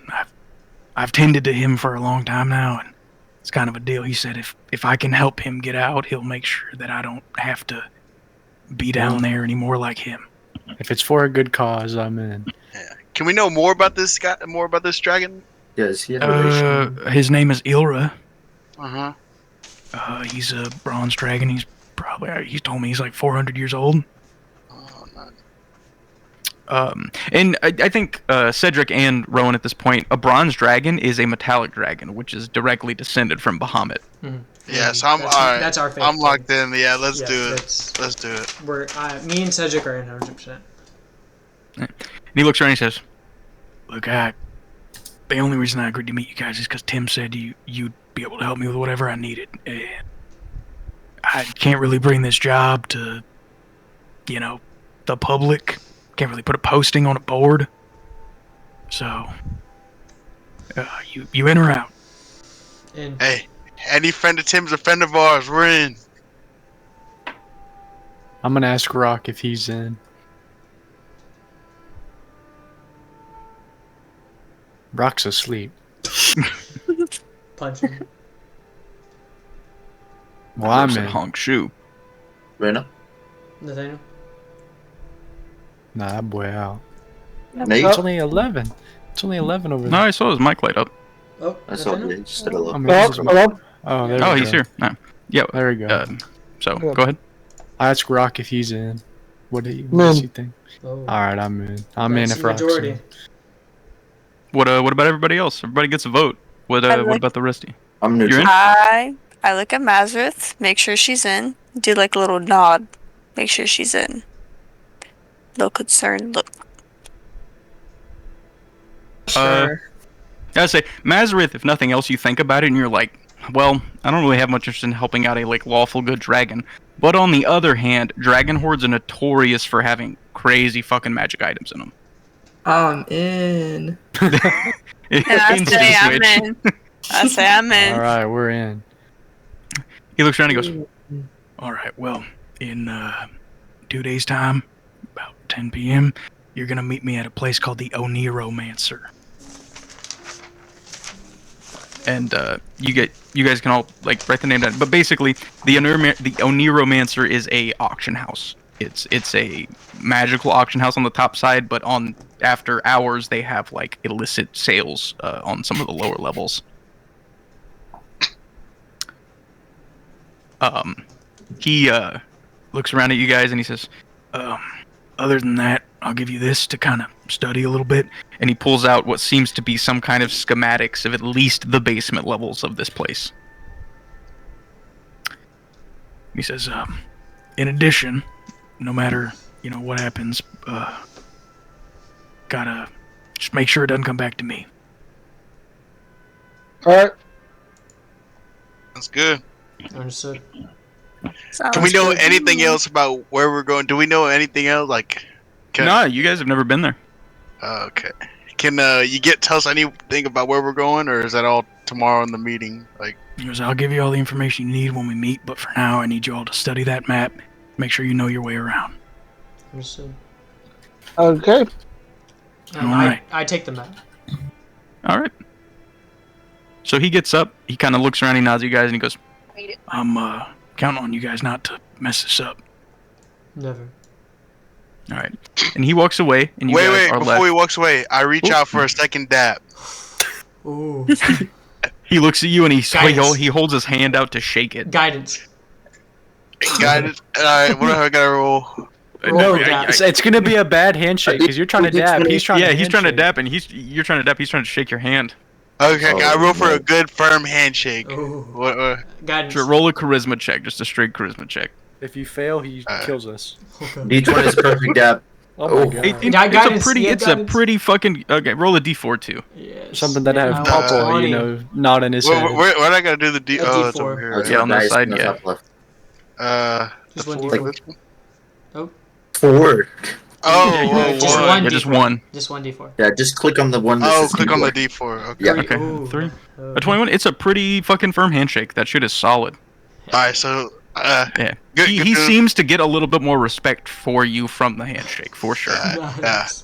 I've tended to him for a long time now, and it's kind of a deal. He said if I can help him get out, he'll make sure that I don't have to be down there anymore like him. If it's for a good cause, I'm in. Yeah. Can we know more about this guy? More about this dragon? Yes, he had a relation. His name is Ilra. Uh-huh. He's a bronze dragon. He's told me he's like 400 years old. Oh, nice. And I think Cedric and Rowan at this point, a bronze dragon is a metallic dragon, which is directly descended from Bahamut. Mm-hmm. Yeah, so I'm alright. That's our favorite. I'm locked in. Yeah, let's do it. Let's do it. We're me and Cedric are in 100%. And he looks around and he says, "Look, the only reason I agreed to meet you guys is because Tim said you'd be able to help me with whatever I needed. And I can't really bring this job to, the public. Can't really put a posting on a board. So, you in or out?" In. Hey, any friend of Tim's a friend of ours. We're in. I'm gonna ask Rock if he's in. Rock's asleep. Punch him. Well, I'm in. Honk shoe. Rena? Nathaniel? Nah, that boy out. Nate? It's only 11. It's only 11 over there. No, I saw his mic light up. Oh, I saw it. Just I mean, Hello? oh, there we Oh, go. he's here. No. Yeah. There we go. So, go ahead. I asked Rock if he's in. What does he think? Oh. Alright, I'm in. I'm in That's if the Rock's majority. in. What about everybody else? Everybody gets a vote. What about the rest of you? I'm You're neutral. in? I look at Mazareth, make sure she's in. Do like a little nod, make sure she's in. Little concerned look. Sure. I say, Mazareth, if nothing else, you think about it and you're like, well, I don't really have much interest in helping out a lawful good dragon. But on the other hand, dragon hordes are notorious for having crazy fucking magic items in them. I'm in. And I say I'm in. I say I'm in. Alright, we're in. He looks around and he goes, alright, well, in 2 days' time, about 10 p.m., you're going to meet me at a place called the Oniromancer. And you guys can all write the name down. But basically, the Oniromancer is a auction house. It's a magical auction house on the top side, but after hours they have illicit sales on some of the lower levels. He looks around at you guys and he says, other than that, I'll give you this to kind of study a little bit. And he pulls out what seems to be some kind of schematics of at least the basement levels of this place. He says, in addition, no matter, what happens, gotta just make sure it doesn't come back to me. Alright. That's good. Understood. Can we know anything else about where we're going? Do we know anything else? No, you guys have never been there. Okay. Can you tell us anything about where we're going, or is that all tomorrow in the meeting? He goes, I'll give you all the information you need when we meet, but for now I need you all to study that map, make sure you know your way around. Understood. Okay. Alright. I take the map. All right. So he gets up. He kind of looks around. He nods at you guys, and he goes, "I'm counting on you guys not to mess this up." Never. All right. And he walks away, and you wait, guys are before left. he walks away, I reach out for a second dab. Ooh. He looks at you, and Guidance. he holds his hand out to shake it. Guidance. Guided. Alright, what do I gotta roll? Roll I- dab. It's gonna be a bad handshake because you're trying to dab. He's trying to he's trying to handshake. dap, and you're trying to dap. He's trying to shake your hand. Okay, Oh, I roll for no. a good firm handshake. Ooh. What, Guidance. Sure, roll a charisma check, just a straight charisma check. If you fail, he kills us. D20 is perfect dab. Oh Oh. my god. It's a pretty fucking okay. Roll a d4 too. Yes. Something that Yeah, have I Papa, want you 20. know, not in his where, head. where I gotta do the D? A Oh, it's D4. over Oh, it's here. Yeah, on the nice, side, no yeah. top left. Just The one four, D4. this one? 4. Oh, Yeah, whoa, just whoa. one Yeah, just D4. one. Just one D4. Yeah, just click on the one. That Oh, says click on the D4. D4. Okay. Yeah. Okay, Ooh. 3. A 21. It's a pretty fucking firm handshake. That shit is solid. Alright, so Yeah. Good- he good he to- seems to get a little bit more respect for you from the handshake, for sure. Nice.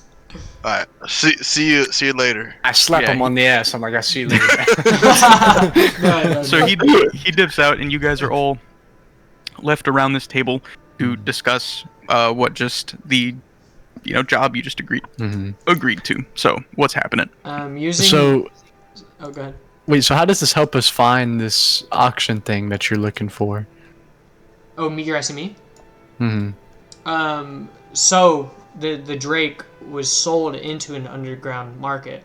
alright. See you later. I slap Yeah, him on the ass. I'm like, I see you later. No, So no. he dips out, and you guys are all left around this table to discuss what just the job you just agreed to. So what's happening? Using. So, Oh, go ahead. wait. So how does this help us find this auction thing that you're looking for? Oh, you're asking me? Hmm. So the Drake was sold into an underground market,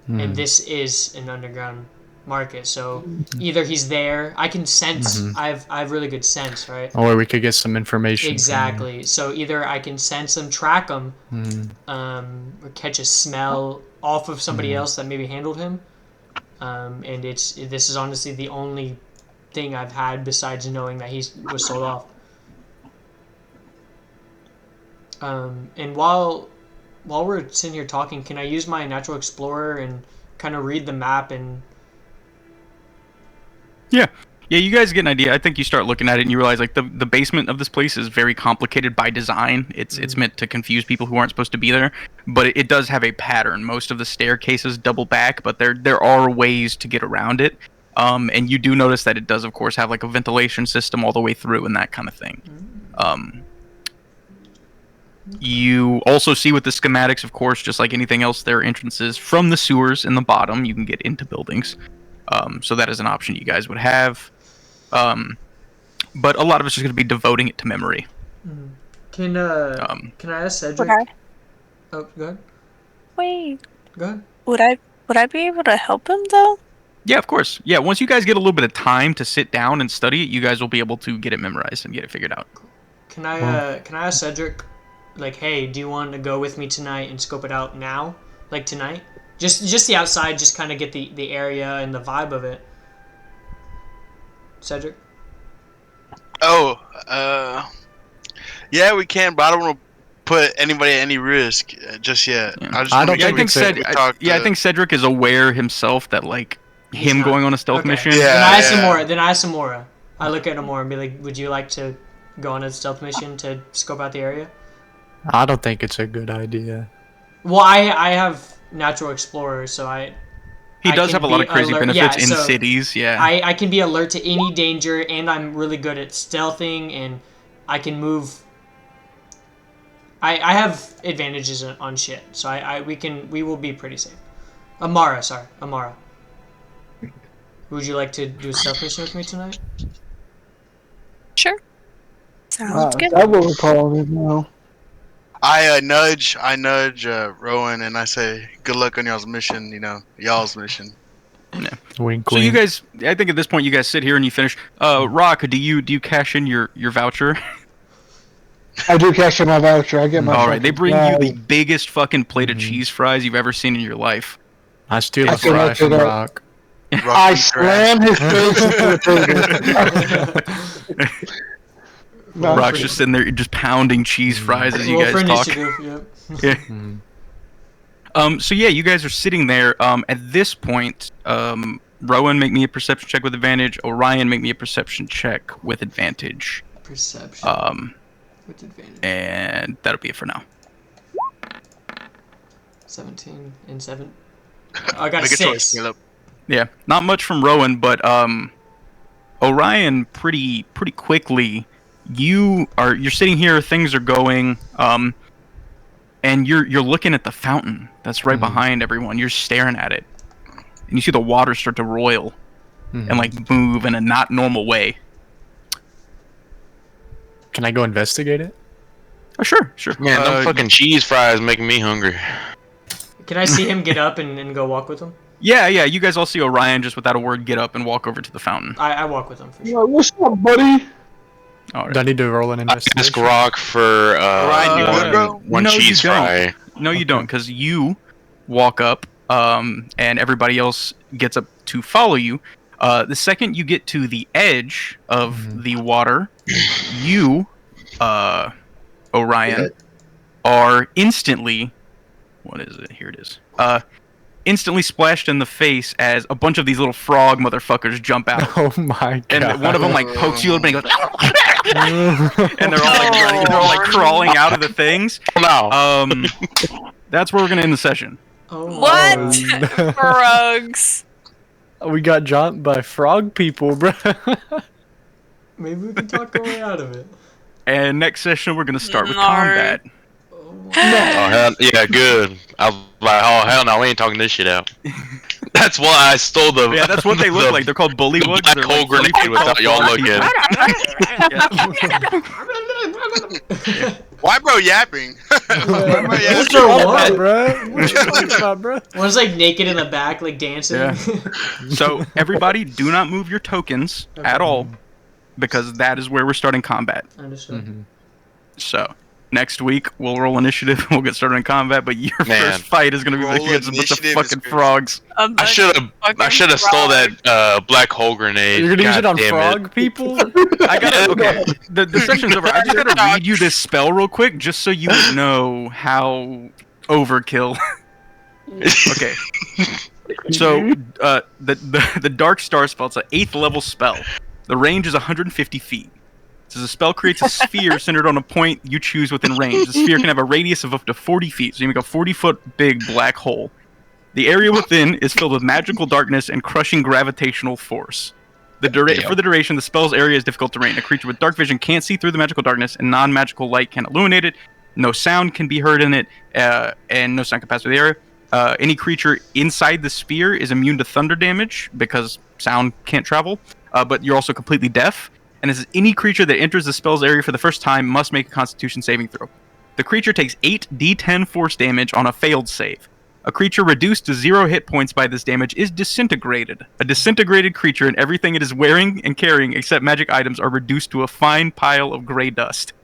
and this is an underground market. So either he's there. I can sense. I have really good sense, right? Or we could get some information. from Exactly. So either I can sense him, track him, him. or catch a smell off of somebody else that maybe handled him. And this is honestly the only thing I've had besides knowing that he was sold off. And while we're sitting here talking, can I use my Natural Explorer and kind of read the map and? Yeah, you guys get an idea. I think you start looking at it and you realize like the basement of this place is very complicated by design. It's meant to confuse people who aren't supposed to be there, but it does have a pattern. Most of the staircases double back, but there are ways to get around it. And you do notice that it does, of course, have like a ventilation system all the way through and that kind of thing. You also see with the schematics, of course, just like anything else, there are entrances from the sewers in the bottom. You can get into buildings. So that is an option you guys would have. But a lot of it's just going to be devoting it to memory. Can I ask Cedric? Okay. Oh, go ahead. Wait. Go ahead. Would I be able to help him though? Yeah, of course. Yeah, once you guys get a little bit of time to sit down and study it, you guys will be able to get it memorized and get it figured out. Can I ask Cedric, like, hey, do you want to go with me tonight and scope it out now, like tonight? Just the outside, just kind of get the area and the vibe of it. Cedric. Yeah, we can, but I don't want to put anybody at any risk just yet. Yeah. I just I wanna don't make think sure we talk I to- think Cedric is aware himself that like He's him not- going on a stealth Okay. mission. Yeah. Then I ask Samora. Then I ask Samora. I look at Amora and be like, would you like to go on a stealth mission to scope out the area? I don't think it's a good idea. Well, I have Natural Explorer, so He I does can have a lot be of crazy alert- benefits yeah, in so cities. Yeah. I can be alert to any danger, and I'm really good at stealthing, and I can move. I have advantages on shit, so we will be pretty safe. Amara. Would you like to do a stealth mission with me tonight? Sure. Sounds good. That's what we're calling it now. I nudge Rowan and I say, "Good luck on y'all's mission." Y'all's mission. Wink, So you guys, I think at this point you guys sit here and you finish. Rock, do you cash in your voucher? I do cash in my voucher. I get my. All right, they bring you the fucking biggest fucking plate of cheese fries you've ever seen in your life. I steal I a can fry look from it up. Rock. I slam his face into the table. No, Rock's just sitting there, just pounding cheese fries as you Well, for guys talk. initiative, yeah. Yeah. So yeah, you guys are sitting there. At this point, Rowan, make me a perception check with advantage. Orion, make me a perception check with advantage. Perception. With advantage. And that'll be it for now. 17 and 7. I got Make a 6. choice, Caleb. Yeah, not much from Rowan, but Orion pretty quickly. You're sitting here, things are going, and you're looking at the fountain that's right behind everyone. You're staring at it, and you see the water start to roil and like move in a not normal way. Can I go investigate it? Oh, sure. Man, them fucking cheese fries making me hungry. Can I see him get up and go walk with him? Yeah. You guys all see Orion just without a word get up and walk over to the fountain. I walk with him for Yeah, sure. what's up, buddy? All right. Do I need to roll an I investigation? ask Rock for one no, cheese you don't. fry. No, you don't, because you walk up, and everybody else gets up to follow you. The second you get to the edge of the water, you, Orion, are instantly... What is it? Here it is. Instantly splashed in the face as a bunch of these little frog motherfuckers jump out. Oh my god. And one of them like pokes you a little bit and goes... and they're all like running, they're all like crawling out of the things. No. That's where we're gonna end the session. Oh, What? no. Frogs. We got jumped by frog people, bro. maybe we can talk our way out of it. And next session we're gonna start with Gnarly. combat. Oh hell, yeah, good. I was like, oh hell no, we ain't talking this shit out. That's why I stole the. Yeah, that's what they look like. They're called bullywugs. Black They're hole like grenade 40 feet without tall y'all people. Why, bro, yapping? Why, bro, What's yapping? your what? bro? What you talking about, bro? One's like naked in the back, like dancing. Yeah. So everybody, do not move your tokens at all, because that is where we're starting combat. Understood. So next week we'll roll initiative. We'll get started in combat. But your Man. first fight is gonna be Roll against a bunch of initiative is fucking crazy. frogs. I should have stole that black hole grenade. You're gonna use it on God damn frog people? I gotta okay. The session's over. I just gotta read you this spell real quick, just so you would know how overkill. Okay. So the Dark Star spell, it's an 8th level spell. The range is 150 feet. It says the spell creates a sphere centered on a point you choose within range. The sphere can have a radius of up to 40 feet, so you make a 40-foot big black hole. The area within is filled with magical darkness and crushing gravitational force. For the duration, the spell's area is difficult terrain. A creature with dark vision can't see through the magical darkness, and non-magical light can illuminate it. No sound can be heard in it, and no sound can pass through the area. Any creature inside the sphere is immune to thunder damage because sound can't travel, but you're also completely deaf. And it says any creature that enters the spell's area for the first time must make a Constitution saving throw. The creature takes 8d10 force damage on a failed save. A creature reduced to 0 hit points by this damage is disintegrated. A disintegrated creature and everything it is wearing and carrying except magic items are reduced to a fine pile of gray dust.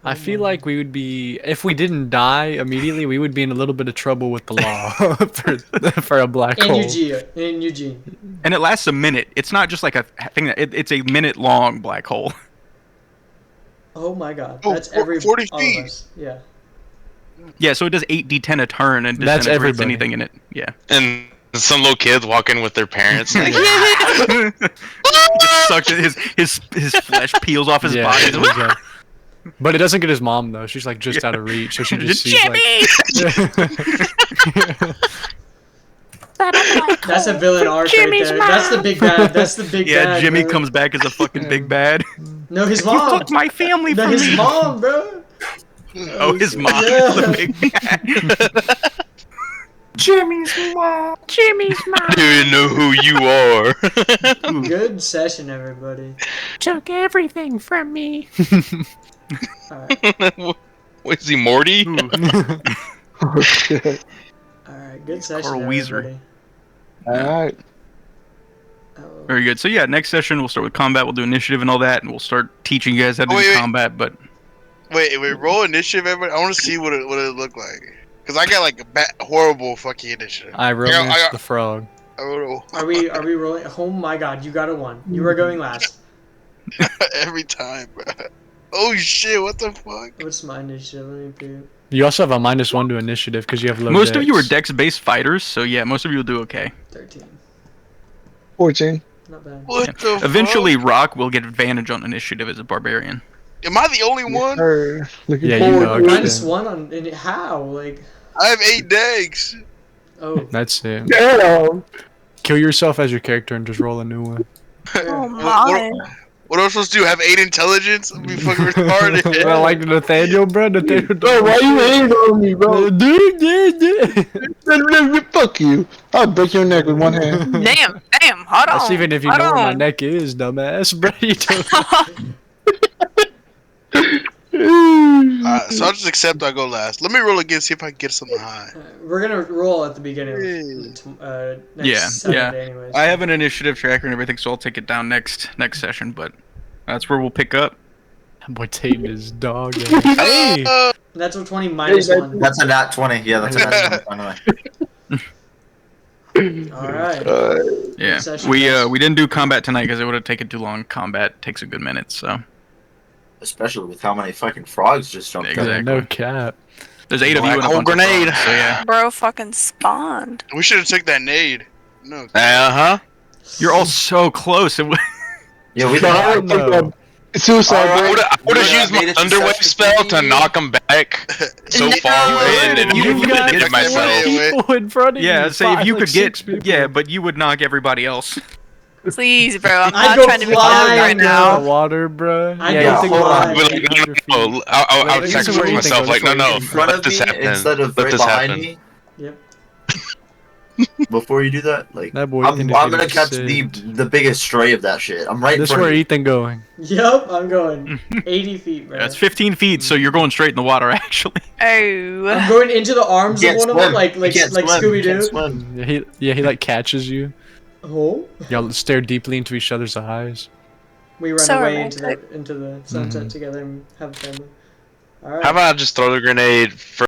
I feel like we would be, if we didn't die immediately, we would be in a little bit of trouble with the law for a black hole. In Eugene. And it lasts a minute. It's not just like a thing that it's a minute-long black hole. Oh my god. Oh, That's every 40 all feet. of us. Yeah. Yeah, so it does 8d10 a turn and That's disintegrates everybody. anything in it. Yeah. And some little kids walking with their parents. Like, Just sucked it, his flesh peels off his body. exactly. But it doesn't get his mom though. She's like just out of reach, so she just sees Jimmy! That's a villain arc right there. That's the big bad. That's the big Yeah, bad. Jimmy bro. comes back as a fucking big bad. No, his You mom. took my family No, from his me. mom, bro. Oh, his mom Yeah. is the big bad. Jimmy's mom. I don't even know who you are. Good session, everybody. Took everything from me. Alright. Was he Morty? Oh shit. Alright, good session. Carl Weezer. Everybody. Alright. Oh. Very good. So yeah, next session we'll start with combat. We'll do initiative and all that, and we'll start teaching you guys how to do combat. But Wait, roll initiative, everybody. I want to see what it look like. Cause I got like a horrible fucking initiative. I romanced the frog. Are we rolling? Oh my god, you got a 1. You are going last. Every time, bro. Oh shit! What the fuck? What's my initiative? Let me peep. You also have a -1 to initiative because you have low most of you are dex. dex-based fighters, so yeah, most of you will do okay. 13. 14. Not bad. What the Eventually, fuck? Rock will get advantage on initiative as a barbarian. Am I the only one? Looking Yeah, you forward know, to it. -1 on and how? Like I have 8 dags. Oh. That's it. Damn. Kill yourself as your character and just roll a new one. Oh my. What am I supposed to do? Have 8 intelligence? I'm be fucking retarded. Well, like Nathaniel, bro. Nathaniel, Bro, why you hating on me, bro? Fuck you. I'll break your neck with one hand. Damn, hold on. That's even if you hold know where my on. neck is, dumbass, bro. You don't. So I'll just accept I go last. Let me roll again, see if I can get something high. We're gonna roll at the beginning of next Saturday anyways. I have an initiative tracker and everything, so I'll take it down next session. But that's where we'll pick up. That boy Tatum is dog. Hey. Natural 20 minus 1. That's a nat 20. Yeah, that's a nat 20. Alright. Yeah, we didn't do combat tonight because it would have taken too long. Combat takes a good minute, so. Especially with how many fucking frogs just jumped Exactly. out. No cap. There's 8 of you and a whole bunch of grenade. frogs, so yeah. Bro fucking spawned. We should have took that nade. No. Uh-huh. You're all so close. It Yeah, we don't know. Suicide. I would have used my Thunderwave spell to knock him back so far away, and then You you got get myself. People in front of you. Yeah, say if you could get, people. yeah, but you would knock everybody else. Please, bro. I'm I'd not go trying to be flying, right The now. water, bro. I'd Yeah, go you think flying. about But it. like, no, I would This is where sacrifice you myself. think Like, no, no, in front let of this me happen. instead of Let right this behind happen. me. Yep. Before you do that, like That boy I'm Ethan gonna is catch saved. the biggest stray of that shit. I'm right in This front where of you. Ethan going. Yep, I'm going 80 feet, bro. That's 15 feet, so you're going straight in the water, actually. Oh. I'm going into the arms You of can't one of them, swim. like You can't swim. You Scooby can't Doo. swim. Yeah, he like catches you. Oh. Y'all stare deeply into each other's eyes. We run So away romantic. into the sunset together and have a family. All right. How about I just throw the grenade